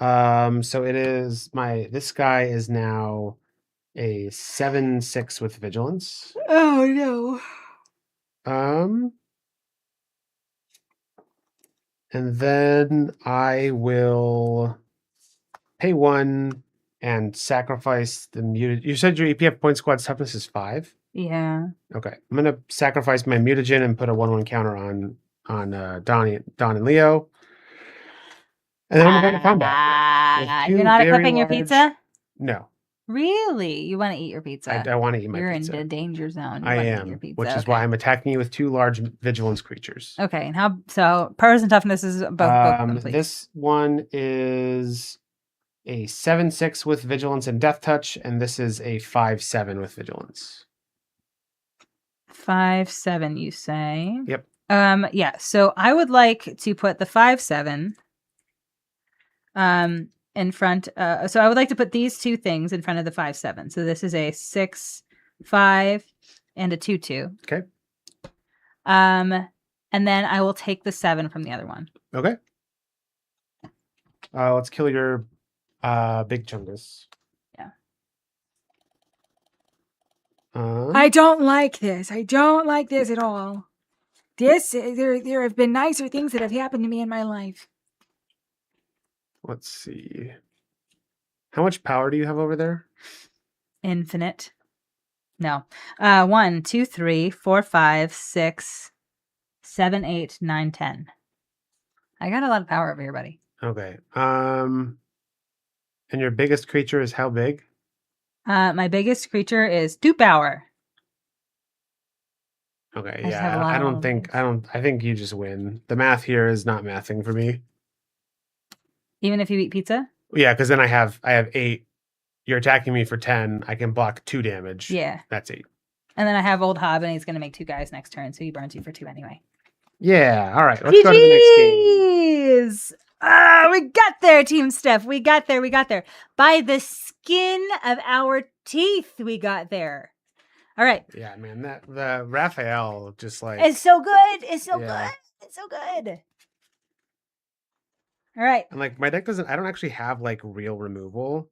So it is this guy is now a 7/6 with vigilance. Oh no. And then I will pay 1 and sacrifice the muted. You said your EPF point squad toughness is 5? Yeah. Okay. I'm gonna sacrifice my mutagen and put a 1/1 counter on Don and Leo. And then I'm going to combat. You're not equipping your pizza? No. Really? You want to eat your pizza? I want to eat my pizza. You're in the danger zone. You want to eat your pizza. Which is why I'm attacking you with 2 large vigilance creatures. Okay. And so powers and toughness is both this one is a 7/6 with vigilance and death touch, and this is a 5/7 with vigilance. 5/7, you say? Yep. Yeah. So I would like to put the 5/7 in front. So I would like to put these 2 things in front of the 5/7. So this is a 6/5 and a 2/2. Okay. And then I will take the 7 from the other one. Okay. Let's kill your big chungus. Yeah. I don't like this. I don't like this at all. There have been nicer things that have happened to me in my life. Let's see. How much power do you have over there? Infinite. No. 1, 2, 3, 4, 5, 6, 7, 8, 9, 10. I got a lot of power over here, buddy. Okay. And your biggest creature is how big? My biggest creature is 2 power. Okay, yeah. I think you just win. The math here is not mathing for me. Even if you eat pizza? Yeah, because then I have 8. You're attacking me for 10. I can block 2 damage. Yeah. That's 8. And then I have Old Hob, and he's going to make 2 guys next turn, so he burns you for 2 anyway. Yeah. All right. Let's go to the next game. Ah, we got there, Team Steph. We got there. We got there. By the skin of our teeth, we got there. All right. Yeah, man, that the Raphael just like It's so good. It's so Yeah. good. It's so good. All right. and like my deck doesn't. I don't actually have like real removal.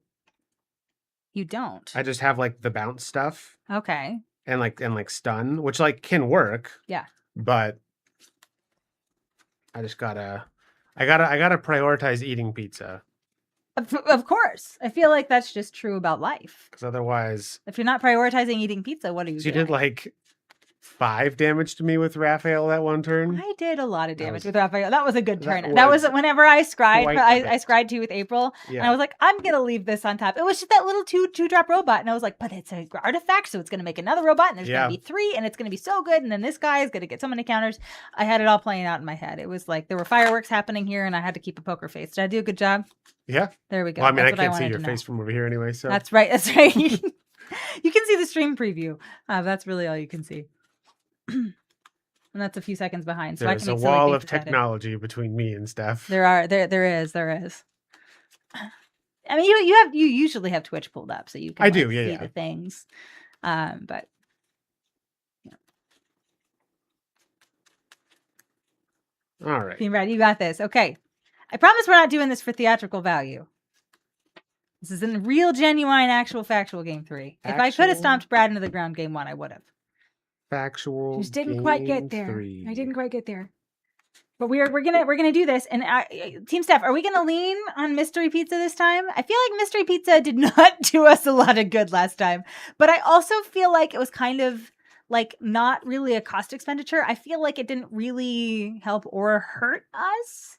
You don't. I just have like the bounce stuff Okay. and like stun, which like can work. Yeah. But I just I gotta prioritize eating pizza Of course. I feel like that's just true about life. because otherwise, If you're not prioritizing eating pizza, what are you she doing? did like 5 damage to me with Raphael that one turn. I did a lot of That damage was- with Raphael. That was a good that turn. That was was whenever I scried. quite a I bit. scried too with April, and I Yeah, was like, I'm gonna leave this on top. It was just that little two drop robot, and I was like, but it's an artifact, so it's gonna make another robot, and there's Yeah. gonna be 3, and it's gonna be so good. And then this guy is gonna get so many counters. I had it all playing out in my head. It was like there were fireworks happening here, and I had to keep a poker face. Did I do a good job? yeah. There we go. Well, I mean, That's I what can't see wanted your to know. face from over here anyway. So That's right. That's right. You can see the stream preview. That's really all you can see. And that's a few seconds behind. So I there's can a make silly wall of faces at it. technology between me and Steph. There is. I mean, you usually have Twitch pulled up, so you can I do, like, yeah, see yeah. the things. But All right. Team Red, you got this. Okay, I promise we're not doing this for theatrical value. This is a real, genuine, actual, factual game 3. If I could have Actual- stomped Brad into the ground game 1, I would have. Factual. Just didn't quite game get there. 3. I didn't quite get there. But we're gonna do this. And Team Steph, are we gonna lean on Mystery Pizza this time? I feel like Mystery Pizza did not do us a lot of good last time, but I also feel like it was kind of like not really a cost expenditure. I feel like it didn't really help or hurt us.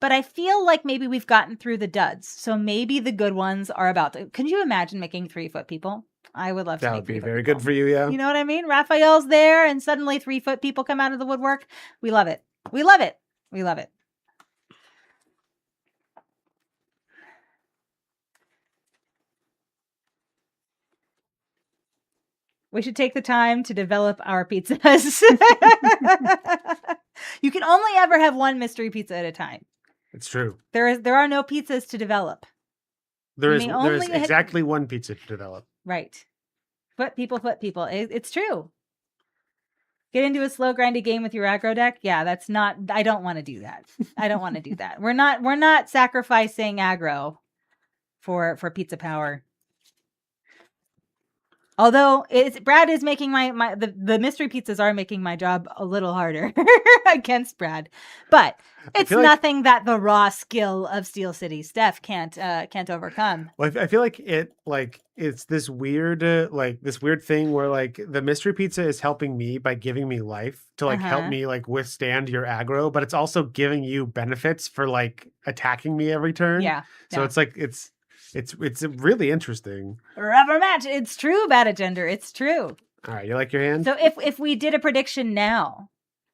But I feel like maybe we've gotten through the duds. So maybe the good ones are about to. Could you imagine making 3-foot people? I would love to. That make would be 3-foot very people. good for you, yeah. You know what I mean? Raphael's there, and suddenly 3-foot people come out of the woodwork. We love it. We love it. We love it. We should take the time to develop our pizzas. You can only ever have one mystery pizza at a time. It's true. There are no pizzas to develop. There You is may there is only hit- exactly one pizza to develop. Right. Foot people. It's true. Get into a slow, grindy game with your aggro deck. Yeah, that's not. I don't want to do that. I don't want to do that. We're not sacrificing aggro for pizza power. Although Brad is making the mystery pizzas are making my job a little harder against Brad, but it's feel like- nothing that the raw skill of Steel City Steph can't overcome. Well, I feel like it's this weird this weird thing where like the mystery pizza is helping me by giving me life to like help Uh-huh. me like withstand your aggro, but it's also giving you benefits for like attacking me every turn. Yeah. So yeah. it's like it's really interesting. Rubber match. It's true, Bad Agender. It's true. All right, you like your hand? So if we did a prediction now,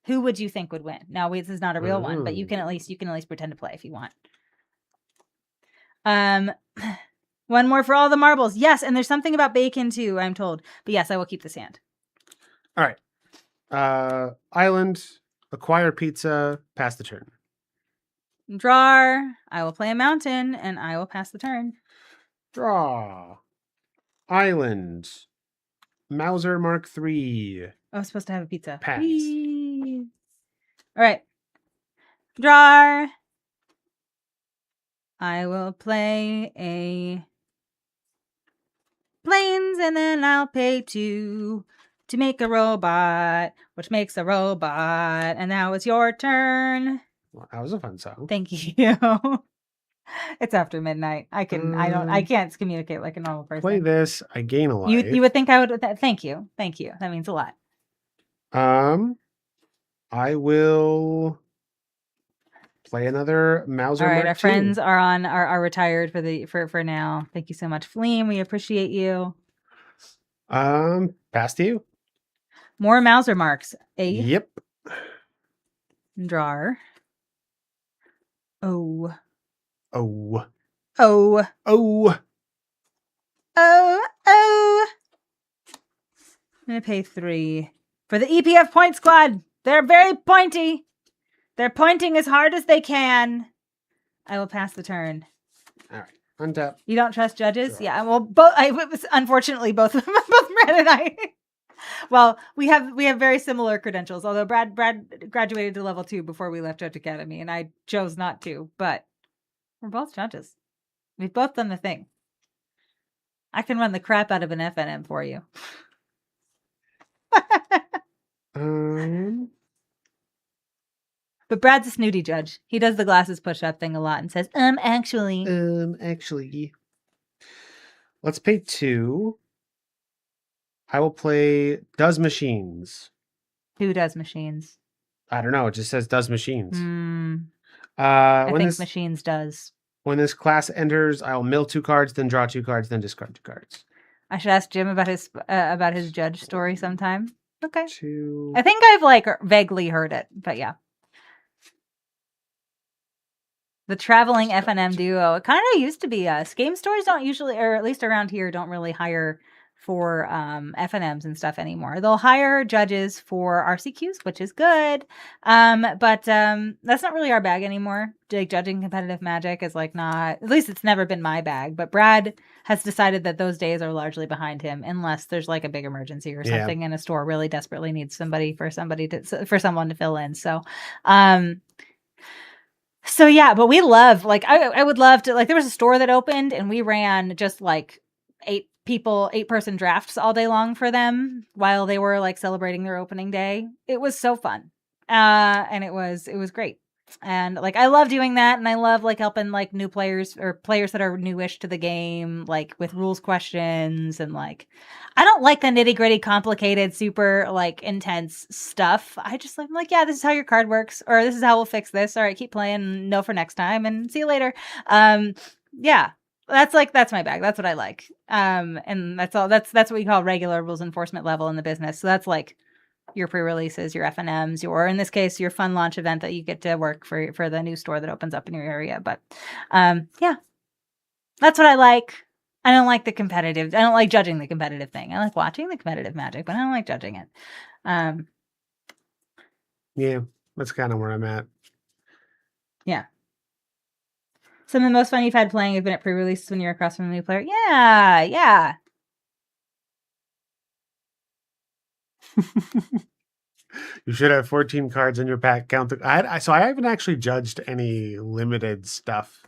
who would you think would win? Now this is not a real one, but you Ooh. can at least pretend to play if you want. One more for all the marbles. Yes, and there's something about bacon too, I'm told. But yes, I will keep this hand. All right. Island, acquire pizza, pass the turn. Draw. I will play a mountain, and I will pass the turn. Draw. Island. Mauser Mark III. Oh, I'm supposed to have a pizza. Pass. Whee! All right. Draw. I will play a planes, and then I'll pay 2 to make a robot, which makes a robot. And now it's your turn. Well, that was a fun song. Thank you. It's after midnight. I can't communicate like a normal person. Play this. I gain a life. You would think I would. Thank you. Thank you. That means a lot. I will play another Mauser All right, Mark our II. friends are retired for now. Thank you so much, Fleem. We appreciate you. Pass to you. More Mauser marks. A Yep. drawer. Oh. Oh. Oh. Oh. Oh. I'm gonna pay 3 for the EPF point squad. They're very pointy. They're pointing as hard as they can. I will pass the turn. All right. Untap. You don't trust judges? Sure. Yeah. Well, unfortunately both both Brad and I. Well, we have very similar credentials. Although Brad graduated to level 2 before we left Judge Academy, and I chose not to. But we're both judges. We've both done the thing. I can run the crap out of an FNM for you. But Brad's a snooty judge. He does the glasses push-up thing a lot and says, actually. Actually. Let's pay 2. I will play Does Machines. Who does machines? I don't know. It just says Does Machines. I think Machines does. When this class enters, I'll mill 2 cards, then draw 2 cards, then discard 2 cards. I should ask Jim about his judge story sometime. Okay. 2. I think I've vaguely heard it, but yeah. The traveling FNM duo. It kind of used to be us. Game stores don't usually, or at least around here, don't really hire for FNMs and stuff anymore. They'll hire judges for RCQs, which is good. But that's not really our bag anymore. Judging competitive Magic is not, at least it's never been my bag. But Brad has decided that those days are largely behind him, unless there's a big emergency or something and a store really desperately needs for someone to fill in. So yeah, but we love, I would love to, there was a store that opened and we ran just 8-person drafts all day long for them while they were celebrating their opening day. It was so fun. And it was great. And I love doing that. And I love helping new players or players that are newish to the game, with rules questions. And I don't like the nitty gritty, complicated, super intense stuff. I just yeah, this is how your card works, or this is how we'll fix this. All right, keep playing. No for next time, and see you later. Yeah, that's my bag. That's what I like. And that's all. That's what we call regular rules enforcement level in the business. So that's your pre-releases, your FNMs, or in this case, your fun launch event that you get to work for the new store that opens up in your area. But yeah, that's what I like. I don't like the competitive. I don't like judging the competitive thing. I like watching the competitive Magic, but I don't like judging it. Yeah, that's kind of where I'm at. Yeah. Some of the most fun you've had playing have been at pre-releases when you're across from a new player. Yeah. You should have 14 cards in your pack. Count so I haven't actually judged any limited stuff.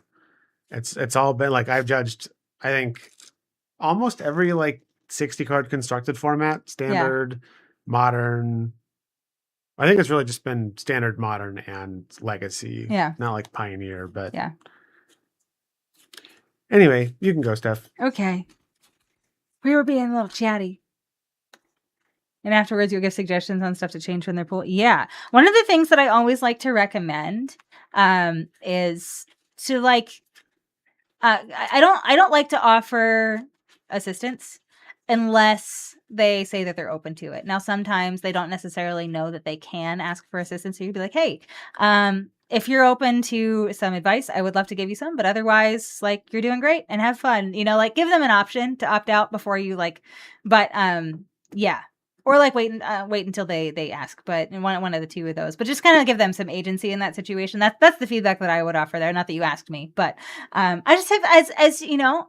It's all been I've judged, I think, almost every 60 card constructed format, standard, modern. I think it's really just been standard, modern, and legacy. Yeah. Not Pioneer, but yeah. Anyway, you can go, Steph. Okay. We were being a little chatty. And afterwards, you'll give suggestions on stuff to change from their pool. Yeah. One of the things that I always like to recommend is to I don't like to offer assistance unless they say that they're open to it. Now, sometimes they don't necessarily know that they can ask for assistance. So you'd be like, hey, if you're open to some advice, I would love to give you some, but otherwise, you're doing great and have fun, give them an option to opt out before you yeah. Or wait until they ask, but one of the two of those. But just kind of give them some agency in that situation. That's the feedback that I would offer there. Not that you asked me, but I just have as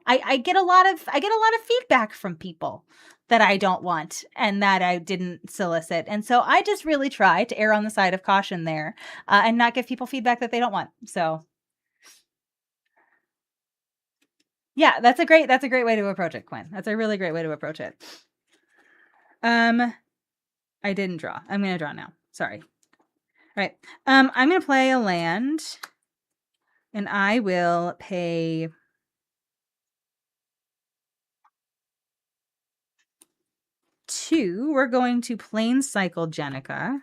I get a lot of feedback from people that I don't want and that I didn't solicit, and so I just really try to err on the side of caution there and not give people feedback that they don't want. So yeah, that's a great way to approach it, Quinn. That's a really great way to approach it. I didn't draw. I'm going to draw now. Sorry. All right. I'm going to play a land, and I will pay 2. We're going to Plane Cycle Jenica.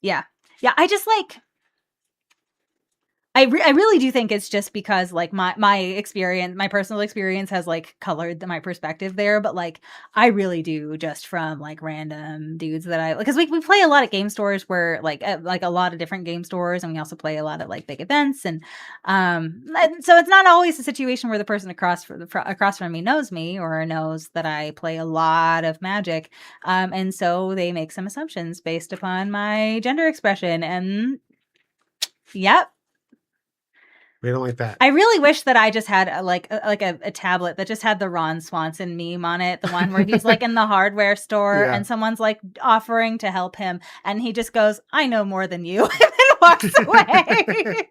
Yeah. I just I really do think it's just because like my experience, my personal experience has like colored my perspective there. But like I really do just from like random dudes that I, because we play a lot at game stores where like a lot of different game stores, and we also play a lot at like big events, and so it's not always a situation where the person across from me knows me or knows that I play a lot of Magic, and so they make some assumptions based upon my gender expression, and yep. We don't like that. I really wish that I just had a tablet that just had the Ron Swanson meme on it, the one where he's like in the hardware store and someone's like offering to help him, and he just goes, "I know more than you," and then walks away.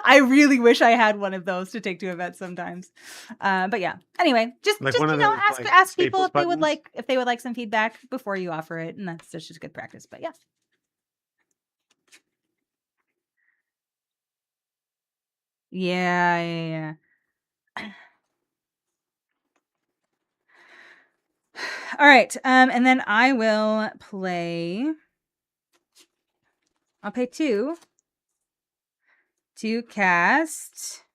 I really wish I had one of those to take to events sometimes. But yeah. Anyway, just Like you one of know, those, like, ask people Staples if they would like some feedback before you offer it, and that's just good practice. But yeah. Yeah. All right. And then I will play. I'll pay 2 to cast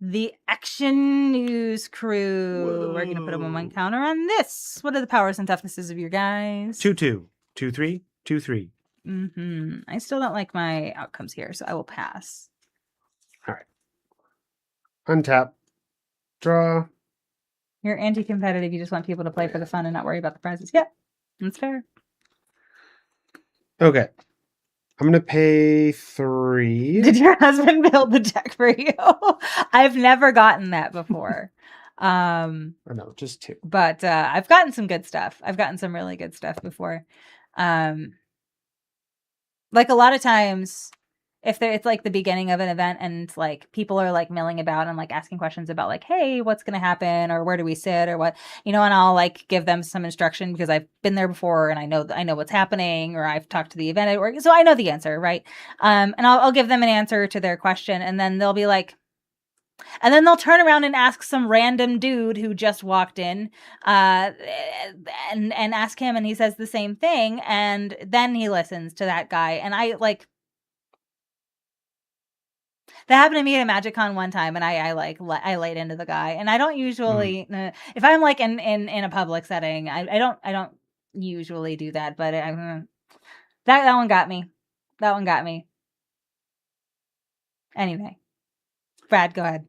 the Action News Crew. Whoa. We're gonna put a 1/1 counter on this. What are the powers and toughnesses of your guys? 2/2, 2/3, 2/3. I still don't like my outcomes here, so I will pass. All right. Untap. Draw. You're anti-competitive. You just want people to play for the fun and not worry about the prizes. Yeah, that's fair. Okay. I'm going to pay 3. Did your husband build the deck for you? I've never gotten that before. Oh, no, just 2. But I've gotten some good stuff. I've gotten some really good stuff before. Like a lot of times, if it's like the beginning of an event and like people are like milling about and like asking questions about like, hey, what's going to happen, or where do we sit, or what, and I'll like give them some instruction because I've been there before and I know what's happening, or I've talked to the event, or so I know the answer, right? And I'll give them an answer to their question, and then they'll be like, and then they'll turn around and ask some random dude who just walked in, and ask him, and he says the same thing, and then he listens to that guy, and I like. That happened to me at a MagicCon one time, and I laid into the guy, and I don't usually if I'm like in a public setting, I don't usually do that, but that one got me. That one got me. Anyway, Brad, go ahead.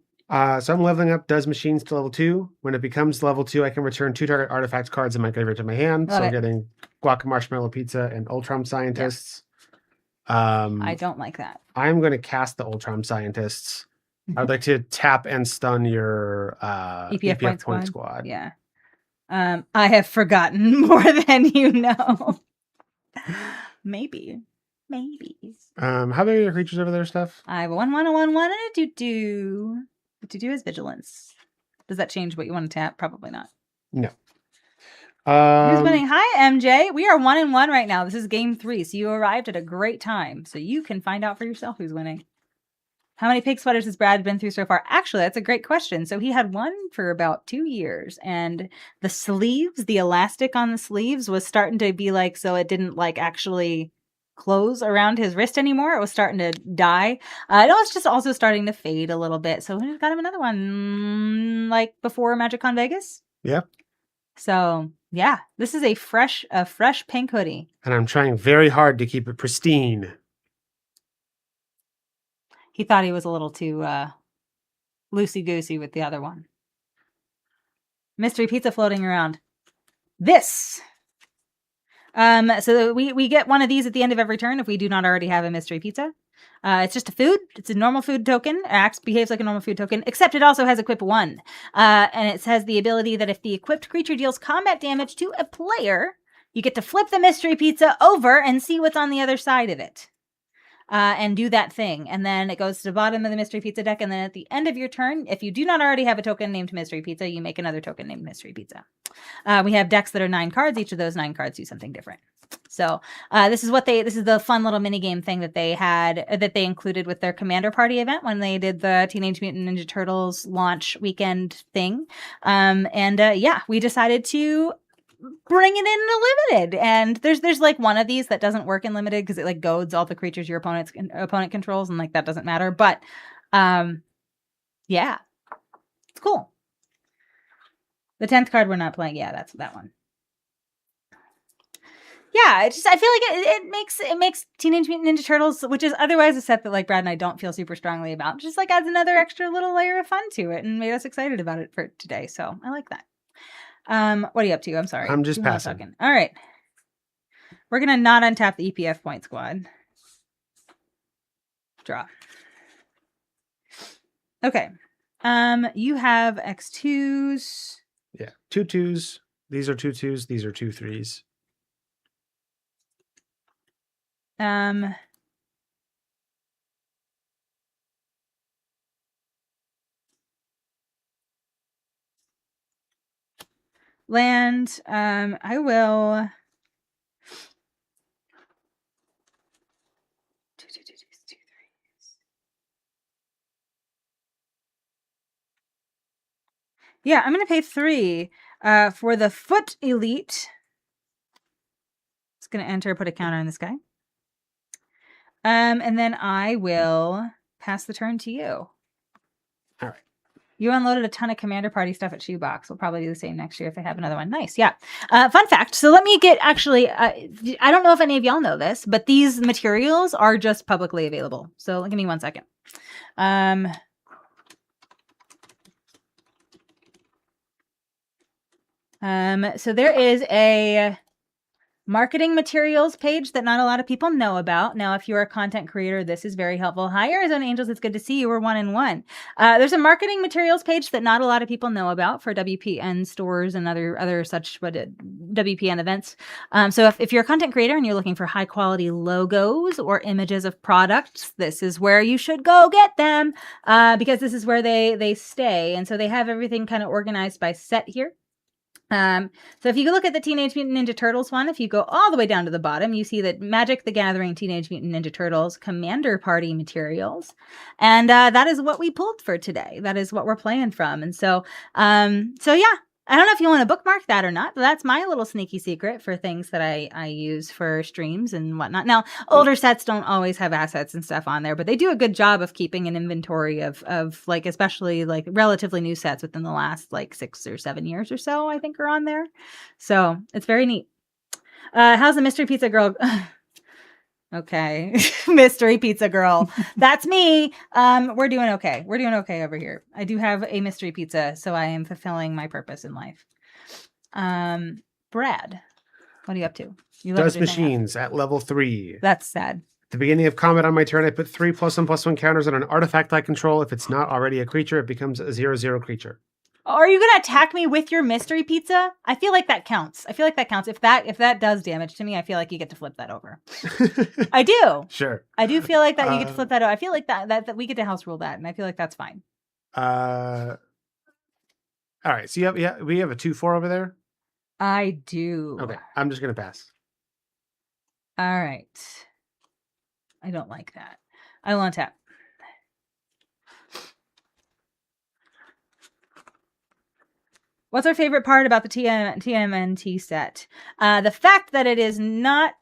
So I'm leveling up Does Machines to level 2. When it becomes level 2, I can return 2 target artifact cards in my graveyard to my hand. Love so it. I'm getting Guac Marshmallow Pizza and Ultram Scientists. I don't like that. I'm going to cast the Ultram Scientists. I would like to tap and stun your EPF point squad. Yeah. I have forgotten more than you know. Maybe. How about your creatures over there, Steph? I have a 1/1, a 1/1, and a 2/2. The 2/2 is Vigilance. Does that change what you want to tap? Probably not. No. Who's winning? Hi, MJ. We are 1-1 right now. This is game 3, so you arrived at a great time. So you can find out for yourself who's winning. How many pig sweaters has Brad been through so far? Actually, that's a great question. So he had one for about 2 years, and the sleeves, the elastic on the sleeves was starting to be like, so it didn't like actually close around his wrist anymore. It was starting to die. It was just also starting to fade a little bit. So we got him another one like before MagicCon Vegas. Yeah. So yeah, this is a fresh pink hoodie. And I'm trying very hard to keep it pristine. He thought he was a little too loosey-goosey with the other one. Mystery pizza floating around. This. So we get one of these at the end of every turn if we do not already have a mystery pizza. It's just a food. It's a normal food token. It behaves like a normal food token, except it also has equip 1. And it has the ability that if the equipped creature deals combat damage to a player, you get to flip the mystery pizza over and see what's on the other side of it. And do that thing. And then it goes to the bottom of the mystery pizza deck. And then at the end of your turn, if you do not already have a token named mystery pizza, you make another token named mystery pizza. We have decks that are 9 cards. Each of those 9 cards do something different. So this is the fun little mini game thing that they included with their Commander Party event when they did the Teenage Mutant Ninja Turtles launch weekend thing. Yeah, we decided to bring it in a limited. And there's like one of these that doesn't work in limited because it like goads all the creatures your opponent controls, and like that doesn't matter. But yeah, it's cool. The 10th card we're not playing. Yeah, that's that one. Yeah, I feel like it makes Teenage Mutant Ninja Turtles, which is otherwise a set that like Brad and I don't feel super strongly about, just like adds another extra little layer of fun to it and made us excited about it for today. So I like that. What are you up to? I'm sorry. I'm just passing. All right. We're gonna not untap the EPF point squad. Draw. Okay. You have X2s. Yeah, 2 2s. These are 2 2s. These are 2 3s. Land. I will. Yeah, I'm gonna pay 3 for the Foot Elite. It's gonna enter, put a counter on this guy. And then I will pass the turn to you. All right. You unloaded a ton of Commander Party stuff at Shoebox. We'll probably do the same next year if they have another one. Nice. Yeah. Fun fact. So let me get actually, I don't know if any of y'all know this, but these materials are just publicly available. So give me 1 second. So there is a marketing materials page that not a lot of people know about. Now, if you're a content creator, this is very helpful. Hi, Arizona Angels. It's good to see you. We're 1 and 1. There's a marketing materials page that not a lot of people know about for WPN stores and other such WPN events. So if you're a content creator and you're looking for high quality logos or images of products, this is where you should go get them because this is where they stay. And so they have everything kind of organized by set here. So if you look at the Teenage Mutant Ninja Turtles one, if you go all the way down to the bottom, you see that Magic the Gathering Teenage Mutant Ninja Turtles Commander Party materials. And that is what we pulled for today. That is what we're playing from. And so yeah, I don't know if you want to bookmark that or not, but that's my little sneaky secret for things that I use for streams and whatnot. Now, older sets don't always have assets and stuff on there, but they do a good job of keeping an inventory of like, especially like relatively new sets within the last like 6 or 7 years or so, I think are on there. So it's very neat. How's the Mystery Pizza Girl? Okay. Mystery Pizza Girl. That's me. We're doing okay. We're doing okay over here. I do have a mystery pizza, so I am fulfilling my purpose in life. Brad, what are you up to? You Does machines at level 3. That's sad. At the beginning of combat on my turn, I put 3 +1/+1 counters on an artifact I control. If it's not already a creature, it becomes a 0/0 creature. Are you gonna attack me with your mystery pizza? I feel like that counts. If that does damage to me, I feel like you get to flip that over. I do. Sure. I do feel like that you get to flip that over. I feel like that we get to house rule that, and I feel like that's fine. All right. So we have a 2/4 over there. I do. Okay. I'm just gonna pass. All right. I don't like that. I will untap. What's our favorite part about the TMNT set? The fact that it is not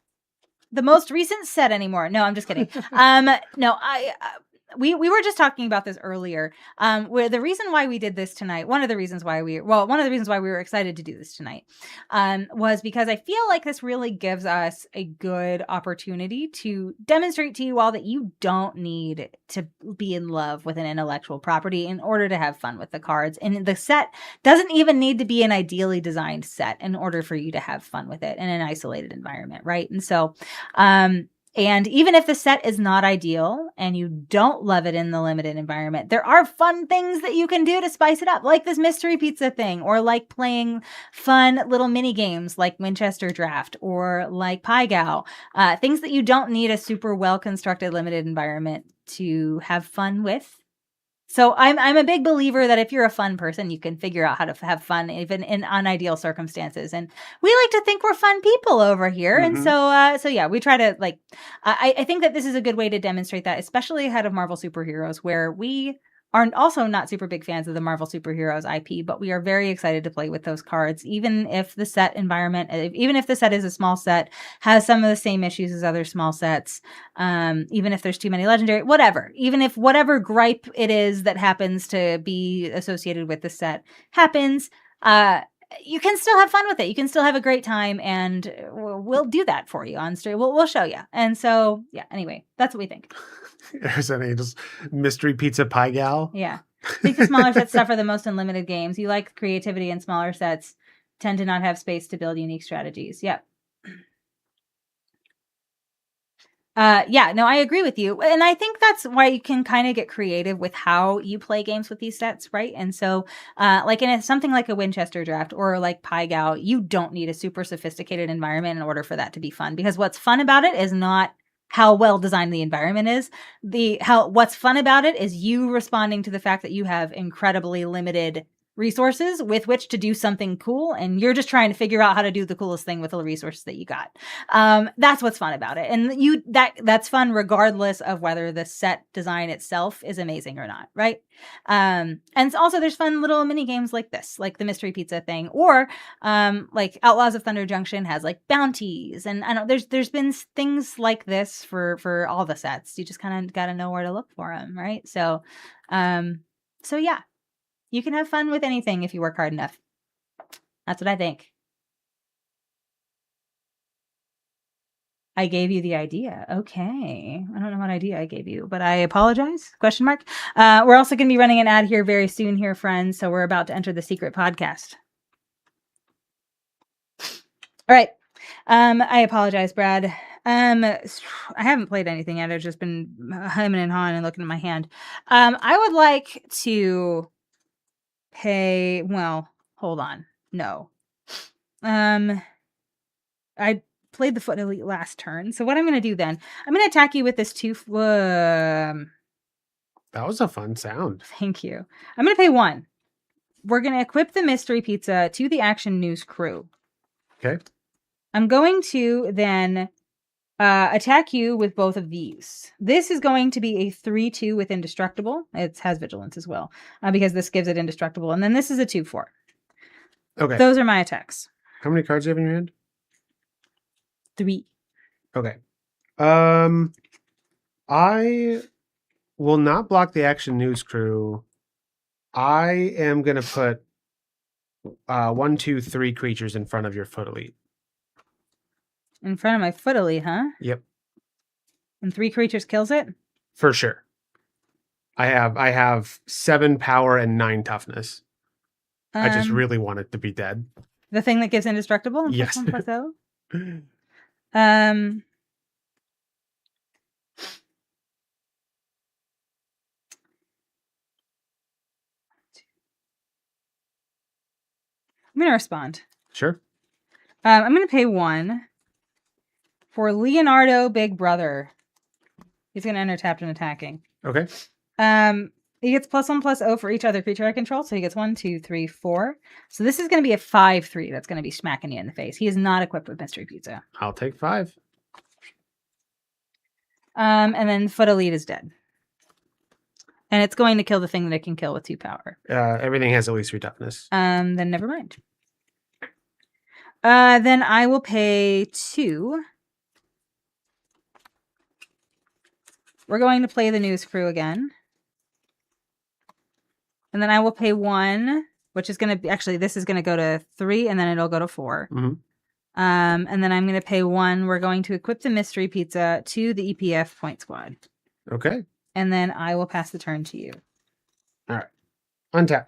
the most recent set anymore. No, I'm just kidding. We were just talking about this earlier. Where the reason why we did this tonight, one of the reasons why we were excited to do this tonight, was because I feel like this really gives us a good opportunity to demonstrate to you all that you don't need to be in love with an intellectual property in order to have fun with the cards. And the set doesn't even need to be an ideally designed set in order for you to have fun with it in an isolated environment, right? And so, and even if the set is not ideal and you don't love it in the limited environment, there are fun things that you can do to spice it up, like this mystery pizza thing, or like playing fun little mini games like Winchester Draft or like Pie Gal, things that you don't need a super well-constructed limited environment to have fun with. So I'm a big believer that if you're a fun person, you can figure out how to have fun even in unideal circumstances. And we like to think we're fun people over here. Mm-hmm. And so yeah, we try to like, I think that this is a good way to demonstrate that, especially ahead of Marvel superheroes, where we are also not super big fans of the Marvel Superheroes IP, but we are very excited to play with those cards, even if the set environment, even if the set is a small set, has some of the same issues as other small sets, even if there's too many legendary, whatever, even if whatever gripe it is that happens to be associated with the set happens, you can still have fun with it. You can still have a great time, and we'll do that for you on stream. We'll show you. And so, yeah, anyway, that's what we think. There's an Angel's mystery pizza pie gal. Yeah. I think the smaller sets suffer the most in limited games. You like creativity, and smaller sets tend to not have space to build unique strategies. Yep. Yeah, no, I agree with you. And I think that's why you can kind of get creative with how you play games with these sets, right? And so, like in something like a Winchester draft or like Pai Gow, you don't need a super sophisticated environment in order for that to be fun. Because what's fun about it is not how well designed the environment is. What's fun about it is you responding to the fact that you have incredibly limited resources with which to do something cool, and you're just trying to figure out how to do the coolest thing with the resources that you got. That's what's fun about it, and that's fun regardless of whether the set design itself is amazing or not, right? And also there's fun little mini games like this, like the mystery pizza thing, or like Outlaws of Thunder Junction has like bounties, and I don't. There's been things like this for all the sets. You just kind of got to know where to look for them, right? So yeah. You can have fun with anything if you work hard enough. That's what I think. I gave you the idea. Okay. I don't know what idea I gave you, but I apologize. Question mark. We're also going to be running an ad here very soon here, friends. So we're about to enter the secret podcast. All right. I apologize, Brad. I haven't played anything yet. I've just been hemming and hawing and looking at my hand. I would like to pay, well, hold on. No. I played the Foot Elite last turn. So what I'm going to do then, I'm going to attack you with this That was a fun sound. Thank you. I'm going to pay 1. We're going to equip the mystery pizza to the Action News crew. Okay. I'm going to then attack you with both of these. This is going to be a 3/2 with indestructible. It has vigilance as well, because this gives it indestructible. And then this is a 2/4. Okay. Those are my attacks. How many cards do you have in your hand? 3. Okay. I will not block the Action News crew. I am gonna put 1, 2, 3 creatures in front of your Foot Elite. In front of my Foot Elite, huh? Yep. And 3 creatures kills it? For sure. I have 7 power and 9 toughness. I just really want it to be dead. The thing that gives indestructible? And yes. +1/+0? I'm going to respond. Sure. I'm going to pay 1 for Leonardo Big Brother. He's going to enter tapped and attacking. Okay. He gets +1/+0 for each other creature I control. So he gets 1, 2, 3, 4. So this is going to be a 5/3 that's going to be smacking you in the face. He is not equipped with Mystery Pizza. I'll take 5. And then Foot Elite is dead. And it's going to kill the thing that it can kill with 2 power. Everything has at least 3 toughness. Then never mind. Then I will pay 2. We're going to play the news crew again. And then I will pay 1, which is going to be, actually, this is going to go to 3, and then it'll go to 4. Mm-hmm. And then I'm going to pay 1. We're going to equip the Mystery Pizza to the EPF point squad. Okay. And then I will pass the turn to you. All right. Untap.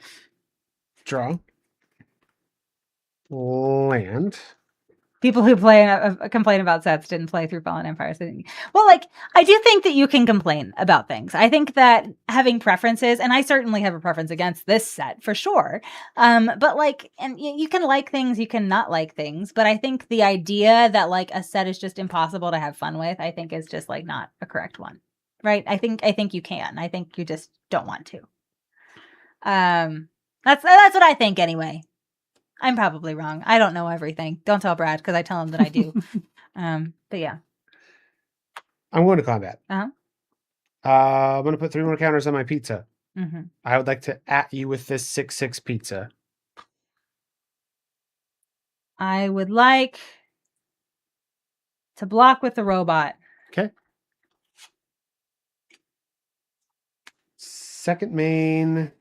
Draw. Land. People who complain about sets didn't play through Fallen Empire. Well, like, I do think that you can complain about things. I think that having preferences, and I certainly have a preference against this set for sure. But like, and you can like things, you can not like things. But I think the idea that like a set is just impossible to have fun with, I think is just like not a correct one, right? I think you can. I think you just don't want to. That's what I think anyway. I'm probably wrong. I don't know everything. Don't tell Brad, because I tell him that I do. But yeah. I'm going to combat. Uh-huh. I'm going to put 3 more counters on my pizza. Mm-hmm. I would like to at you with this 6/6 pizza. I would like to block with the robot. Okay. Second main,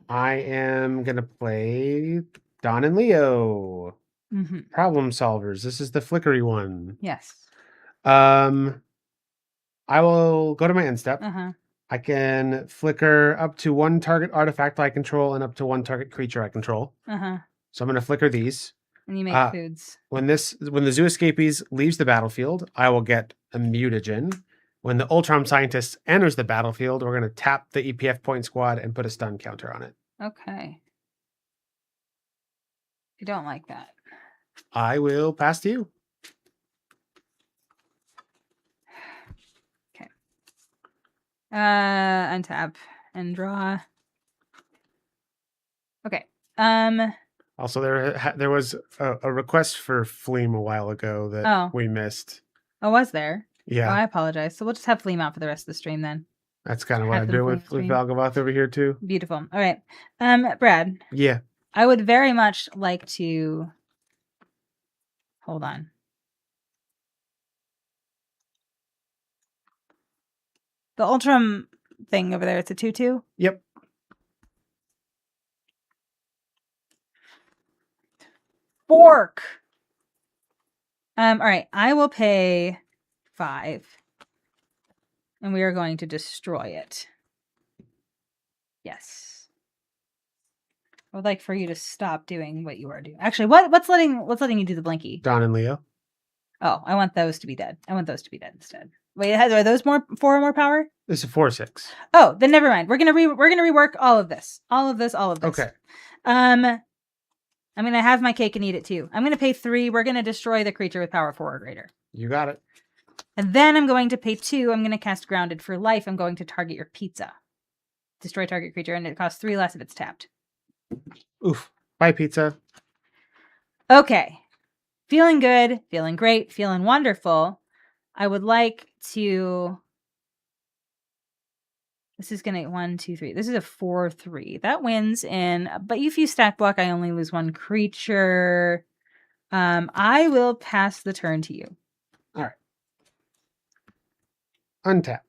I am going to play Don and Leo. Mm-hmm. Problem solvers. This is the flickery one. Yes. I will go to my end step. Uh-huh. I can flicker up to 1 target artifact I control and up to 1 target creature I control. Uh-huh. So I'm going to flicker these. And you make foods. When the Zoo Escapees leaves the battlefield, I will get a mutagen. When the Ultron Scientist enters the battlefield, we're going to tap the EPF point squad and put a stun counter on it. Okay. You don't like that. I will pass to you. Okay. Untap and draw. Okay. Also, there was a request for Fleam a while ago that we missed. Oh, was there? Yeah. Oh, I apologize. So we'll just have Fleam out for the rest of the stream then. That's kind of what I'm doing with Valgavoth over here too. Beautiful. All right. Brad. Yeah. I would very much like to hold on. The Ultram thing over there, it's a 2/2? Yep. Fork. All right. I will pay 5. And we are going to destroy it. Yes. I would like for you to stop doing what you are doing. Actually, what's letting you do the blinky? Don and Leo. Oh, I want those to be dead. I want those to be dead instead. Wait, are those 4 or more power? This is 4/6. Oh, then never mind. We're gonna rework all of this. All of this. Okay. I'm gonna have my cake and eat it too. I'm gonna pay 3. We're gonna destroy the creature with power 4 or greater. You got it. And then I'm going to pay 2. I'm gonna cast Grounded for life. I'm going to target your pizza. Destroy target creature, and it costs 3 less if it's tapped. Oof. Bye, pizza. Okay. Feeling good, feeling great, feeling wonderful. I would like to. This is going to 1, 2, 3. This is a 4/3. That wins in. But if you stack block, I only lose 1 creature. I will pass the turn to you. All right. Untap.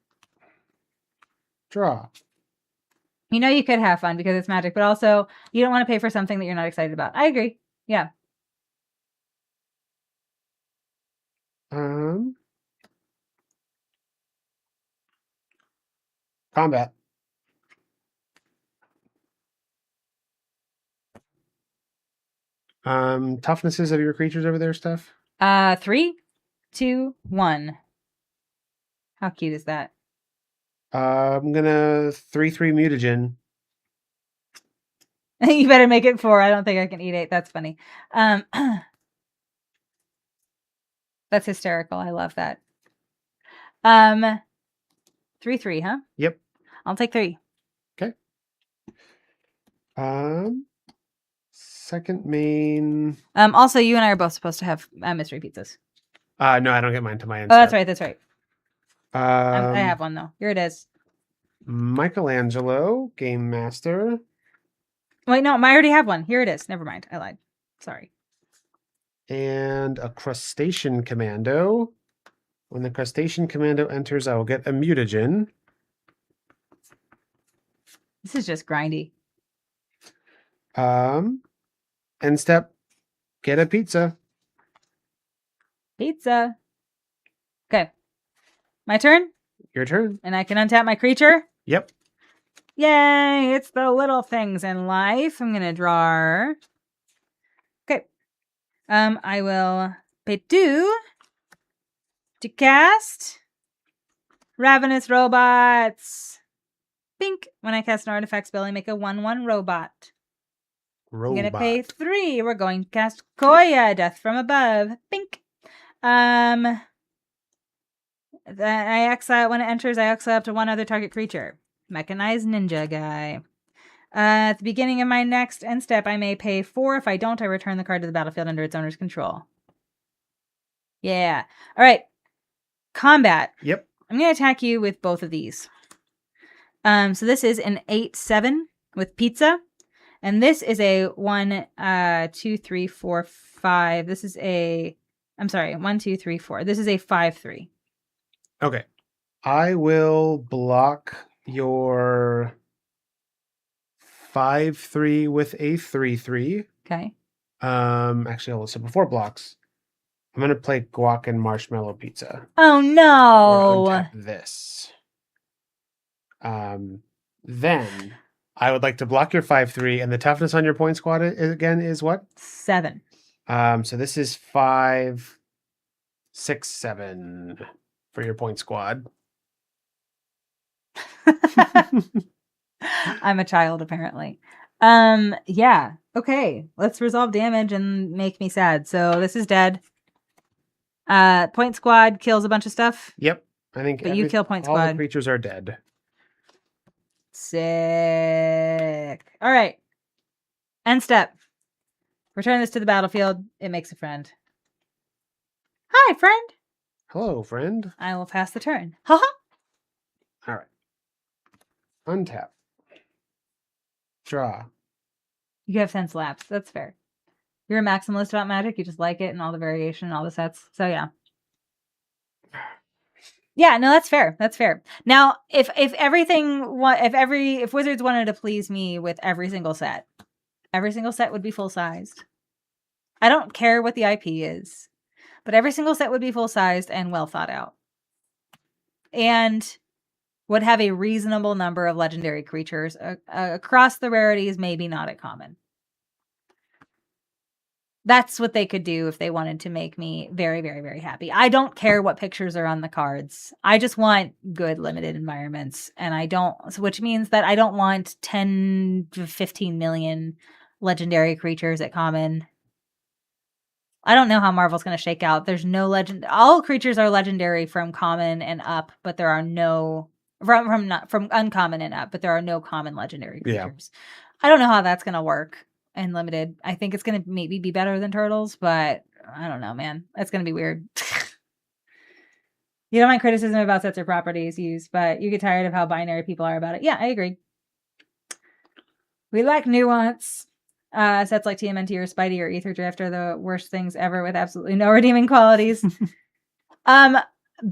Draw. You know you could have fun because it's Magic, but also you don't want to pay for something that you're not excited about. I agree. Yeah. Combat. Toughnesses of your creatures over there, Steph? 3, 2, 1. How cute is that? I'm gonna 3/3 mutagen. You better make it 4. I don't think I can eat 8. That's funny. That's hysterical. I love that. 3/3, huh? Yep. I'll take 3. Okay. Second main. Also, you and I are both supposed to have mystery pizzas. No, I don't get mine to my end. Oh, that's right. That's right. I I have one though. Here it is. Michelangelo, Game Master. Wait, no, I already have one. Here it is. Never mind. I lied. Sorry. And a Crustacean Commando. When the Crustacean Commando enters, I will get a mutagen. This is just grindy. End step, get a pizza. Pizza. Okay. My turn? Your turn. And I can untap my creature? Yep. Yay! It's the little things in life. I'm gonna draw. Okay. I will pay 2 to cast Ravenous Robots. Pink. When I cast an artifact spell, I make a 1/1 robot. I'm gonna pay 3. We're going to cast Koya, Death from Above. Pink. I exile when it enters. I exile up to 1 other target creature. Mechanized Ninja guy. At the beginning of my next end step, I may pay 4. If I don't, I return the card to the battlefield under its owner's control. Yeah. All right. Combat. Yep. I'm gonna attack you with both of these. So this is an 8-7 with pizza. And this is a 1, 2, 3, 4, 5. This is a, I'm sorry, 1, 2, 3, 4. This is a 5-3. Okay. I will block your 5-3 with a 3-3. Okay. Actually, so before blocks, I'm gonna play guac and marshmallow pizza. Oh Or no. untap this. Then I would like to block your 5-3, and the toughness on your point squad again is what? 7. So this is 5, 6, 7 for your point squad. I'm a child, apparently. Yeah. Okay. Let's resolve damage and make me sad. So this is dead. Point squad kills a bunch of stuff. Yep. I think But you kill point all the squad. creatures are dead. Sick. All right. End step. Return this to the battlefield. It makes a friend. Hi, friend. Hello, friend. I will pass the turn. Haha. All right. Untap. Draw. You have 10 slaps. That's fair. You're a maximalist about Magic. You just like it and all the variation and all the sets. So yeah. Yeah, no, that's fair. That's fair. Now, if Wizards wanted to please me with every single set would be full sized. I don't care what the IP is, but every single set would be full sized and well thought out, and would have a reasonable number of legendary creatures across the rarities, maybe not at common. That's what they could do if they wanted to make me very, very, very happy. I don't care what pictures are on the cards. I just want good limited environments. And which means that I don't want 10 to 15 million legendary creatures at common. I don't know how Marvel's going to shake out. There's no legend. All creatures are legendary from common and up, but there are no from uncommon and up, but there are no common legendary creatures. Yeah. I don't know how that's going to work. And limited. I think it's going to maybe be better than turtles, but I don't know, man. That's going to be weird. You don't mind criticism about sets or properties used, but you get tired of how binary people are about it. Yeah, I agree. We lack nuance. Sets like TMNT or Spidey or Ether Drift are the worst things ever with absolutely no redeeming qualities.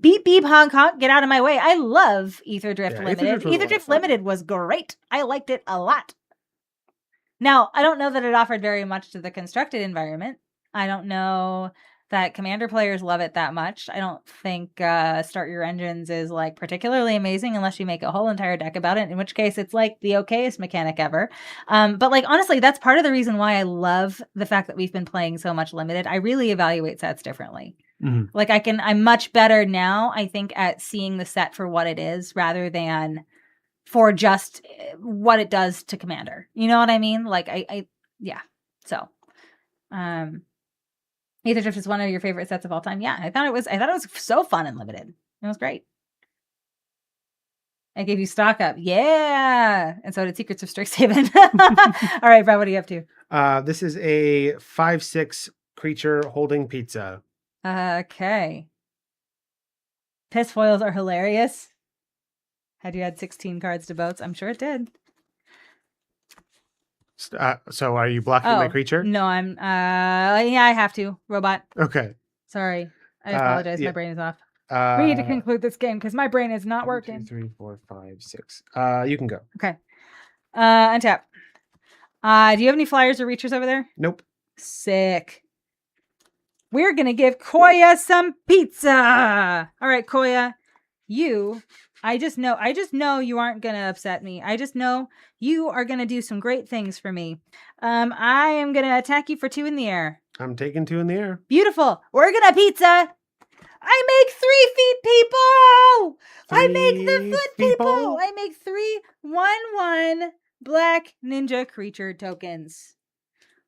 Beep beep honk honk, get out of my way. I love Ether Drift Limited. Ether Drift Limited was great. I liked it a lot. Now, I don't know that it offered very much to the constructed environment. I don't know that Commander players love it that much. I don't think Start Your Engines is like particularly amazing unless you make a whole entire deck about it, in which case it's like the okayest mechanic ever. But like, honestly, that's part of the reason why I love the fact that we've been playing so much limited. I really evaluate sets differently. Mm-hmm. Like I'm much better now, I think, at seeing the set for what it is rather than for just what it does to Commander. You know what I mean? Like yeah. So, Ether Drift is one of your favorite sets of all time. Yeah, I thought it was so fun and limited. It was great. I gave you stock up. Yeah. And so did Secrets of Strixhaven. All right, Brad, what are you up to? This is a 5/6 creature holding pizza. Okay. Piss foils are hilarious. Had you had 16 cards to boats? I'm sure it did. So are you blocking my creature? No, I'm yeah, I have to. Robot. Okay. Sorry. I apologize. Yeah. My brain is off. We need to conclude this game because my brain is not working. 1, 2, 3, 4, 5, 6. You can go. Okay. Untap. Do you have any flyers or reachers over there? Nope. Sick. We're gonna give Koya some pizza. All right, Koya. I just know you aren't going to upset me. I just know you are going to do some great things for me. I am going to attack you for 2 in the air. I'm taking 2 in the air. Beautiful. We're going to pizza. I make 3 feet people. I make the foot people. I make 3 1/1 black ninja creature tokens.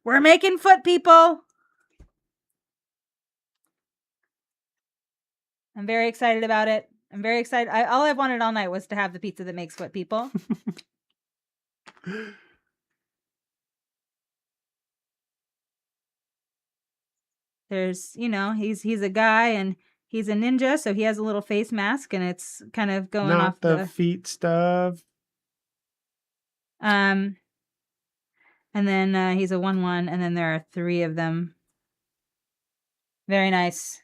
We're making foot people. I'm very excited about it. I'm very excited. All I've wanted all night was to have the pizza that makes foot people. There's, he's a guy and he's a ninja, so he has a little face mask and it's kind of going Not off the feet stuff. And then he's a 1/1, and then there are 3 of them. Very nice.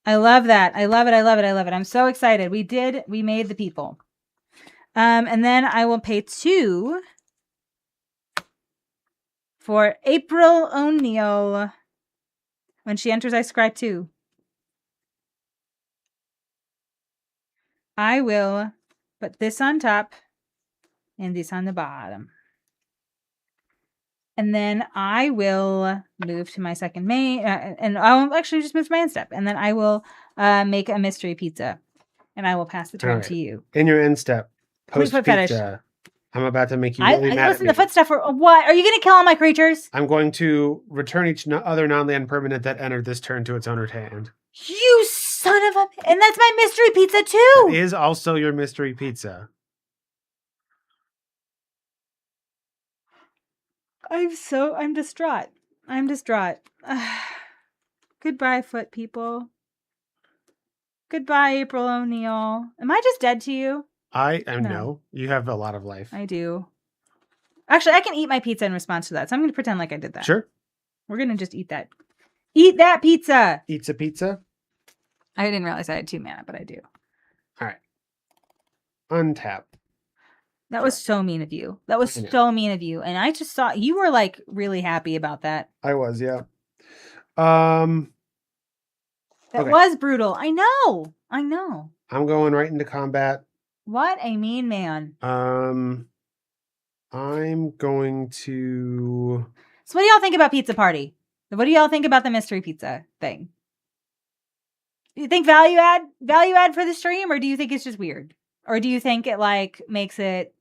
I love that. I love it. I love it. I love it. I'm so excited. We made the people. And then I will pay 2 for April O'Neil. When she enters, I scry 2. I will put this on top and this on the bottom. And then I will move to my second main, and I'll actually just move to my end step. And then I will make a mystery pizza, and I will pass the turn to you. In your end step, Please post put pizza. fetish. I'm about to make you really mad listen, at me. the foot stuff. What? Are you going to kill all my creatures? I'm going to return each other non-land permanent that entered this turn to its owner's hand. You son of a... And that's my mystery pizza, too! That is also your mystery pizza. I'm distraught. I'm distraught. Goodbye, foot people. Goodbye, April O'Neil. Am I just dead to you? No. You have a lot of life. I do. Actually, I can eat my pizza in response to that, so I'm going to pretend like I did that. Sure. We're going to just eat that. Eat that pizza! Eats a pizza? I didn't realize I had 2 mana, but I do. All right. Untap. That was so mean of you. That was so mean of you. And I just saw you were like really happy about that. I was, yeah. That was brutal. I know. I'm going right into combat. What a mean man. I'm going to... So what do y'all think about Pizza Party? What do y'all think about the mystery pizza thing? Do you think value add for the stream, or do you think it's just weird? Or do you think it like makes it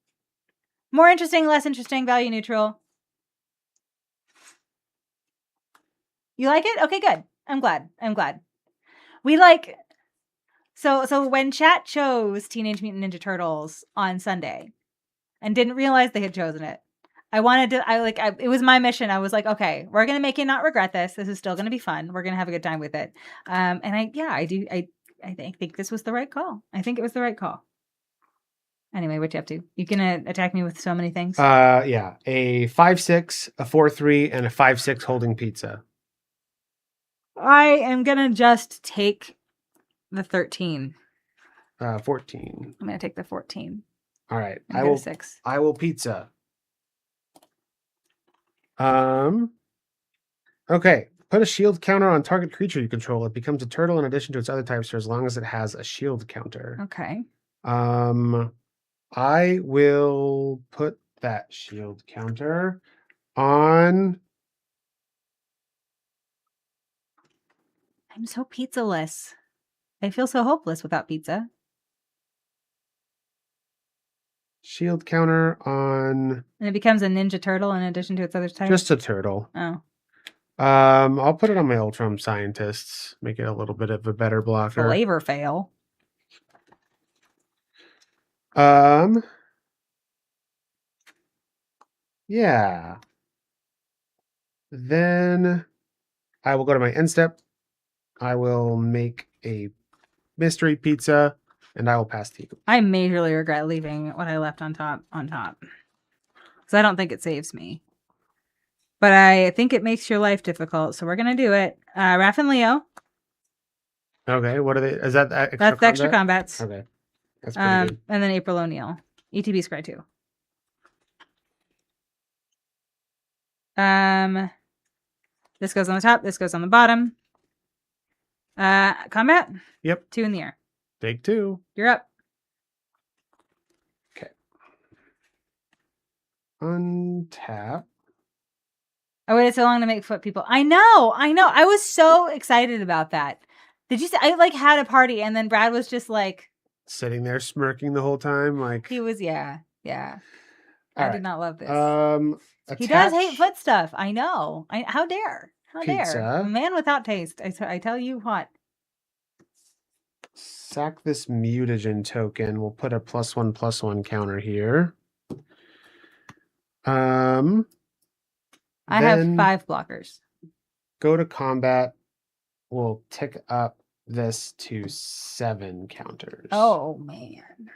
more interesting, less interesting, value neutral? You like it? Okay, good. I'm glad. We like... So when chat chose Teenage Mutant Ninja Turtles on Sunday and didn't realize they had chosen it, it was my mission. I was like, okay, we're going to make you not regret this. This is still going to be fun. We're going to have a good time with it. And I think this was the right call. I think it was the right call. Anyway, what you up to? You gonna attack me with so many things? Yeah. A 5/6, a 4/3, and a 5/6 holding pizza. I am gonna just take the 13. 14. I'm gonna take the 14. All right. I will 6. I will pizza. Okay. Put a shield counter on target creature you control. It becomes a turtle in addition to its other types for as long as it has a shield counter. Okay. I will put that shield counter on... I'm so pizzaless. I feel so hopeless without pizza. Shield counter on... And it becomes a ninja turtle in addition to its other types? Just a turtle. Oh. I'll put it on my Ultron Scientists. Make it a little bit of a better blocker. Flavor fail. Yeah. Then I will go to my end step. I will make a mystery pizza, and I will pass to you. I majorly regret leaving what I left on top. Because I don't think it saves me. But I think it makes your life difficult, so we're going to do it. Raph and Leo. Okay, what are they? Is that extra That's the extra combats. Okay. That's pretty good. And then April O'Neil. ETB Scry 2. This goes on the top. This goes on the bottom. Combat? Yep. 2 in the air. Take 2. You're up. Okay. Untap. I waited so long to make foot people. I know. I was so excited about that. Did you see? I like had a party and then Brad was just like sitting there smirking the whole time. Like he was, yeah. I did not love this. He Attach does hate foot stuff. I know. How dare? pizza. A man without taste. I tell you what. Sack this mutagen token. We'll put a +1/+1 counter here. I have 5 blockers. Go to combat. We'll tick up this to 7 counters. Oh man.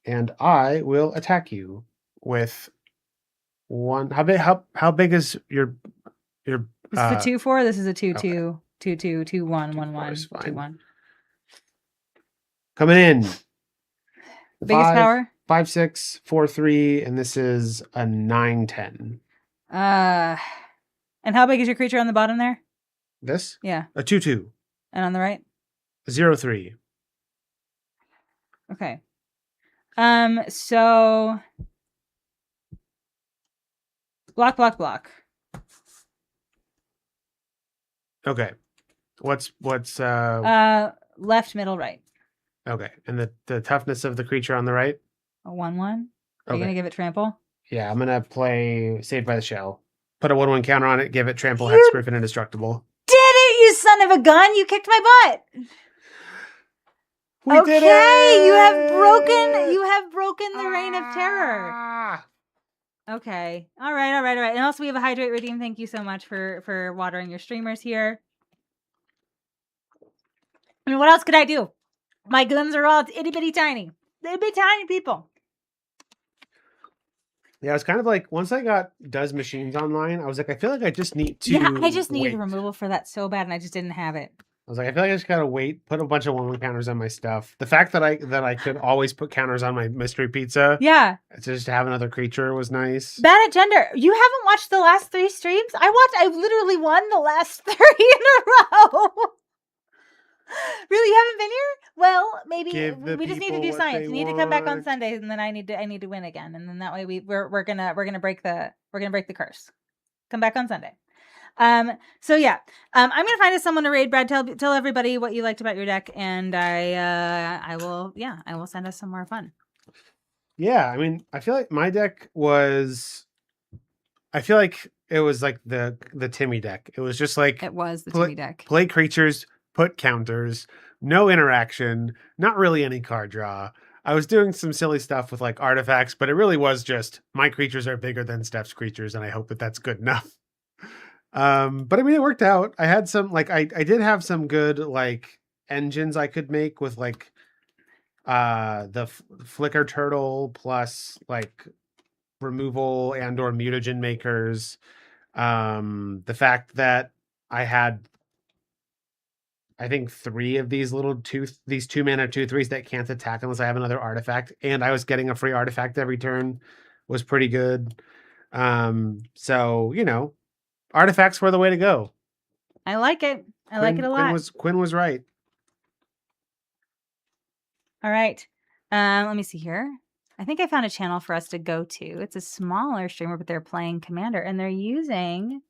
and I will attack you with one. How big is your This is a 2/4. This is a 2 okay. 2 2 2 2 1 1 2/4 is 1 2 fine. 1. Coming in. Biggest power? 5 6 4 3, and this is a 9 10. And how big is your creature on the bottom there? This? Yeah. A 2 2. And on the right? 0 3. Okay. So block. Okay. What's Left, middle, right. okay. And the toughness of the creature on the right? A 1/1. Are you Okay. gonna give it trample? Yeah, I'm gonna play Saved by the Shell. Put a 1/1 counter on it, give it trample, You hexproof, and indestructible. did it, you son of a gun! You kicked my butt. We did Okay, you it! have broken the reign of terror. Ah! Okay. All right. And also we have a hydrate redeem. Thank you so much for watering your streamers here. I mean, what else could I do? My guns are all itty bitty tiny. Itty bitty tiny people. Yeah, it's kind of like once I got Does Machines online, I was like, I feel like I just need to. Yeah, I just needed wait. removal for that so bad, and I just didn't have it. I was like, I feel like I just gotta wait, put a bunch of 1/1 counters on my stuff. The fact that I could always put counters on my mystery pizza, Yeah. just to have another creature was nice. Bad at gender. You haven't watched the last 3 streams? I literally won the last 3 in a row. Really, you haven't been here? Well, maybe we just need to do science. You need to come back on Sundays, and then I need to win again, and then that way we're gonna break the curse. Come back on Sunday. So yeah, I'm gonna find us someone to raid. Brad, tell everybody what you liked about your deck, and I will send us some more fun. Yeah, I mean, I feel like my deck was. I feel like it was like the Timmy deck. It was just like it was the Timmy deck. Play creatures, put counters, no interaction, not really any card draw. I was doing some silly stuff with like artifacts, but it really was just my creatures are bigger than Steph's creatures, and I hope that that's good enough. But I mean, it worked out. I had some like I did have some good like engines I could make with like the flicker turtle plus like removal and or mutagen makers. The fact that I had I think 3 of these little 2 mana 2/3s that can't attack unless I have another artifact, and I was getting a free artifact every turn was pretty good. So you know, artifacts were the way to go. I like it. I like it a lot. Quinn was right. All right. Let me see here. I think I found a channel for us to go to. It's a smaller streamer, but they're playing Commander, and they're using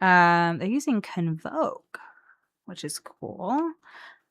Convoke, which is cool.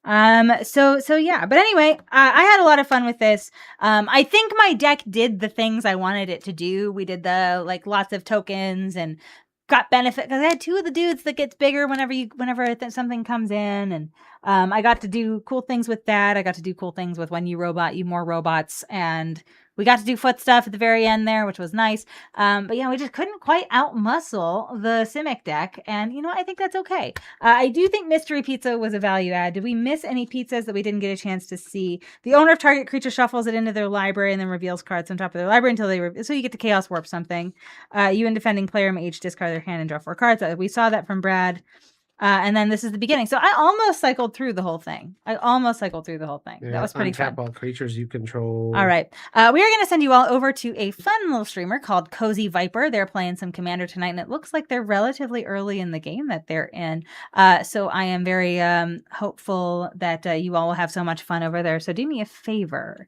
So yeah, but anyway, I had a lot of fun with this. I think my deck did the things I wanted it to do. We did the like lots of tokens and got benefit because I had 2 of the dudes that gets bigger whenever something comes in, and I got to do cool things with that. I got to do cool things with when you robot, you more robots, and we got to do foot stuff at the very end there, which was nice. But yeah, we just couldn't quite outmuscle the Simic deck, and you know, I think that's okay. I do think Mystery Pizza was a value add. Did we miss any pizzas that we didn't get a chance to see? The owner of target creature shuffles it into their library and then reveals cards on top of their library until so you get to Chaos Warp something. You and defending player may each discard their hand and draw 4 cards. We saw that from Brad. And then this is the beginning. So I almost cycled through the whole thing. Yeah, That was pretty fun. All creatures you control. All right. We are going to send you all over to a fun little streamer called Cozy Viper. They're playing some Commander tonight, and it looks like they're relatively early in the game that they're in. So I am very hopeful that you all will have so much fun over there. So do me a favor.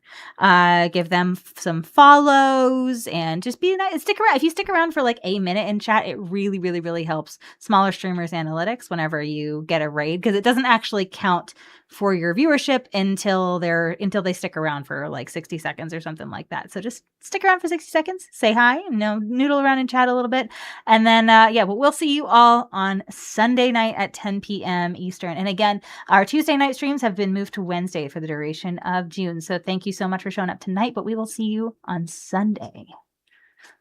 Give them some follows and just be nice. Stick around. If you stick around for like a minute in chat, it really, really, really helps smaller streamers' analytics whenever you get a raid, because it doesn't actually count for your viewership until they stick around for like 60 seconds or something like that. So just stick around for 60 seconds, say hi, noodle around and chat a little bit. And then, but we'll see you all on Sunday night at 10 p.m. Eastern. And again, our Tuesday night streams have been moved to Wednesday for the duration of June. So thank you so much for showing up tonight, but we will see you on Sunday.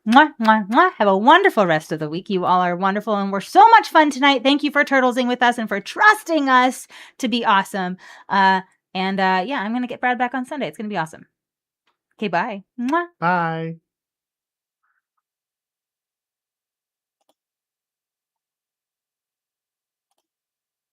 Mwah, mwah, mwah. Have a wonderful rest of the week. You all are wonderful and we're so much fun tonight. Thank you for turtlesing with us and for trusting us to be awesome. I'm going to get Brad back on Sunday. It's going to be awesome. Okay, bye. Mwah. Bye.